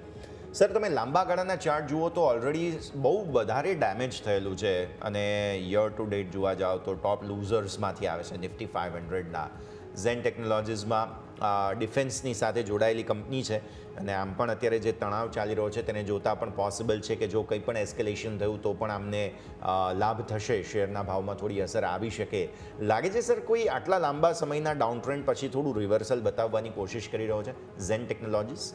સર, તમે લાંબા ગાળાના ચાર્ટ જુઓ તો ઓલરેડી બહુ વધારે ડેમેજ થયેલું છે અને યર ટુ ડેટ જોવા જાઓ તો ટોપ લૂઝર્સમાંથી આવે છે નિફ્ટી 500ના. ઝેન ટેકનોલોજીસમાં ડિફેન્સની સાથે જોડાયેલી કંપની છે અને આમ પણ અત્યારે જે તણાવ ચાલી રહ્યો છે તેને જોતાં પણ પોસિબલ છે કે જો કંઈ પણ એસ્કેલેશન થયું તો પણ આમને લાભ થશે, શેરના ભાવમાં થોડી અસર આવી શકે. લાગે છે સર કોઈ આટલા લાંબા સમયના ડાઉન ટ્રેન્ડ પછી થોડું રિવર્સલ બતાવવાની કોશિશ કરી રહ્યો છે ઝેન ટેકનોલોજીસ?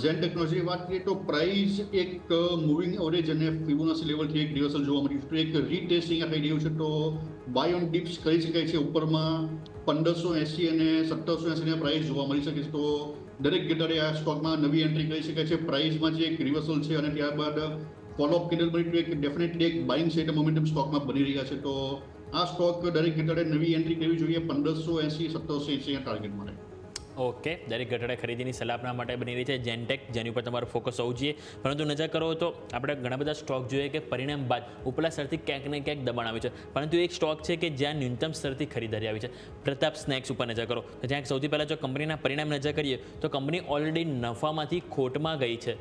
ઝેન ટેકનોલોજીની વાત કરીએ તો પ્રાઇસ એક મૂવિંગ એવરેજ અને ફિબોનાચી લેવલથી એક રિવર્સલ જોવા મળ્યું છે. એક રીટેસ્ટિંગ થઈ રહ્યું છે. તો બાય ઓન ડિપ્સ કરી શકાય છે. ઉપરમાં 1580 અને 1780ના પ્રાઇસ જોવા મળી શકે છે. તો દરેક ઘટાડે આ સ્ટોકમાં નવી એન્ટ્રી કરી શકાય છે. પ્રાઇસમાં જે એક રિવર્સલ છે અને ત્યારબાદ ફોલોઅપ કેન્ડલ મળી એક ડેફિનેટલી એક બાઇંગ સાઇડ મોમેન્ટમ સ્ટોકમાં બની રહ્યા છે. તો આ સ્ટોક દરેક ઘટાડે નવી એન્ટ્રી કરવી જોઈએ 1580 1780 ટાર્ગેટ માટે. ઓકે, દરેક ઘટાડે ખરીદીની સલાહ આપણા માટે બની રહી છે જેનટેક, જેની ઉપર તમારું ફોકસ હોવું જોઈએ. પરંતુ નજર કરો તો આપણે ઘણા બધા સ્ટોક જોઈએ કે પરિણામ બાદ ઉપલા સ્તરથી ક્યાંક ને ક્યાંક દબાણ આવે છે. પરંતુ એક સ્ટોક છે કે જ્યાં ન્યૂનતમ સ્તરથી ખરીદારી આવી છે. પ્રતાપ સ્નેક્સ ઉપર નજર કરો તો જ્યાં સૌથી પહેલાં જો કંપનીના પરિણામ નજર કરીએ તો કંપની ઓલરેડી નફામાંથી ખોટમાં ગઈ છે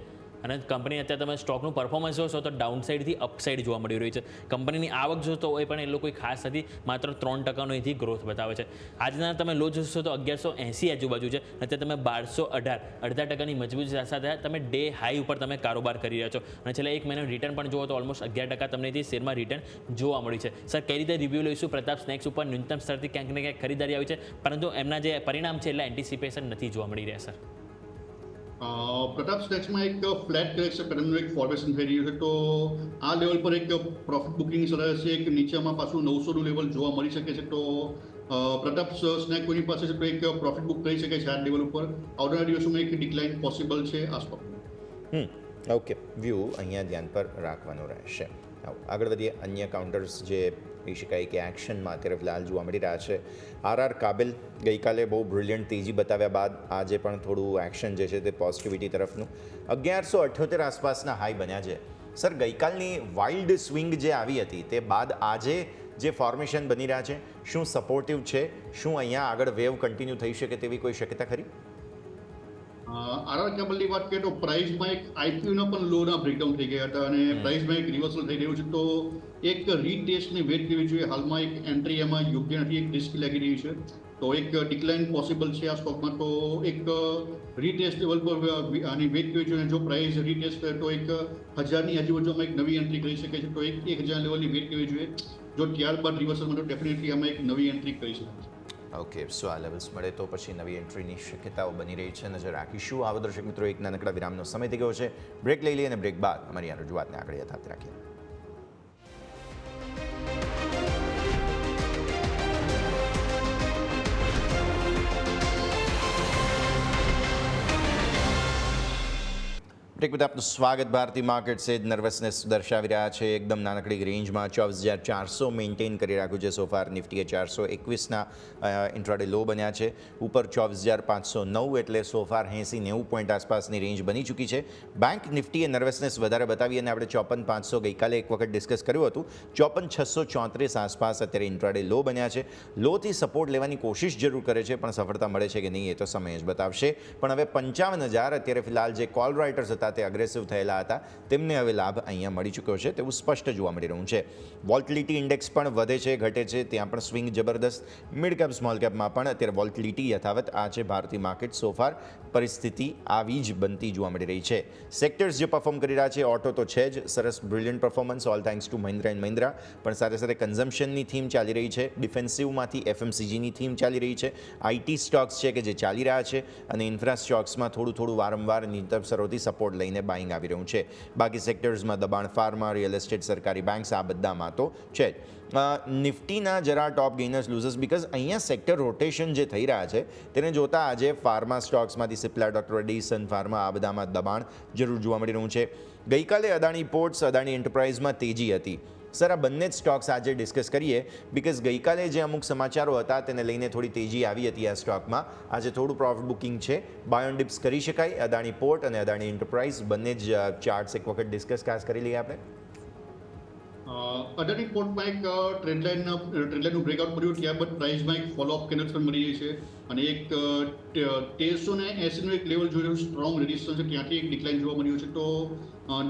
અને કંપની અત્યારે તમે સ્ટોકનું પરફોર્મન્સ જોશો તો ડાઉન સાઇડથી અપસાઇડ જોવા મળી રહી છે. કંપનીની આવક જોશો તો એ પણ એ લોકો કોઈ ખાસ નથી, માત્ર 3%નો અહીંથી ગ્રોથ બતાવે છે. આજના તમે લો જોશો તો 1180 આજુબાજુ છે. અત્યારે તમે 1218 0.5%ની મજબૂતી સાથે તમે ડે હાઈ ઉપર તમે કારોબાર કરી રહ્યા છો અને છેલ્લા એક મહિનાનું રિટર્ન પણ જુઓ તો ઓલમોસ્ટ 11% તમને અહીંથી શેરમાં રિટર્ન જોવા મળ્યું છે. સર, કઈ રીતે રિવ્યૂ લઈશું? પ્રતાપ સ્નેક્સ ઉપર ન્યૂનતમ સ્તરથી ક્યાંક ને ક્યાંક ખરીદારી આવી છે, પરંતુ એમના જે પરિણામ છે એટલે એન્ટિસિપેશન નથી જોવા મળી રહ્યા સર. પ્રતાપ સ્નેક્સમાં એક ફ્લેટ કરેક્શન પેટર્નનું એક ફોર્મેશન થઈ રહ્યું છે. તો આ લેવલ પર એક પ્રોફિટ બુકિંગ સલાહ છે. એક નીચેમાં પાછું 900નું લેવલ જોવા મળી શકે છે. તો પ્રતાપ સ્નેક કોની પાસે છે તો એક પ્રોફિટ બુક કરી શકે છે આ લેવલ ઉપર. આવનારા દિવસોમાં એક ડિક્લાઇન પોસિબલ છે આ સ્ટોકમાં. ઓકે, વ્યૂ અહીંયા ધ્યાન પર રાખવાનું રહેશે. આગળ વધીએ. અન્ય કાઉન્ટર્સ જે કહી શકાય કે એક્શનમાં અત્યારે ફિલહાલ જોવા મળી રહ્યા છે. આરઆર કાબિલ ગઈકાલે બહુ બ્રિલિયન્ટ તેજી બતાવ્યા બાદ આજે પણ થોડું એક્શન જે છે તે પોઝિટિવિટી તરફનું 1178 આસપાસના હાઈ બન્યા છે. સર, ગઈકાલની વાઇલ્ડ સ્વિંગ જે આવી હતી તે બાદ આજે જે ફોર્મેશન બની રહ્યા છે શું સપોર્ટિવ છે? શું અહીંયા આગળ વેવ કન્ટિન્યુ થઈ શકે તેવી કોઈ શક્યતા ખરી? આરઆર કેબલની વાત કરીએ તો પ્રાઇસમાં એક આઈપીઓના પણ લોના બ્રેકડાઉન થઈ ગયા હતા અને પ્રાઇસમાં એક રિવર્સલ થઈ રહ્યું છે. તો એક રીટેસ્ટની વેટ કરવી જોઈએ. હાલમાં એક એન્ટ્રી એમાં યોગ્ય નથી, એક રિસ્ક લાગી રહી છે. તો એક ડિક્લાઇન પોસિબલ છે આ સ્ટોકમાં. તો એક રીટેસ્ટ લેવલ પર આની વેટ કરવી જોઈએ. જો પ્રાઇસ રીટેસ્ટ કરે તો એક 1000ની આજુબાજુમાં એક નવી એન્ટ્રી કરી શકે છે. તો એક 1000 લેવલની વેટ કરવી જોઈએ. જો ત્યારબાદ રિવર્સલ મળે તો ડેફિનેટલી આમાં એક નવી એન્ટ્રી કરી શકાય છે. ઓકે, સો આ લેવલ્સ મળે તો પછી નવી એન્ટ્રીની શક્યતાઓ બની રહી છે, નજર રાખીશું. આવા દર્શક મિત્રો, એક નાનકડા વિરામનો સમય થઈ ગયો છે. બ્રેક લઈ લઈએ અને બ્રેક બાદ અમારી આ રજૂઆતને આગળ યથાવત રાખીએ. બ્રેક બાદ આપનું સ્વાગત. ભારતીય માર્કેટ સેજ નર્વસનેસ દર્શાવી રહ્યા છે. એકદમ નાનકડી રેન્જમાં 24,400 મેન્ટેન કરી રાખ્યું છે. સોફાર નિફ્ટીએ 421ના ઇન્ટ્રાડે લો બન્યા છે. ઉપર 24,509 એટલે સોફાર 80-90 પોઈન્ટ આસપાસની રેન્જ બની ચૂકી છે. બેંક નિફ્ટીએ નર્વસનેસ વધારે બતાવી અને આપણે 54,500 ગઈકાલે એક વખત ડિસ્કસ કર્યું હતું. 54,634 આસપાસ અત્યારે ઇન્ટ્રાડે લો બન્યા છે. લોથી સપોર્ટ લેવાની કોશિશ જરૂર કરે છે, પણ સફળતા મળે છે કે નહીં એ તો સમય જ બતાવશે. પણ હવે 55,000 અત્યારે ફિલહાલ જે કોલ રાઇટર્સ હતા તે અગ્રેસિવ થયેલા હતા તેમને હવે લાભ અહીંયા મળી ચૂક્યો છે તેવું સ્પષ્ટ જોવા મળી રહ્યું છે. વોલ્ટિલિટી ઇન્ડેક્સ પણ વધે છે, ઘટે છે, ત્યાં પણ સ્વિંગ જબરદસ્ત. મિડ કેપ સ્મોલ કેપમાં પણ અત્યારે વોલ્ટિલિટી યથાવત. આ છે ભારતીય માર્કેટ સોફાર. પરિસ્થિતિ આવી જ બનતી જોવા મળી રહી છે. સેક્ટર્સ જે પરફોર્મ કરી રહ્યા છે, ઓટો તો છે જ સરસ, brilliant performance, all thanks to Mahindra and Mahindra. પણ સાથે સાથે કન્ઝમ્પશનની થીમ ચાલી રહી છે. ડિફેન્સિવમાંથી એફએમસીજીની થીમ ચાલી રહી છે. આઈટી સ્ટોક્સ છે કે જે ચાલી રહ્યા છે, અને ઇન્ફ્રા સ્ટોક્સમાં થોડું વારંવાર નીતરફસરોથી સપોર્ટ લઈને બાઇંગ આવી રહ્યું છે. બાકી સેક્ટર્સમાં દબાણ ફાર્મા, રિયલ એસ્ટેટ, સરકારી બેંક્સ આ બધામાં તો છે જ. નિફ્ટીના જરા ટોપ ગેઇનર્સ લૂઝર્સ બિકોઝ અહીંયા સેક્ટર રોટેશન જે થઈ રહ્યા છે તેને જોતા આજે pharma સ્ટોક્સમાંથી Cipla, doctor Reddy, Sun Pharma આ બધામાં દબાણ જરૂર જોવા મળી રહ્યું છે. ગઈકાલે અદાણી પોર્ટ્સ, અદાણી એન્ટરપ્રાઇઝમાં તેજી હતી. સર, આ બંને જ સ્ટોક્સ આજે ડિસ્કસ કરીએ બિકોઝ ગઈકાલે જે અમુક સમાચારો હતા તેને લઈને થોડી તેજી આવી હતી આ સ્ટોકમાં. આજે થોડું પ્રોફિટ બુકિંગ છે. બાય ઓન ડિપ્સ કરી શકાય. અદાણી પોર્ટ અને અદાણી એન્ટરપ્રાઇઝ બંને જ ચાર્ટ્સ એક વખત ડિસ્કસ ખાસ કરી લઈએ આપણે. અદાણી પોર્ટમાં એક ટ્રેન્ડલાઇનનું બ્રેકઆઉટ મળ્યું, ત્યારબાદ પ્રાઇસમાં એક ફોલોઅપ કેન્ડલ્સ પણ મળી રહી છે અને એક 1380નું એક લેવલ જોઈ રહ્યું સ્ટ્રોંગ રેડિસ્ટન્સ છે, ત્યાંથી એક ડિક્લાઇન જોવા મળ્યું છે. તો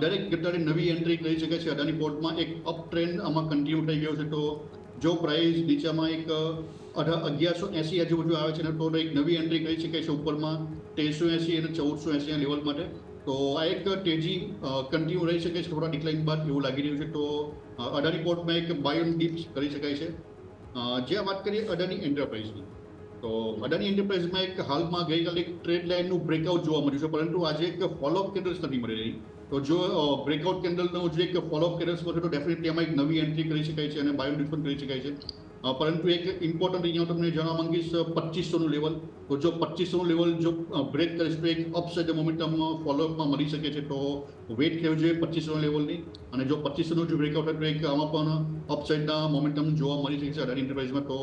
દરેક જગ્યાએ નવી એન્ટ્રી કરી શકે છે. અદાણી પોર્ટમાં એક અપ ટ્રેન્ડ આમાં કન્ટિન્યુ થઈ ગયો છે. તો જો પ્રાઇસ નીચામાં એક 1180 આજુબાજુ આવે છે ને તો એક નવી એન્ટ્રી કરી શકાય છે ઉપરમાં 1380 અને 1480 લેવલ માટે. તો આ એક તેજી કન્ટિન્યુ રહી શકે છે થોડા ડિક્લાઇન બાદ એવું લાગી રહ્યું છે. તો અદાણી પોર્ટમાં એક બાય ઓન ડિપ્સ કરી શકાય છે. જે વાત કરીએ અદાણી એન્ટરપ્રાઇઝની, તો અદાણી એન્ટરપ્રાઇઝમાં એક હાલમાં ગઈકાલે એક ટ્રેડ લાઇનનું બ્રેકઆઉટ જોવા મળ્યું છે, પરંતુ આજે એક ફોલોઅપ કેન્ડલ્સ નથી મળી રહી. તો જો બ્રેકઆઉટ કેન્ડલનો જે એક ફોલોઅપ કેન્ડલ્સ મળશે તો ડેફિનેટલી આમાં એક નવી એન્ટ્રી કરી શકાય છે અને બાય ઓન ડિપ્સ પણ કરી શકાય છે. પરંતુ એક ઇમ્પોર્ટન્ટ અહીંયા હું તમને જણાવવા માંગીશ 2500નું લેવલ. તો જો 2500નું લેવલ જો બ્રેક કરીશ તો એક અપસાઇડ મોમેન્ટમ ફોલોઅપમાં મળી શકે છે. તો વેઇટ કરવું જોઈએ 2500 લેવલની, અને જો 2500નું જો બ્રેકઆઉટ થાય તો એક આમાં પણ અપસાઇડના મોમેન્ટમ જોવા મળી શકે છે અદાણી એન્ટરપ્રાઇઝમાં. તો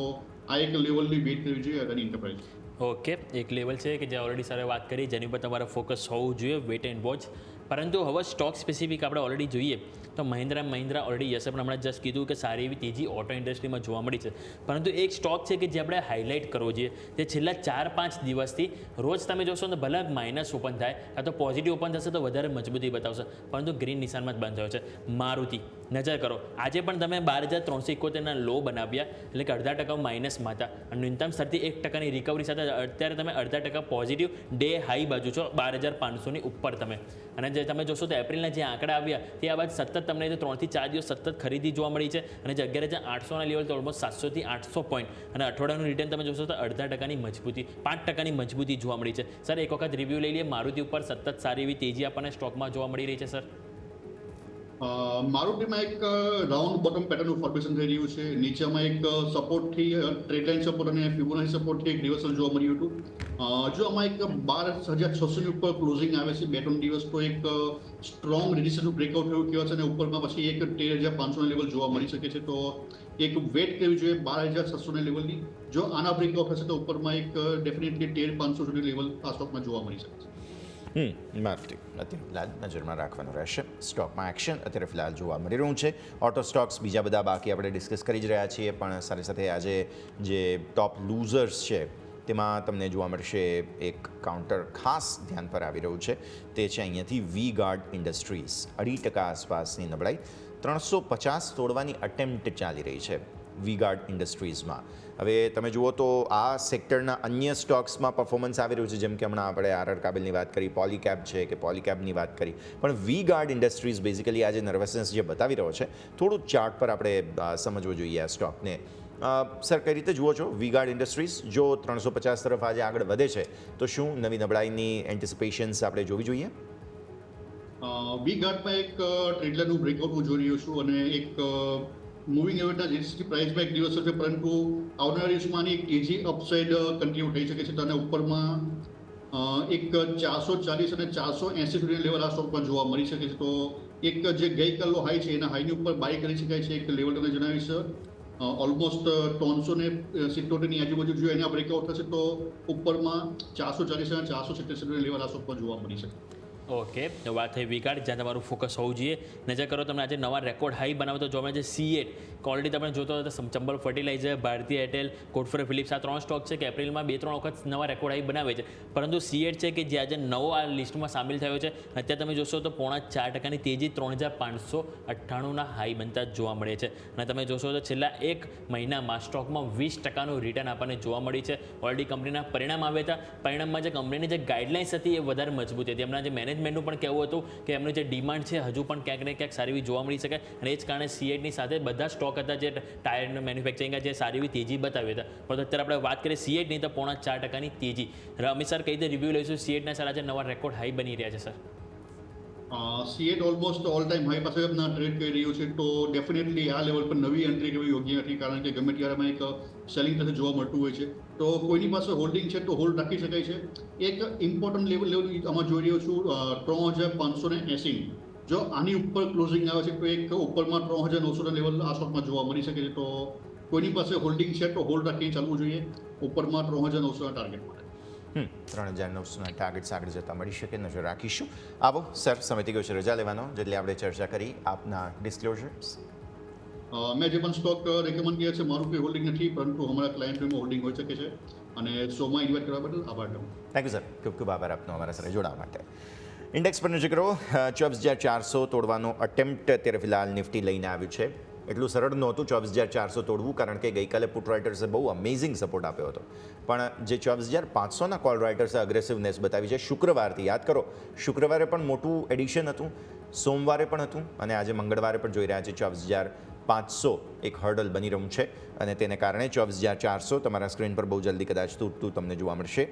આ એક લેવલની વેઇટ કરવી જોઈએ અદાણી એન્ટરપ્રાઇઝ. ઓકે, એક લેવલ છે કે જે ઓલરેડી સરે વાત કરી જેની પર તમારે ફોકસ હોવું જોઈએ, વેટ એન્ડ વોચ. પરંતુ હવે સ્ટોક સ્પેસિફિક આપણે ઓલરેડી જોઈએ તો મહિન્દ્રા ઓલરેડી યસે પણ હમણાં જસ્ટ કીધું કે સારી એવી તેજી ઓટો ઇન્ડસ્ટ્રીમાં જોવા મળી છે. પરંતુ એક સ્ટોક છે કે જે આપણે હાઇલાઇટ કરવો જોઈએ, જે છેલ્લા 4-5 દિવસથી રોજ તમે જોશો ને ભલે માઇનસ ઓપન થાય કાં તો પોઝિટિવ ઓપન થશે તો વધારે મજબૂતી બતાવશે, પરંતુ ગ્રીન નિશાનમાં જ બંધ થયો છે. મારુતિ નજર કરો, આજે પણ તમે 12,371ના લો બનાવ્યા, એટલે કે 0.5% માઇનસમાં હતા અને ન્યૂનતમ સ્તરથી 1%ની રિકવરી સાથે અત્યારે તમે 0.5% પોઝિટિવ ડે હાઈ બાજુ છો, 12,500ની ઉપર તમે. અને જે તમે જોશો તો એપ્રિલના જે આંકડા આવ્યા તે આ બાદ સતત તમને 3 થી 4 દિવસ સતત ખરીદી જોવા મળી છે અને જે 11,800ના લેવલ તો ઓલમોસ્ટ 700 થી 800 પોઈન્ટ અને અઠવાડિયાનું રિટર્ન તમે જોશો તો 0.5%ની મજબૂતી, 5%ની મજબૂતી જોવા મળી છે. સર, એક વખત રિવ્યૂ લઈ લઈએ. મારુતિ ઉપર સતત સારી એવી તેજી આપણને સ્ટોકમાં જોવા મળી રહી છે. સર, મારુતિમાં એક રાઉન્ડ બોટમ પેટર્નનું ફોર્મેશન થઈ રહ્યું છે. નીચેમાં એક સપોર્ટથી ટ્રેડલાઇન સપોર્ટ અને ફિબોનાચી સપોર્ટથી એક રિવર્સલ જોવા મળ્યું હતું. જો આમાં એક 12,600ની ઉપર ક્લોઝિંગ આવે છે 2-3 દિવસ તો એક સ્ટ્રોંગ રેઝિસ્ટન્સનું બ્રેકઆઉટ થયું કહેવાય છે અને ઉપરમાં પછી એક 13,500ના લેવલ જોવા મળી શકે છે. તો એક વેટ કરવી જોઈએ 12,600ના લેવલની. જો આના બ્રેકઆઉટ થશે તો ઉપરમાં એક ડેફિનેટલી 13,500 સુધી લેવલ આ સ્ટોકમાં જોવા મળી શકે છે. મારુતિ અત્યારે ફિલહાલ નજરમાં રાખવાનું રહેશે. સ્ટોકમાં એક્શન અત્યારે ફિલહાલ જોવા મળી રહ્યું છે. ઓટો સ્ટોક્સ બીજા બધા બાકી આપણે ડિસ્કસ કરી જ રહ્યા છીએ, પણ સાથે સાથે આજે જે ટોપ લૂઝર્સ છે તેમાં તમને જોવા મળશે એક કાઉન્ટર ખાસ ધ્યાન પર આવી રહ્યું છે. તે છે અહીંયાથી વી ગાર્ડ ઇન્ડસ્ટ્રીઝ. 2% આસપાસની નબળાઈ, 350 તોડવાની અટેમ્પ્ટ ચાલી રહી છે વી ગાર્ડ ઇન્ડસ્ટ્રીઝમાં. હવે તમે જુઓ તો આ સેક્ટરના અન્ય સ્ટોક્સમાં પરફોર્મન્સ આવી રહ્યું છે, જેમ કે હમણાં આપણે આરઆર કાબેલની વાત કરી, પોલીકેબ છે કે પોલીકેબની વાત કરી, પણ વી ગાર્ડ ઇન્ડસ્ટ્રીઝ બેઝિકલી આજે નર્વસનેસ જે બતાવી રહ્યો છે થોડું ચાર્ટ પર આપણે સમજવું જોઈએ આ સ્ટોકને. સર, કઈ રીતે જુઓ છો વી ગાર્ડ ઇન્ડસ્ટ્રીઝ? જો 350 તરફ આજે આગળ વધે છે તો શું નવી નબળાઈની એન્ટિસિપેશન્સ આપણે જોવી જોઈએ? વી ગાર્ડમાં એક ટ્રેડલાઇનનું બ્રેકઆઉટ હું જોઈ રહ્યો છું અને એક મૂવિંગ એવરેજના જેસીસી પ્રાઇસમાં એક દિવસ છે, પરંતુ આવનારા દિવસમાં આની એક તેજી અપસાઇડ કન્ટિન્યુ થઈ શકે છે. અને ઉપરમાં એક 440 અને 480 સુધીના લેવલ આ સ્ટોકમાં જોવા મળી શકે છે. તો એક જે ગઈકાલનો હાઈ છે એના હાઈની ઉપર બાય કરી શકાય છે. એક લેવલ તમને જણાવીશ ઓલમોસ્ટ 377ની આજુબાજુ જો એના બ્રેકઆઉટ થશે તો ઉપરમાં 440 અને 470 સુધીના લેવલ આ સ્ટોકમાં જોવા મળી શકે. ઓકે, તો વાત થઈ વીગાર્ડ, જ્યાં તમારું ફોકસ હોવું જોઈએ. નજર કરો તમને આજે નવા રેકોર્ડ હાઈ બનાવતો જોવા મળે છે. C8 ક્વોલિટી તમે જોતો હતો ચંબલ ફર્ટિલાઇઝર, ભારતીય એરટેલ, કોટફોર ફિલિપ્સ, આ 3 સ્ટોક છે કે એપ્રિલમાં 2-3 વખત નવા રેકોર્ડ હાઈ બનાવે છે. પરંતુ C8 છે કે જે આજે નવો આ લિસ્ટમાં સામેલ થયો છે, અત્યારે તમે જોશો તો 4.5% તેજી 3598ના હાઈ બનતા જોવા મળે છે. અને તમે જોશો તો છેલ્લા એક મહિનામાં સ્ટોકમાં 20%નું રિટર્ન આપણને જોવા મળી છે. ઓલરેડી કંપનીના પરિણામ આવ્યા હતા. પરિણામમાં જે કંપનીની જે ગાઈડલાઇન્સ હતી એ વધારે મજબૂત હતી. એમના જે મેનેજમેન્ટનું પણ કહેવું હતું કે એમનું જે ડિમાન્ડ છે હજુ પણ ક્યાંક ને ક્યાંક સારી એવી જોવા મળી શકે, અને એ જ કારણે C8ની સાથે બધા સ્ટોક હતા જે ટાયર મેન્યુફેક્ચરિંગ જે સારી એવી તેજી બતાવી હતા. પરંતુ અત્યારે આપણે વાત કરીએ C8ની તો 4.5%ની તેજી. અમિત સર કઈ રીતે રિવ્યૂ લઈશું C8ના સર આજે નવા રેકોર્ડ હાઈ બની રહ્યા છે sir? C8 almost all time high પાસે ટ્રેડ કરી રહ્યું છે. તો ડેફિનેટલી આ લેવલ પર નવી એન્ટ્રી કરવી યોગ્ય નથી, કારણ કે ગમે ત્યારે એક સેલિંગ થશે જોવા મળતું હોય છે. તો કોઈની પાસે હોલ્ડિંગ છે તો હોલ્ડ રાખી શકાય છે. એક ઇમ્પોર્ટન્ટ લેવલ આમાં જોઈ રહ્યો છું 3580. જો આની ઉપર ક્લોઝિંગ આવે છે તો એક ઉપરમાં 3900 લેવલ આ સ્ટોકમાં જોવા મળી શકે છે. તો કોઈની પાસે હોલ્ડિંગ છે તો હોલ્ડ રાખીને ચાલવું જોઈએ ઉપરમાં 3900 ટાર્ગેટ માટે. 3900ના ટાર્ગેટ્સ આગળ જતા મળી શકે, નજર રાખીશું. આવો સર, સમય થઈ ગયો છે રજા લેવાનો, જેટલી આપણે ચર્ચા કરી. આપના ડિસ્ક્લોઝર્સ? મેં જે પણ સ્ટોક રેકમેન્ડ કર્યા છે મારું કોઈ હોલ્ડિંગ નથી, પરંતુ અમારા ક્લાયન્ટમાં હોલ્ડિંગ હોઈ શકે છે. અને શોમાં ઇન્વાઇટ કરવા બદલ આભાર. થેન્ક યુ સર, ખૂબ ખૂબ આભાર આપનો અમારા સાથે જોડાવા માટે. ઇન્ડેક્સ પર નજર કરો. 24,400 તોડવાનો અટેમ્પ્ટ અત્યારે ફિલહાલ નિફ્ટી લઈને આવ્યું છે. એટલું સરળ નહોતું 24,400 તોડવું, કારણ કે ગઈકાલે પુટ રાઇટર્સે બહુ અમેઝિંગ સપોર્ટ આપ્યો હતો. પણ જે 24,500ના કોલ રાઇટર્સે અગ્રેસિવનેસ બતાવી છે શુક્રવારથી, યાદ કરો શુક્રવારે પણ મોટું એડિશન હતું, સોમવારે પણ હતું, અને આજે મંગળવારે પણ જોઈ રહ્યા છે 24,500 એક હર્ડલ બની રહ્યું છે. અને તેને કારણે 24,400 તમારા સ્ક્રીન પર બહુ જલ્દી કદાચ તૂટતું તમને જોવા મળશે.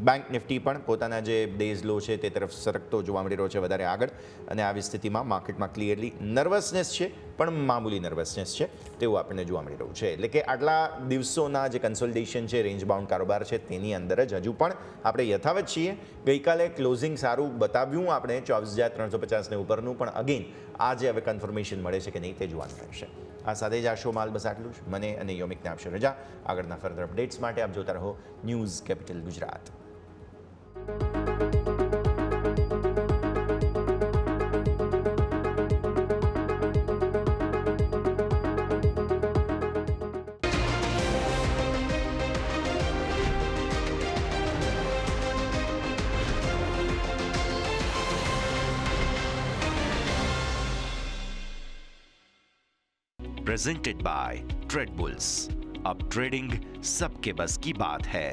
બેંક નિફ્ટી પણ પોતાના જે ડેઝ લો છે તે તરફ સરકતો જોવા મળી રહ્યો છે વધારે આગળ. અને આવી સ્થિતિમાં માર્કેટમાં ક્લિયરલી નર્વસનેસ છે, પણ મામૂલી નર્વસનેસ છે તેવું આપણને જોવા મળી રહ્યું છે. એટલે કે આટલા દિવસોના જે કન્સોલિડેશન છે, રેન્જ બાઉન્ડ કારોબાર છે, તેની અંદર જ હજુ પણ આપણે યથાવત છીએ. ગઈકાલે ક્લોઝિંગ સારું બતાવ્યું આપણે 24,350ને ઉપરનું, પણ અગેન આજે હવે કન્ફર્મેશન મળે છે કે નહીં તે જોવાનું રહેશે. આ સાથે જ આ શોમાં બસ આટલું જ. મને અને યોમિકને આપશે રજા. આગળના ફર્ધર અપડેટ્સ માટે આપ જોતા રહો news capital Gujarat. Presented by Trade Bulls. अब ट्रेडिंग सबके बस की बात है.